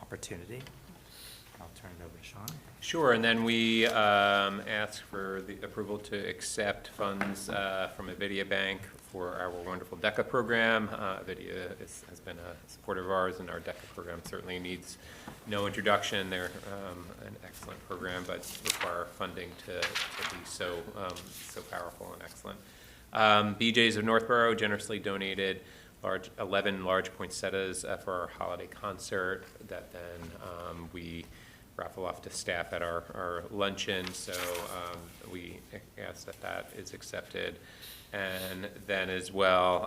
opportunity. I'll turn it over to Sean. Sure, and then we ask for the approval to accept funds from Avidia Bank for our wonderful DECA program. Avidia has been a supporter of ours, and our DECA program certainly needs no introduction. They're an excellent program, but require funding to be so powerful and excellent. BJ's of Northborough generously donated 11 large poinsettias for our holiday concert that then we raffle off to staff at our luncheon, so we ask that is accepted. And then as well,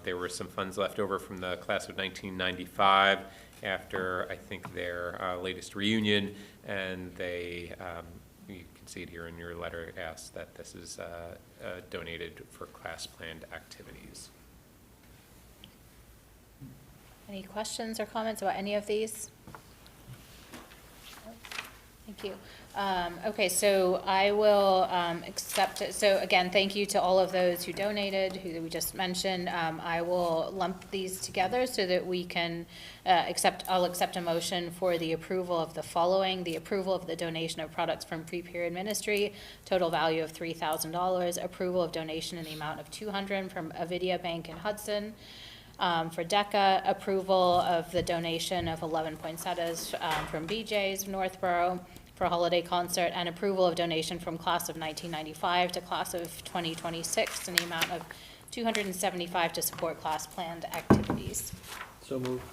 there were some funds left over from the class of 1995 after, I think, their latest reunion, and they you can see it here in your letter, asks that this is donated for class planned activities. Any questions or comments about any of these? Thank you. Okay, so I will accept it. So again, thank you to all of those who donated, who we just mentioned. I will lump these together so that we can I'll accept a motion for the approval of the following: the approval of the donation of products from Pre-Period Ministry, total value of $3,000, approval of donation in the amount of $200 from Avidia Bank in Hudson. For DECA, approval of the donation of 11 poinsettias from BJ's Northborough for a holiday concert, and approval of donation from class of 1995 to class of 2026 in the amount of $275 to support class planned activities. So moved.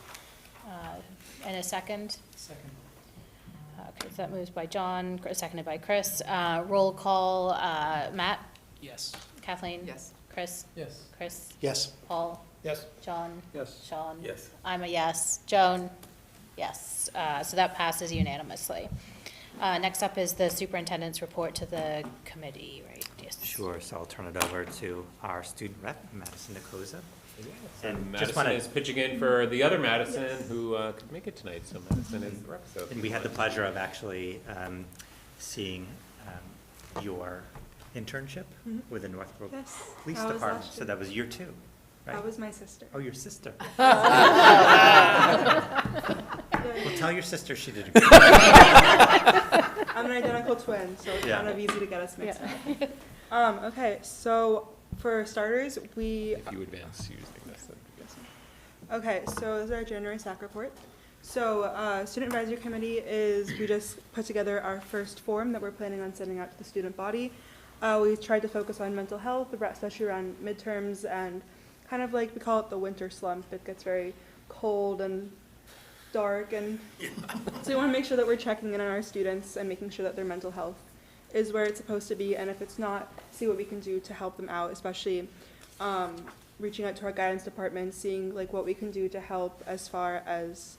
And a second? Second. Okay, so that moves by John, seconded by Chris. Roll call, Matt? Yes. Kathleen? Yes. Chris? Yes. Chris? Yes. Paul? Yes. John? Yes. Sean? Yes. I'm a yes. Joan? Yes. So that passes unanimously. Next up is the superintendent's report to the committee, right? Yes. Sure, so I'll turn it over to our student rep, Madison Nicosa. And And Madison just wanna- is pitching in for the other Madison who couldn't make it tonight, so Madison is the rep. So And we had the pleasure of actually seeing your internship with the Northbrook Yes, Police that was Department. last So year. that was year 2, right? That was my sister. Oh, your sister. Yeah. Well, tell your sister she did a good job. I'm an identical twin, so it's Yeah. kind of easy to get us mixed up. Okay, so for starters, if you advance using this, that'd be good. Okay, so this is our January SAC report. So, Student Advisory Committee we just put together our first form that we're planning on sending out to the student body. We tried to focus on mental health, especially around midterms, and kind of like, we call it the winter slump. It gets very cold and dark, and so we want to make sure that we're checking in on our students and making sure that their mental health is where it's supposed to be, and if it's not, see what we can do to help them out, especially reaching out to our guidance department, seeing like what we can do to help as far as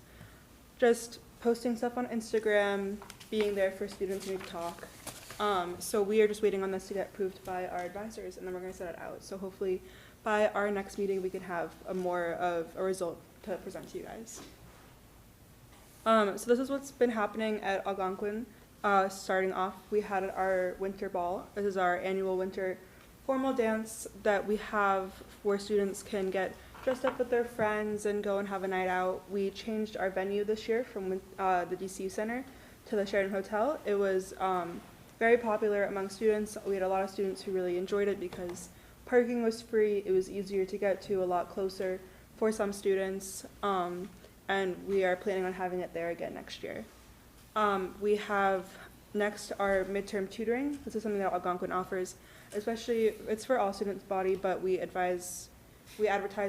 just posting stuff on Instagram, being there for students who need to talk. So we are just waiting on this to get approved by our advisors, and then we're going to send it out. So hopefully by our next meeting we can have more of a result to present to you guys. So this is what's been happening at Algonquin. Starting off, we had our winter ball. This is our annual winter formal dance that we have where students can get dressed up with their friends and go and have a night out. We changed our venue this year from the DCU Center to the Sheraton Hotel. It was very popular among students. We had a lot of students who really enjoyed it because parking was free. It was easier to get to, a lot closer for some students. And we are planning on having it there again next year. We have next our midterm tutoring. This is something that Algonquin offers, especially, it's for all students' body, but we advertise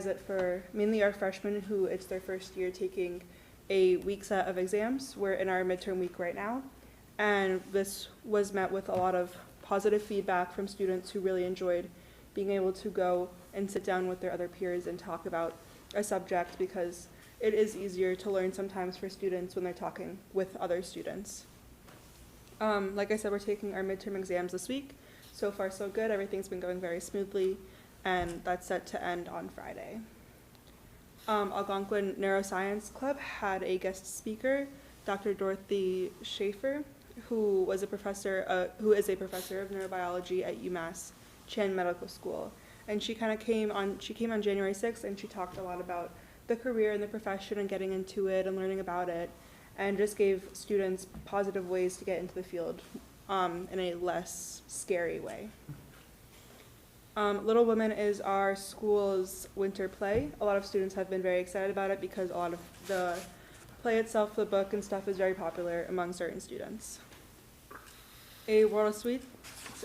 it for mainly our freshmen who it's their first year taking a week set of exams. We're in our midterm week right now, and this was met with a lot of positive feedback from students who really enjoyed being able to go and sit down with their other peers and talk about a subject, because it is easier to learn sometimes for students when they're talking with other students. Like I said, we're taking our midterm exams this week. So far, so good. Everything's been going very smoothly, and that's set to end on Friday. Algonquin Neuroscience Club had a guest speaker, Dr. Dorothy Schaefer, who is a professor of neurobiology at UMass Chan Medical School. And she came on January 6th, and she talked a lot about the career and the profession and getting into it and learning about it, and just gave students positive ways to get into the field in a less scary way. Little Women is our school's winter play. A lot of students have been very excited about it because a lot of the play itself, the book and stuff, is very popular among certain students. A World of Sweets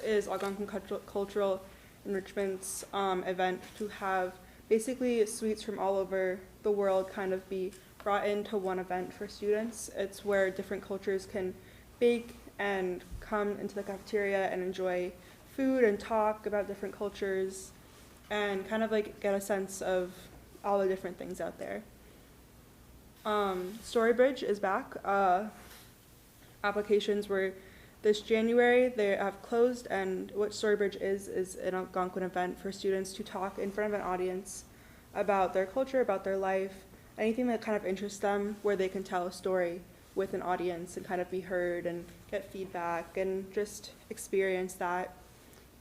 is Algonquin Cultural Enrichment's event to have basically sweets from all over the world kind of be brought into one event for students. It's where different cultures can bake and come into the cafeteria and enjoy food and talk about different cultures and kind of like get a sense of all the different things out there. Storybridge is back. Applications were this January. They have closed, and what Storybridge is an Algonquin event for students to talk in front of an audience about their culture, about their life, anything that kind of interests them, where they can tell a story with an audience and kind of be heard and get feedback and just experience that.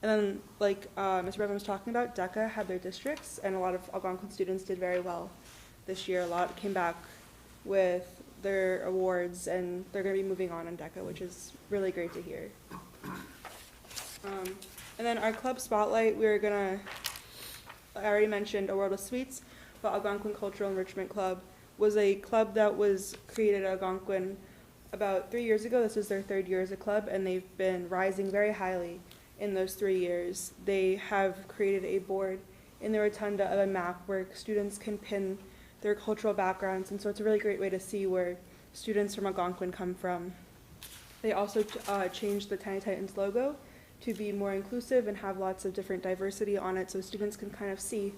And then, like Mr. Bevan was talking about, DECA had their districts, and a lot of Algonquin students did very well this year. A lot came back with their awards, and they're going to be moving on in DECA, which is really great to hear. And then our club spotlight, I already mentioned A World of Sweets, but Algonquin Cultural Enrichment Club was a club that was created at Algonquin about 3 years ago. This is their 3rd year as a club, and they've been rising very highly in those 3 years. They have created a board in the rotunda of a map where students can pin their cultural backgrounds, and so it's a really great way to see where students from Algonquin come from. They also changed the Tiny Titans logo to be more inclusive and have lots of different diversity on it, so students can kind of see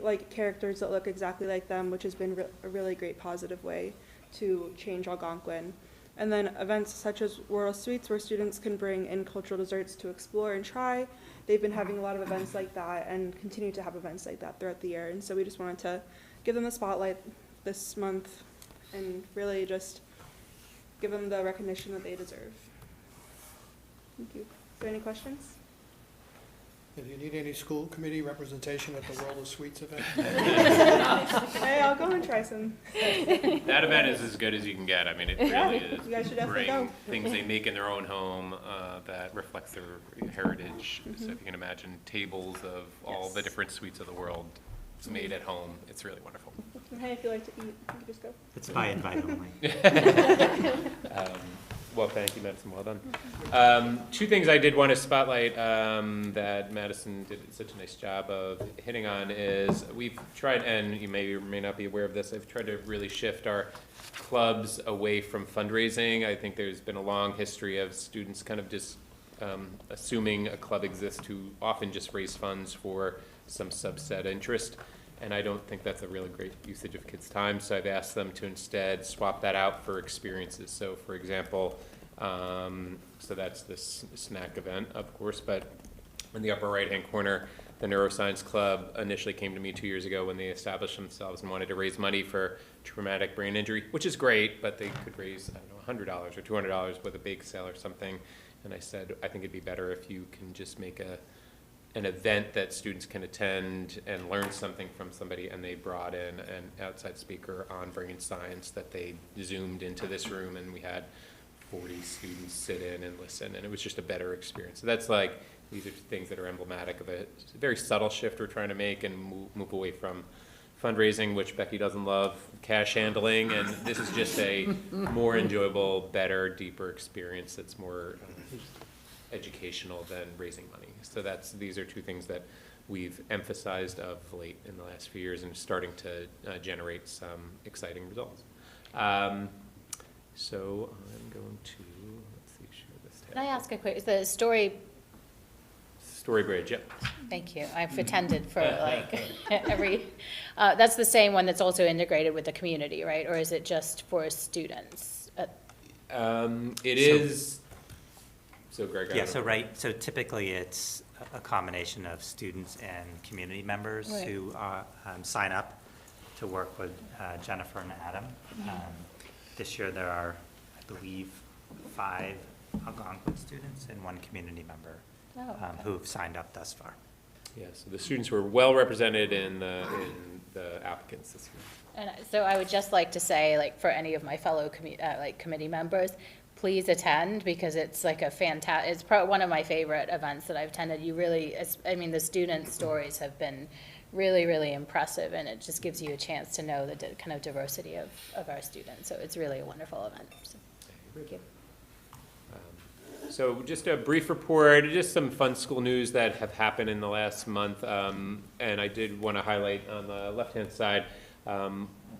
like characters that look exactly like them, which has been a really great positive way to change Algonquin. And then events such as World of Sweets, where students can bring in cultural desserts to explore and try. They've been having a lot of events like that and continue to have events like that throughout the year, and so we just wanted to give them the spotlight this month and really just give them the recognition that they deserve. Thank you. Is there any questions? If you need any school committee representation at the World of Sweets event? Hey, I'll go and try some. That event is as good as you can get. I mean, it really is. You guys should definitely Bring go. things they make in their own home that reflects their heritage. So if you can imagine tables of all the different sweets of the world made at home, it's really wonderful. Hey, if you like to eat, you can just go. It's by invite only. Well, thank you, Madison, well done. Two things I did want to spotlight that Madison did such a nice job of hitting on is we've tried, and you may or may not be aware of this, I've tried to really shift our clubs away from fundraising. I think there's been a long history of students kind of just assuming a club exists to often just raise funds for some subset interest. And I don't think that's a really great usage of kids' time, so I've asked them to instead swap that out for experiences. So for example, so that's this snack event, of course, but in the upper right-hand corner, the Neuroscience Club initially came to me 2 years ago when they established themselves and wanted to raise money for traumatic brain injury, which is great, but they could raise, I don't know, $100 or $200 with a bake sale or something. And I said, I think it'd be better if you can just make an event that students can attend and learn something from somebody, and they brought in an outside speaker on brain science that they zoomed into this room, and we had 40 students sit in and listen, and it was just a better experience. So that's like, these are things that are emblematic of a very subtle shift we're trying to make and move away from fundraising, which Becky doesn't love, cash handling, and this is just a more enjoyable, better, deeper experience that's more educational than raising money. So these are two things that we've emphasized of late in the last few years and starting to generate some exciting results. So I'm going to, let's see, share this tab. Can I ask a quick, is the Storybridge, yep. Thank you. I've attended for like every, that's the same one that's also integrated with the community, right? Or is it just for students? It is, so Greg. Yeah, so typically it's a combination of students and community members Right. who sign up to work with Jennifer and Adam. This year there are, I believe, 5 Algonquin students and 1 community member who've signed up thus far. Yeah, so the students were well represented in the applicants this year. And so I would just like to say, like, for any of my fellow committee members, please attend, because it's like a fantastic, it's probably one of my favorite events that I've attended. You really, I mean, the student stories have been really, really impressive, and it just gives you a chance to know the kind of diversity of our students. So it's really a wonderful event. So, thank you. So just a brief report, just some fun school news that have happened in the last month. And I did want to highlight on the left-hand side,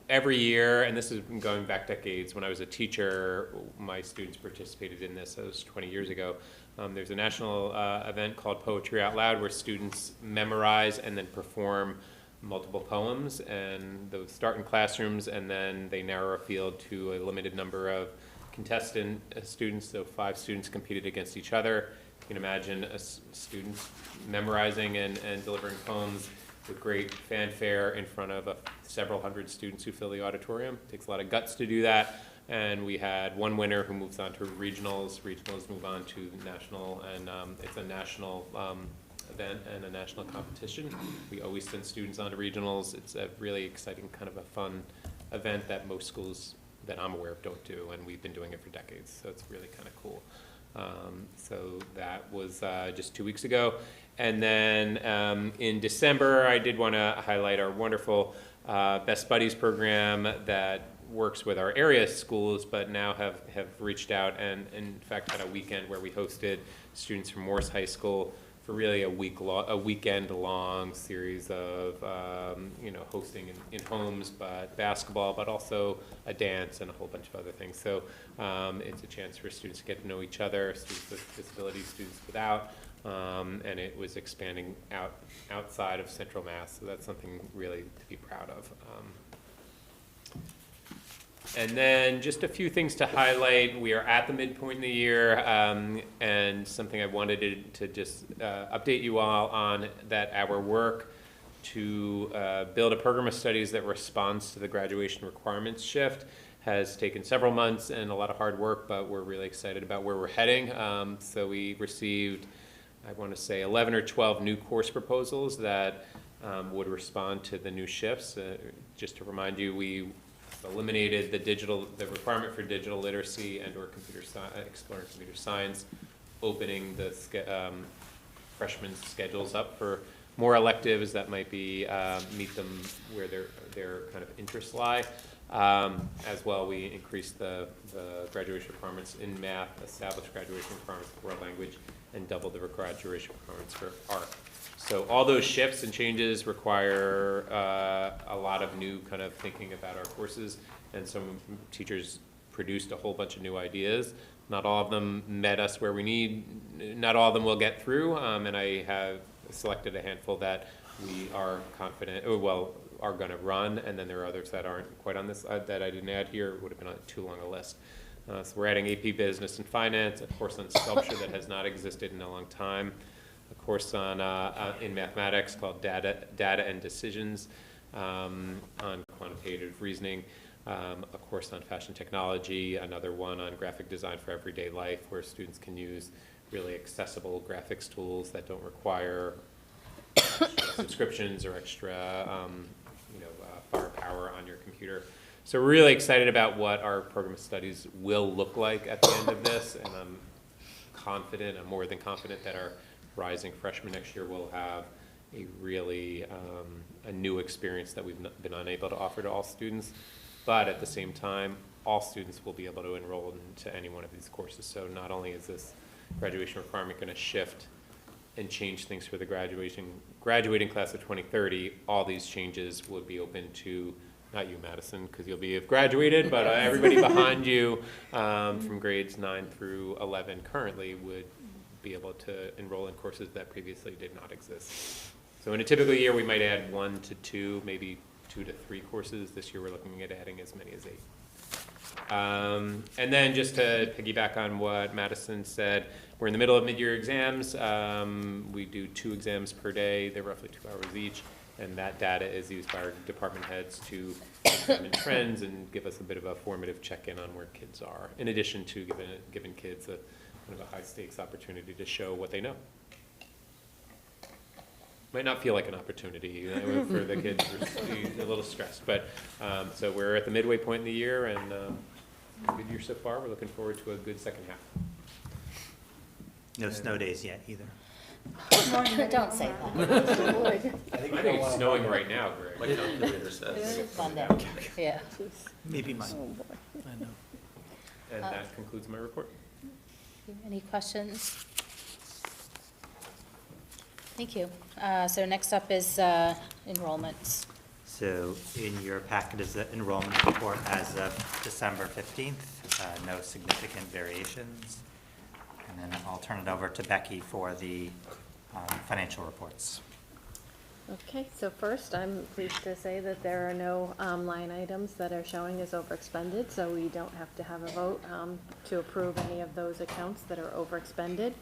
every year, and this has been going back decades, when I was a teacher, my students participated in this. That was 20 years ago. There's a national event called Poetry Out Loud where students memorize and then perform multiple poems, and those start in classrooms, and then they narrow a field to a limited number of contestant students, so 5 students competed against each other. You can imagine students memorizing and delivering poems with great fanfare in front of several hundred students who fill the auditorium. It takes a lot of guts to do that. And we had one winner who moves on to regionals. Regionals move on to national, and it's a national event and a national competition. We always send students on to regionals. It's a really exciting, kind of a fun event that most schools that I'm aware of don't do, and we've been doing it for decades, so it's really kind of cool. So that was just 2 weeks ago. And then in December, I did want to highlight our wonderful Best Buddies program that works with our area schools, but now have reached out and in fact had a weekend where we hosted students from Morse High School for really a weekend-long series of hosting in homes, but basketball, but also a dance and a whole bunch of other things. So it's a chance for students to get to know each other, students with disabilities, students without, and it was expanding outside of Central Mass. So that's something really to be proud of. And then just a few things to highlight. We are at the midpoint in the year, and something I wanted to just update you all on, that our work to build a program of studies that responds to the graduation requirements shift has taken several months and a lot of hard work, but we're really excited about where we're heading. So we received, I want to say, 11 or 12 new course proposals that would respond to the new shifts. Just to remind you, we eliminated the requirement for digital literacy and or exploring computer science, opening the freshman schedules up for more electives that might be meet them where their kind of interests lie. As well, we increased the graduation requirements in math, established graduation requirements for world language, and doubled the graduation requirements for art. So all those shifts and changes require a lot of new kind of thinking about our courses, and some teachers produced a whole bunch of new ideas. Not all of them met us where we need, not all of them will get through, and I have selected a handful that we are confident, are gonna run, and then there are others that aren't quite on this, that I didn't add here. It would have been on too long a list. So we're adding AP Business and Finance, a course on sculpture that has not existed in a long time, a course on in mathematics called Data and Decisions, on quantitative reasoning, a course on fashion technology, another one on graphic design for everyday life, where students can use really accessible graphics tools that don't require subscriptions or extra firepower on your computer. So we're really excited about what our program of studies will look like at the end of this, and I'm more than confident that our rising freshmen next year will have a really a new experience that we've been unable to offer to all students. But at the same time, all students will be able to enroll into any one of these courses. So not only is this graduation requirement going to shift and change things for the graduating class of 2030, all these changes would be open to, not you, Madison, because you'll have graduated, but everybody behind you from grades 9 through 11 currently would be able to enroll in courses that previously did not exist. So in a typical year, we might add 1 to 2, maybe 2 to 3 courses. This year, we're looking at adding as many as 8. And then just to piggyback on what Madison said, we're in the middle of mid-year exams. We do 2 exams per day. They're roughly 2 hours each. And that data is used by our department heads to examine trends and give us a bit of a formative check-in on where kids are, in addition to giving kids a kind of a high-stakes opportunity to show what they know. Might not feel like an opportunity for the kids who are a little stressed, but so we're at the midway point in the year, and good year so far. We're looking forward to a good second half. No snow days yet either. Don't say that. I think it's snowing right now, Greg. Like calculator says. It's Sunday. Yeah. Maybe mine. I know. And that concludes my report. Any questions? Thank you. So next up is enrollments. So in your packet is the enrollment report as of December 15th. No significant variations. And then I'll turn it over to Becky for the financial reports. Okay, so first, I'm pleased to say that there are no line items that are showing as overexpended, so we don't have to have a vote to approve any of those accounts that are overexpended.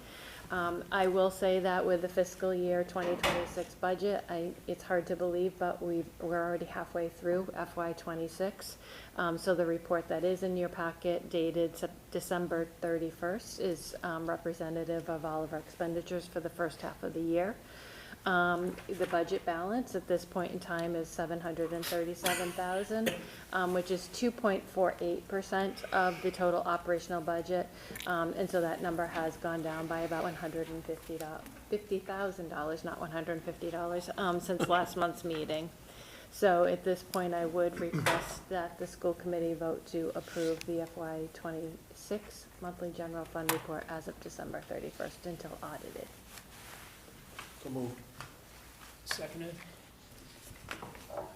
I will say that with the fiscal year 2026 budget, it's hard to believe, but we're already halfway through FY '26. So the report that is in your packet dated December 31st is representative of all of our expenditures for the first half of the year. The budget balance at this point in time is $737,000, which is 2.48% of the total operational budget. And so that number has gone down by about $50,000, not $150, since last month's meeting. So at this point, I would request that the school committee vote to approve the FY '26 monthly general fund report as of December 31st until audited. So moved. Seconded.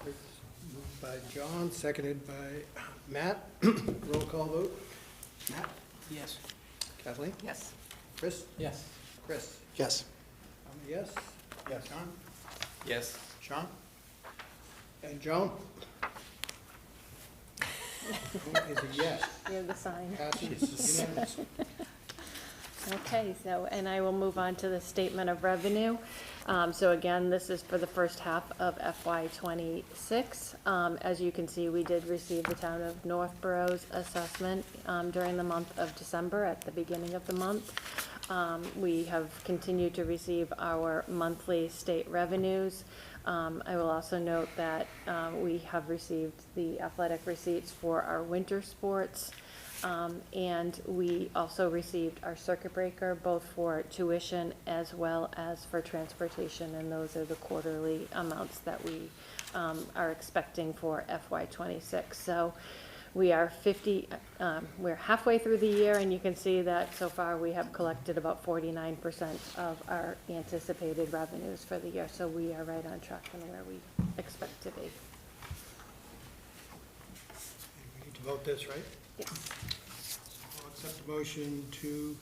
Moved by John, seconded by Matt. Roll call vote. Matt? Yes. Kathleen? Yes. Chris? Yes. Chris? Yes. I'm a yes. Yes. John? Yes. Sean? And Joan? Joan is a yes. You have the sign. Passes unanimous. Okay, so, and I will move on to the statement of revenue. So again, this is for the first half of FY '26. As you can see, we did receive the town of Northborough's assessment during the month of December, at the beginning of the month. We have continued to receive our monthly state revenues. I will also note that we have received the athletic receipts for our winter sports. And we also received our circuit breaker, both for tuition as well as for transportation, and those are the quarterly amounts that we are expecting for FY '26. So we are we're halfway through the year, and you can see that so far we have collected about 49% of our anticipated revenues for the year. So we are right on track and where we expect to be. We need to vote this, right? Yes. I'll accept the motion to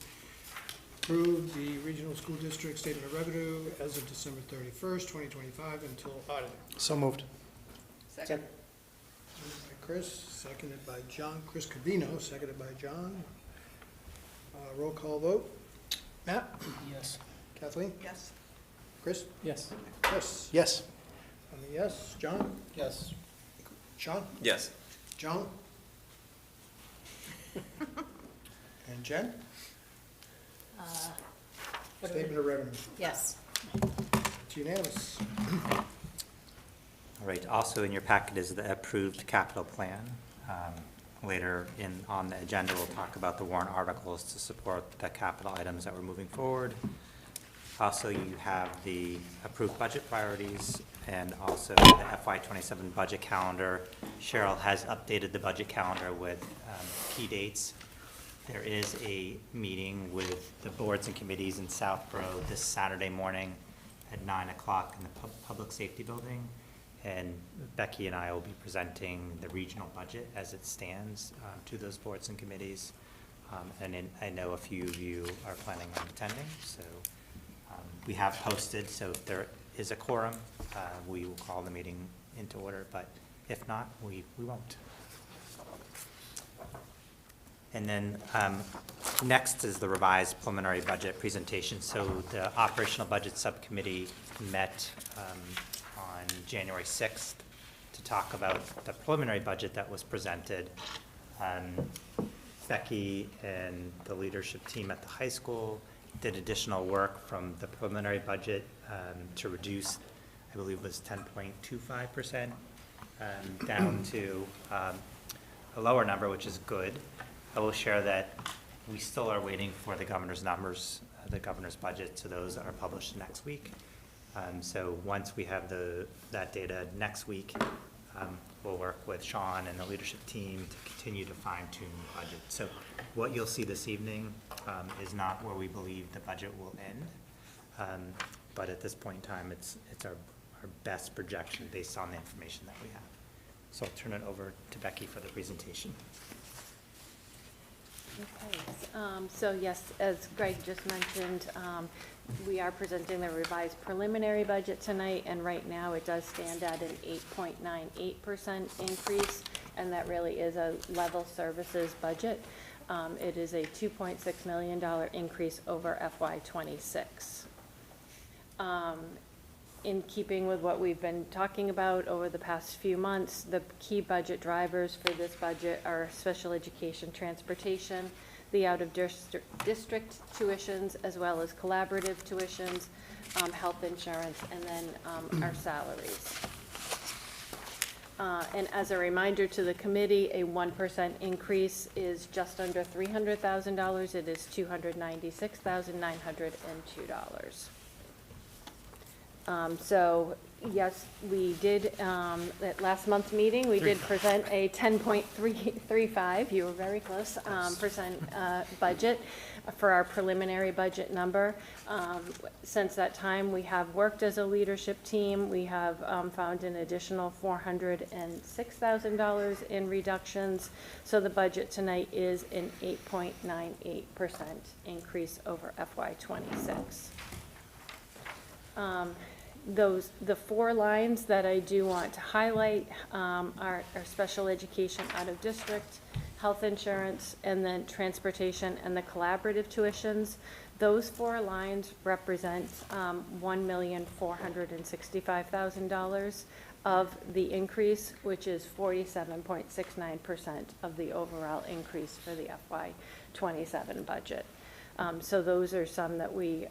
approve the regional school district statement of revenue as of December 31st, 2025 until audited. So moved. Second. Moved by Chris, seconded by John. Chris Covino, seconded by John. Roll call vote. Matt? Yes. Kathleen? Yes. Chris? Yes. Chris? Yes. I'm a yes. John? Yes. Sean? Yes. Joan? And Jen? Statement of revenue. Yes. It's unanimous. All right, also in your packet is the approved capital plan. Later on the agenda, we'll talk about the warrant articles to support the capital items that we're moving forward. Also, you have the approved budget priorities and also the FY '27 budget calendar. Cheryl has updated the budget calendar with key dates. There is a meeting with the boards and committees in Southborough this Saturday morning at 9 o'clock in the Public Safety Building. And Becky and I will be presenting the regional budget as it stands to those boards and committees. I know a few of you are planning on attending, so we have posted, so if there is a quorum, we will call the meeting into order, but if not, we won't. And then next is the revised preliminary budget presentation. So the Operational Budget Subcommittee met on January 6th to talk about the preliminary budget that was presented. Becky and the leadership team at the high school did additional work from the preliminary budget to reduce, I believe it was 10.25%, down to a lower number, which is good. I will share that we still are waiting for the governor's numbers, the governor's budget, so those are published next week. So once we have that data next week, we'll work with Sean and the leadership team to continue to fine tune the budget. So what you'll see this evening is not where we believe the budget will end. But at this point in time, it's our best projection based on the information that we have. So I'll turn it over to Becky for the presentation. Okay, So yes, as Greg just mentioned, we are presenting the revised preliminary budget tonight, and right now it does stand at an 8.98% increase, and that really is a level services budget. It is a $2.6 million increase over FY26. In keeping with what we've been talking about over the past few months, the key budget drivers for this budget are special education transportation, the out-of-district tuitions, as well as collaborative tuitions, health insurance, and then our salaries. And as a reminder to the committee, a 1% increase is just under $300,000. It is $296,902. So yes, we did, at last month's meeting, we did present a 10.35, you were very close, percent budget for our preliminary budget number. Since that time, we have worked as a leadership team. We have found an additional $406,000 in reductions. So the budget tonight is an 8.98% increase over FY26. The four lines that I do want to highlight are special education out of district, health insurance, and then transportation and the collaborative tuitions. Those four lines represent $1,465,000 of the increase, which is 47.69% of the overall increase for the FY27 budget. So those are some that we,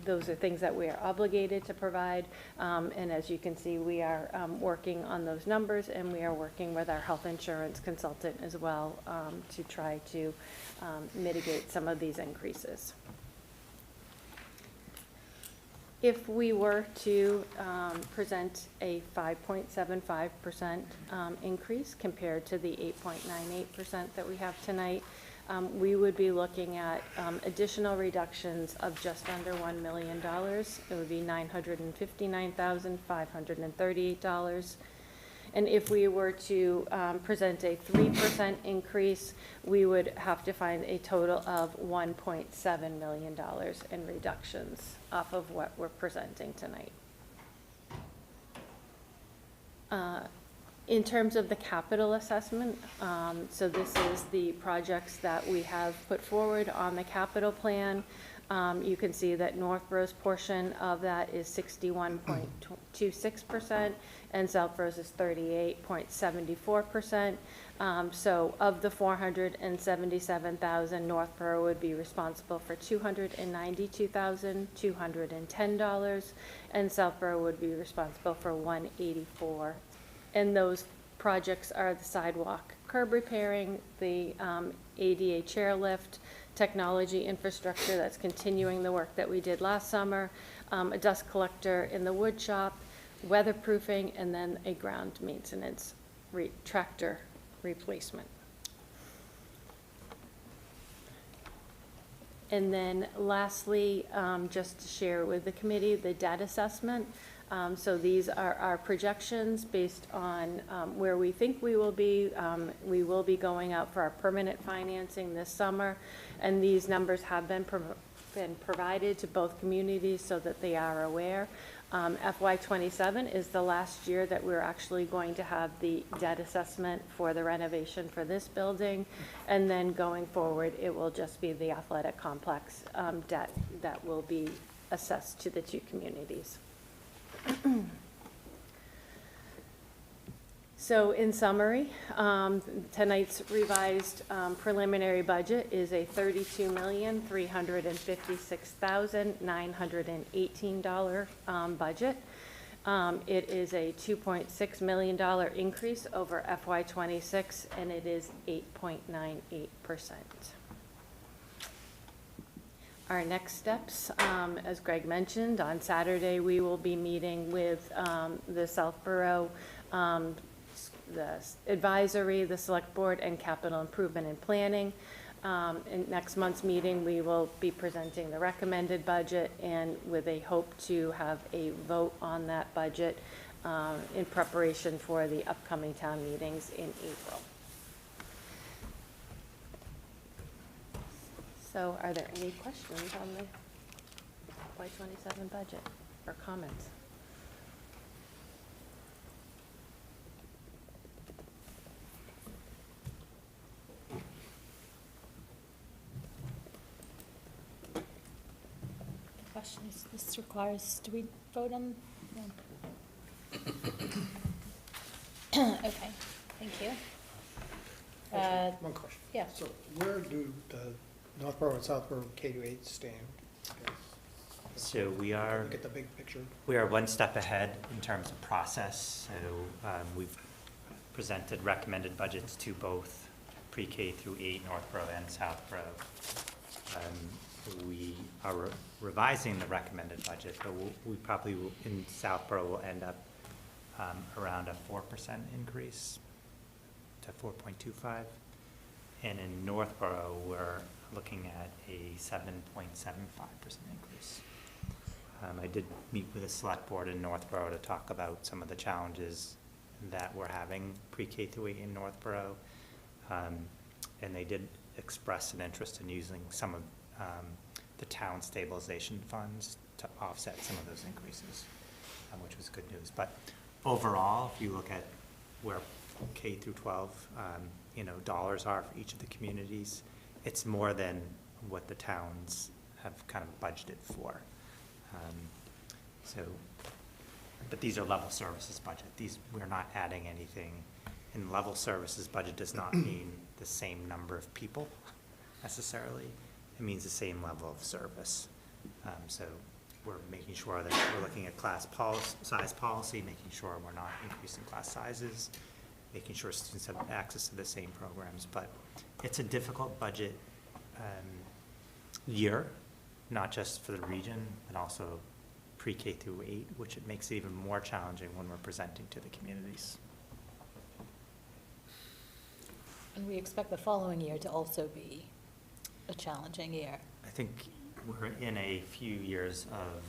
those are things that we are obligated to provide, and as you can see, we are working on those numbers, and we are working with our health insurance consultant as well to try to mitigate some of these increases. If we were to present a 5.75% increase compared to the 8.98% that we have tonight, we would be looking at additional reductions of just under $1 million. It would be $959,538. And if we were to present a 3% increase, we would have to find a total of $1.7 million in reductions off of what we're presenting tonight. In terms of the capital assessment, so this is the projects that we have put forward on the capital plan. You can see that Northborough's portion of that is 61.26%, and Southborough's is 38.74%. So of the $477,000, Northborough would be responsible for $292,210, and Southborough would be responsible for $184,000. And those projects are the sidewalk curb repairing, the ADA chairlift, technology infrastructure that's continuing the work that we did last summer, a dust collector in the wood shop, weatherproofing, and then a ground maintenance tractor replacement. And then lastly, just to share with the committee, the debt assessment. So these are our projections based on where we think we will be. We will be going out for our permanent financing this summer, and these numbers have been provided to both communities so that they are aware. FY27 is the last year that we're actually going to have the debt assessment for the renovation for this building, and then going forward, it will just be the athletic complex debt that will be assessed to the two communities. So in summary, tonight's revised preliminary budget is a $32,356,918 budget. It is a $2.6 million increase over FY26, and it is 8.98%. Our next steps, as Greg mentioned, on Saturday we will be meeting with the Southborough, the advisory, the select board, and capital improvement and planning. In next month's meeting, we will be presenting the recommended budget, and with a hope to have a vote on that budget in preparation for the upcoming town meetings in April. So are there any questions on the FY27 budget or comments? Questions? This requires, do we vote on? No. Okay, thank you. Actually, one question. Yeah. So where do the Northborough and Southborough K-8 stand? So we are. Look at the big picture. We are one step ahead in terms of process. So we've presented recommended budgets to both pre-K through 8, Northborough and Southborough. We are revising the recommended budget, but we probably will, in Southborough will end up around a 4% increase to 4.25. And in Northborough, we're looking at a 7.75% increase. I did meet with the select board in Northborough to talk about some of the challenges that we're having pre-K through 8 in Northborough. And they did express an interest in using some of the town stabilization funds to offset some of those increases, which was good news. But overall, if you look at where K through 12, dollars are for each of the communities, it's more than what the towns have kind of budgeted for. But these are level services budget. We're not adding anything. And level services budget does not mean the same number of people necessarily. It means the same level of service. So we're making sure that we're looking at class size policy, making sure we're not increasing class sizes, making sure students have access to the same programs. But it's a difficult budget year, not just for the region, but also pre-K through 8, which it makes it even more challenging when we're presenting to the communities. And we expect the following year to also be a challenging year. I think we're in a few years of,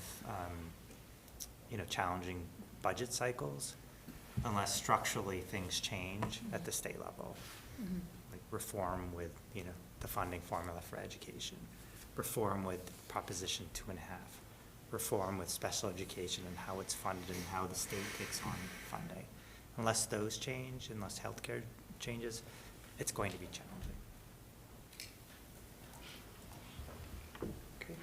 challenging budget cycles, unless structurally things change at the state level. Mhm. Like reform with, the funding formula for education, reform with Proposition 2.5, reform with special education and how it's funded and how the state takes on funding. Unless those change, unless healthcare changes, it's going to be challenging. Okay.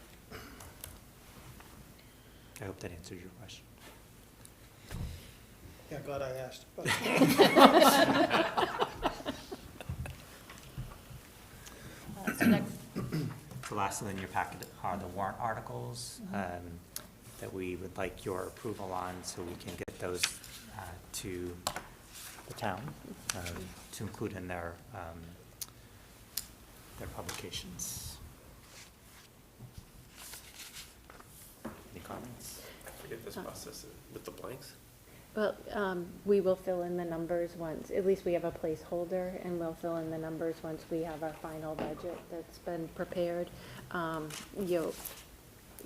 I hope that answers your question. Yeah, glad I asked. So next, The last one in your packet are the warrant articles that we would like your approval on, so we can get those to the town to include in their publications. Any comments? Forget this process with the blanks. Well, we will fill in the numbers once, at least we have a placeholder, and we'll fill in the numbers once we have our final budget that's been prepared.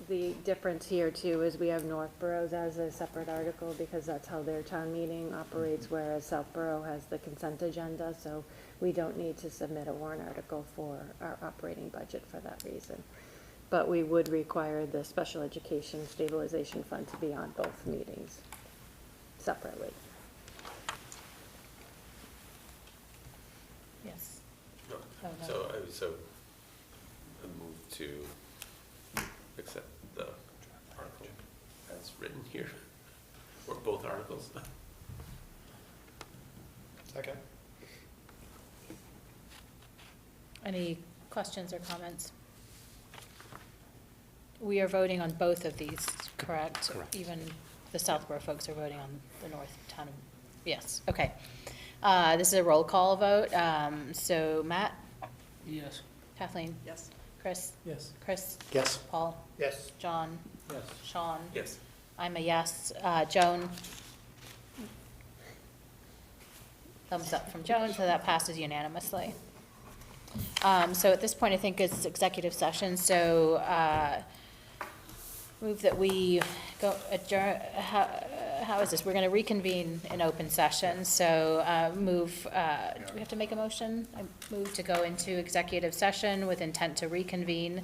The difference here too is we have Northborough's as a separate article because that's how their town meeting operates, whereas Southborough has the consent agenda, so we don't need to submit a warrant article for our operating budget for that reason. But we would require the special education stabilization fund to be on both meetings separately. yes. No. Oh, no. So I move to accept the article as written here, or both articles. Okay. Any questions or comments? We are voting on both of these, correct? Correct. Even the Southborough folks are voting on the North Town. Yes, okay. This is a roll call vote. So Matt? Yes. Kathleen? Yes. Chris? Yes. Chris? Yes. Paul? Yes. John? Yes. Sean? Yes. I'm a yes. Joan? Thumbs up from Joan, so that passes unanimously. So at this point, I think it's executive session, so move that we go adjourn, how is this? We're going to reconvene in open session, so do we have to make a motion? I move to go into executive session with intent to reconvene.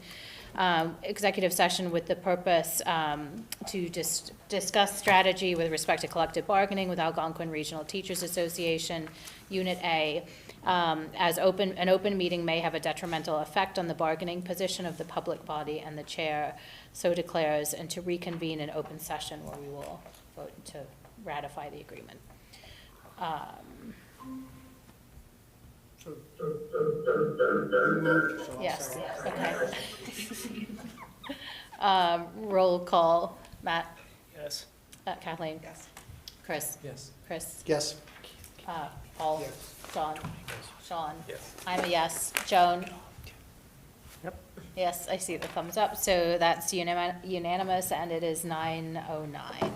Executive session with the purpose to just discuss strategy with respect to collective bargaining with Algonquin Regional Teachers Association, Unit A. As an open meeting may have a detrimental effect on the bargaining position of the public body, and the chair so declares, and to reconvene in open session where we will vote to ratify the agreement. Yes, okay. Roll call, Matt? Yes. Kathleen? Yes. Chris? Yes. Chris? Yes. Paul? John? Sean? Yes. I'm a yes. Joan? Yep. Yes, I see the thumbs up, so that's unanimous, and it is 9:09.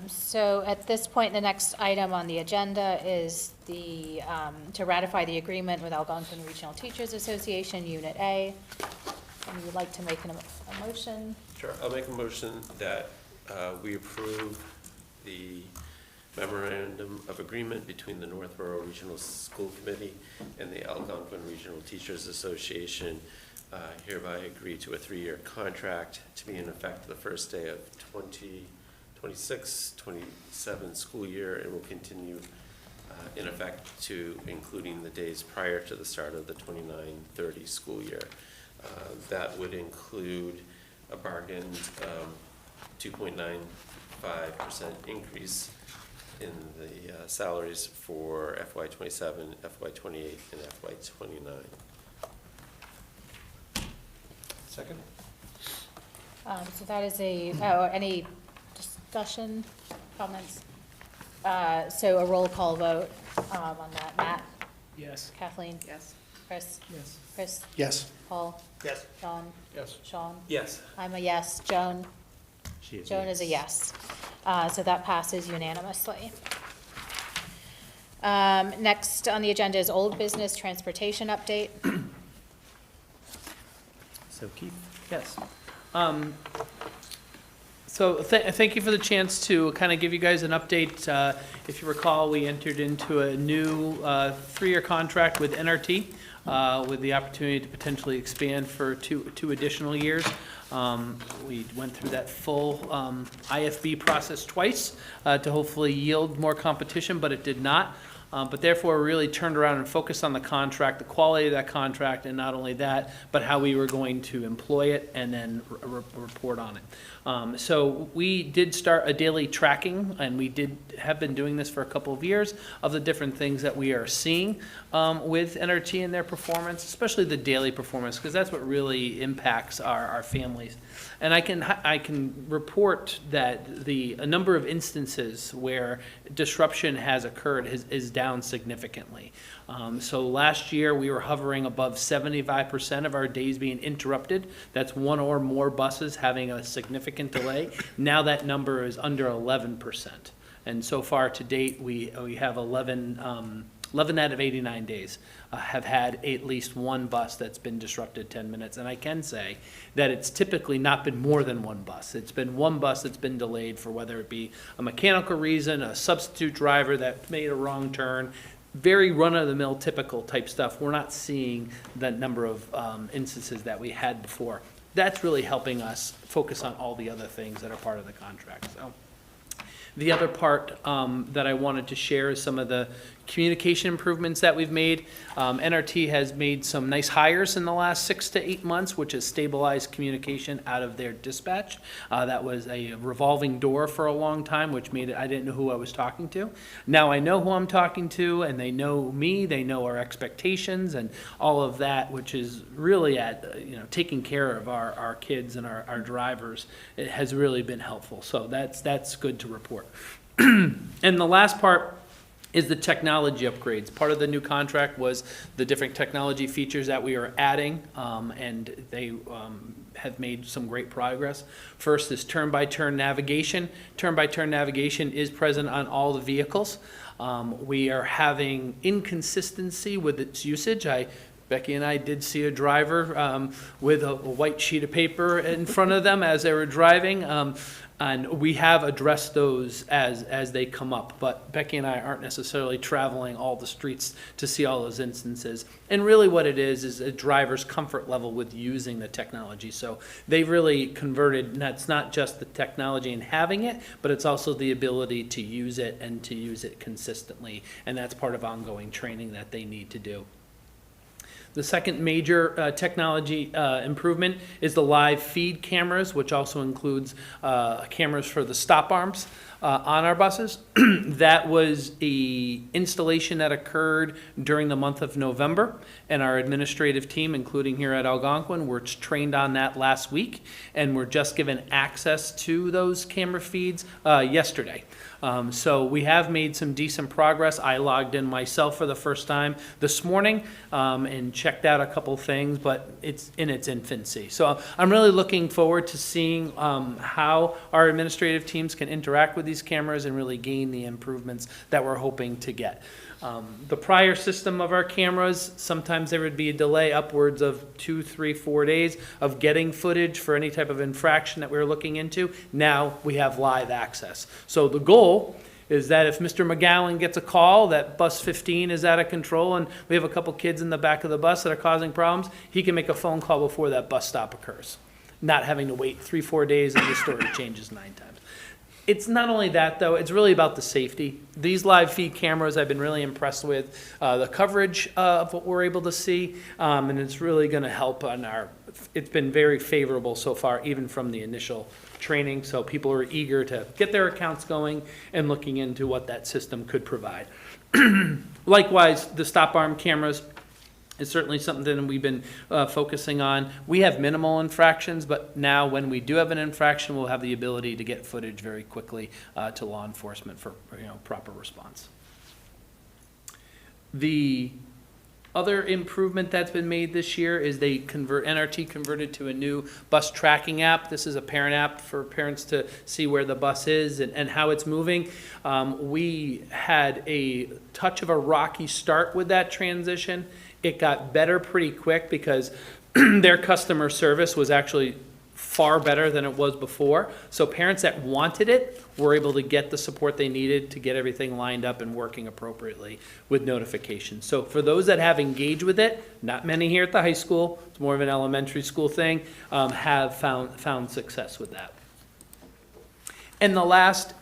So at this point, the next item on the agenda is to ratify the agreement with Algonquin Regional Teachers Association, Unit A. And you would like to make a motion? Sure, I'll make a motion that we approve the memorandum of agreement between the Northborough Regional School Committee and the Algonquin Regional Teachers Association. Hereby agree to a 3-year contract to be in effect the first day of 2026-27 school year, and will continue in effect to including the days prior to the start of the 29-30 school year. That would include a bargained 2.95% increase in the salaries for FY27, FY28, and FY29. Second? So that is any discussion, comments? So a roll call vote on that. Matt? Yes. Kathleen? Yes. Chris? Yes. Chris? Yes. Paul? Yes. John? Yes. Sean? Yes. I'm a yes. Joan? She is Joan is a yes. So that passes unanimously. Next on the agenda is old business transportation update. So Keith? Yes. So thank you for the chance to kind of give you guys an update. If you recall, we entered into a new 3-year contract with NRT with the opportunity to potentially expand for two additional years. We went through that full IFB process twice to hopefully yield more competition, but it did not. But therefore, really turned around and focused on the contract, the quality of that contract, and not only that, but how we were going to employ it and then report on it. So we did start a daily tracking, and we have been doing this for a couple of years, of the different things that we are seeing with NRT and their performance, especially the daily performance, because that's what really impacts our families. And I can report that a number of instances where disruption has occurred is down significantly. So last year, we were hovering above 75% of our days being interrupted. That's one or more buses having a significant delay. Now that number is under 11%. And so far to date, we have 11 out of 89 days have had at least one bus that's been disrupted 10 minutes. And I can say that it's typically not been more than one bus. It's been one bus that's been delayed for whether it be a mechanical reason, a substitute driver that made a wrong turn, very run-of-the-mill typical type stuff. We're not seeing the number of instances that we had before. That's really helping us focus on all the other things that are part of the contract. So the other part that I wanted to share is some of the communication improvements that we've made. NRT has made some nice hires in the last 6 to 8 months, which has stabilized communication out of their dispatch. That was a revolving door for a long time, which made it, I didn't know who I was talking to. Now I know who I'm talking to, and they know me, they know our expectations and all of that, which is really taking care of our kids and our drivers. It has really been helpful. So that's good to report. And the last part is the technology upgrades. Part of the new contract was the different technology features that we are adding, and they have made some great progress. First is turn-by-turn navigation. Turn-by-turn navigation is present on all the vehicles. We are having inconsistency with its usage. Becky and I did see a driver with a white sheet of paper in front of them as they were driving. And we have addressed those as they come up, but Becky and I aren't necessarily traveling all the streets to see all those instances. And really what it is a driver's comfort level with using the technology. So they've really converted, and that's not just the technology and having it, but it's also the ability to use it and to use it consistently. And that's part of ongoing training that they need to do. The second major technology improvement is the live feed cameras, which also includes cameras for the stop arms on our buses. That was an installation that occurred during the month of November, and our administrative team, including here at Algonquin, were trained on that last week, and were just given access to those camera feeds yesterday. So we have made some decent progress. I logged in myself for the first time this morning and checked out a couple things, but it's in its infancy. So I'm really looking forward to seeing how our administrative teams can interact with these cameras and really gain the improvements that we're hoping to get. The prior system of our cameras, sometimes there would be a delay upwards of 2, 3, 4 days of getting footage for any type of infraction that we were looking into. Now we have live access. So the goal is that if Mr. McGowan gets a call that bus 15 is out of control and we have a couple kids in the back of the bus that are causing problems, he can make a phone call before that bus stop occurs, not having to wait 3, 4 days and the story changes 9 times. It's not only that, though, it's really about the safety. These live feed cameras, I've been really impressed with the coverage of what we're able to see, and it's really going to help on it's been very favorable so far, even from the initial training, so people are eager to get their accounts going and looking into what that system could provide. Likewise, the stop arm cameras is certainly something we've been focusing on. We have minimal infractions, but now when we do have an infraction, we'll have the ability to get footage very quickly to law enforcement for proper response. The other improvement that's been made this year is NRT converted to a new bus tracking app. This is a parent app for parents to see where the bus is and how it's moving. We had a touch of a rocky start with that transition. It got better pretty quick because their customer service was actually far better than it was before. So parents that wanted it were able to get the support they needed to get everything lined up and working appropriately with notifications. So for those that have engaged with it, not many here at the high school, it's more of an elementary school thing, have found success with that. And the last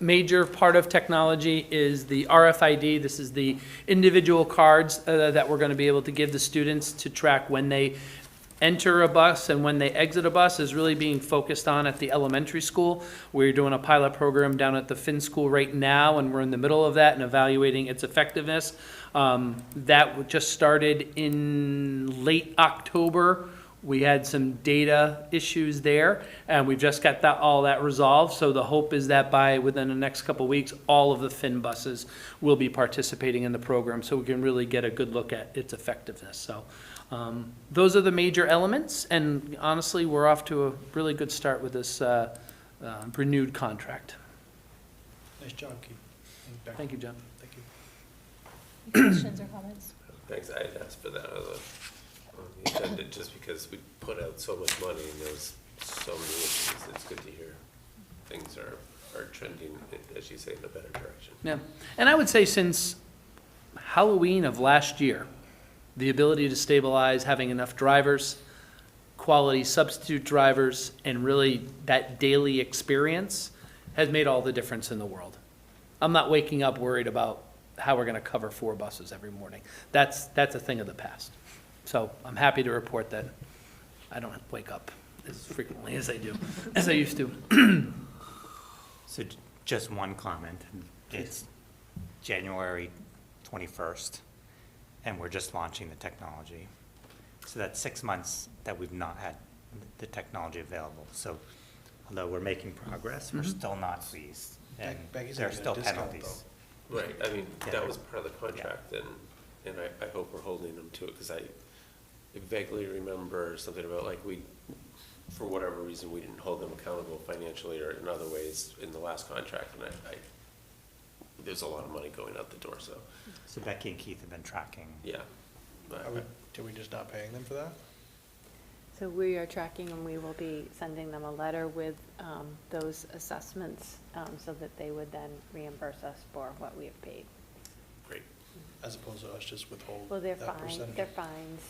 major part of technology is the RFID. This is the individual cards that we're going to be able to give the students to track when they enter a bus and when they exit a bus, is really being focused on at the elementary school. We're doing a pilot program down at the Finn School right now, and we're in the middle of that and evaluating its effectiveness. That just started in late October. We had some data issues there, and we've just got all that resolved. So the hope is that within the next couple of weeks, all of the Finn buses will be participating in the program, so we can really get a good look at its effectiveness. So those are the major elements, and honestly, we're off to a really good start with this renewed contract. Nice job, Keith. Thank you, John. Thank you. Questions or comments? Thanks, I had asked for that on the agenda just because we put out so much money and there's so many issues. It's good to hear things are trending, as you say, in a better direction. Yeah, and I would say since Halloween of last year, the ability to stabilize, having enough drivers, quality substitute drivers, and really that daily experience has made all the difference in the world. I'm not waking up worried about how we're going to cover 4 buses every morning. That's a thing of the past. So I'm happy to report that I don't wake up as frequently as I used to. So just one comment. It's January 21st, and we're just launching the technology. So that's 6 months that we've not had the technology available. So although we're making progress, we're still not pleased. And there are still penalties. Right, I mean, Yeah. that was part of the contract, and I hope we're holding them to it, because I vaguely remember something about, like, for whatever reason, we didn't hold them accountable financially or in other ways in the last contract, and there's a lot of money going out the door, so. So Becky and Keith have been tracking. Yeah. Did we just not paying them for that? So we are tracking, and we will be sending them a letter with those assessments so that they would then reimburse us for what we have paid. Great. As opposed to us just withhold Well, they're that fine, percentage? they're fines.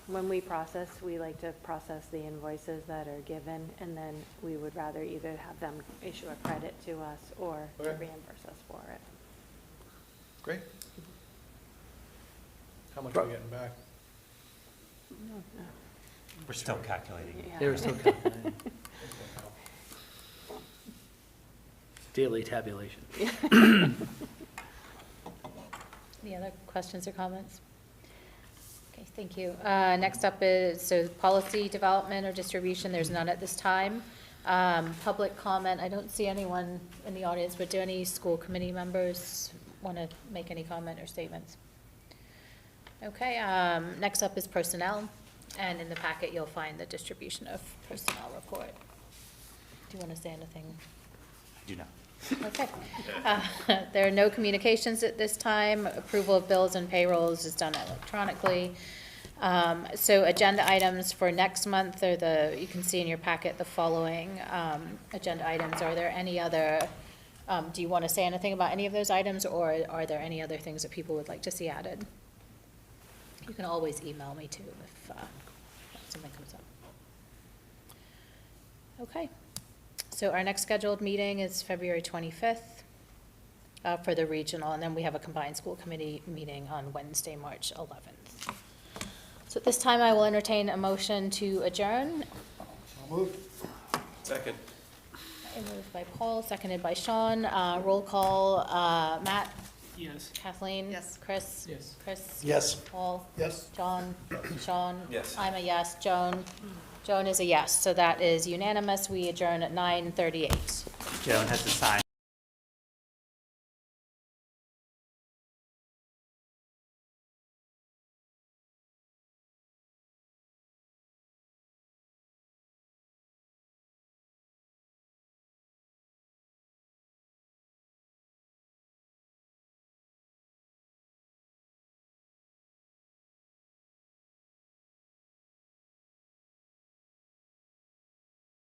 When we process, we like to process the invoices that are given, and then we would rather either have them issue a credit to us or to Okay. reimburse us for it. Great. How much are we getting back? We're still calculating. Yeah. They were still calculating. Daily tabulation. Any other questions or comments? Okay, thank you. Next up is, so policy development or distribution, there's none at this time. Public comment, I don't see anyone in the audience, but do any school committee members want to make any comment or statements? Okay, next up is personnel, and in the packet you'll find the distribution of personnel report. Do you want to say anything? I do not. Okay. There are no communications at this time. Approval of bills and payrolls is done electronically. So agenda items for next month are you can see in your packet the following agenda items. Are there any other, do you want to say anything about any of those items, or are there any other things that people would like to see added? You can always email me too if something comes up. Okay. So our next scheduled meeting is February 25th for the regional, and then we have a combined school committee meeting on Wednesday, March 11th. So at this time, I will entertain a motion to adjourn. Second. Moved by Paul, seconded by Sean. Roll call, Matt? Yes. Kathleen? Yes. Chris? Yes. Chris? Yes. Paul? Yes. John? Sean? Yes. I'm a yes. Joan? Joan is a yes. So that is unanimous. We adjourn at 9:38. Joan has to sign.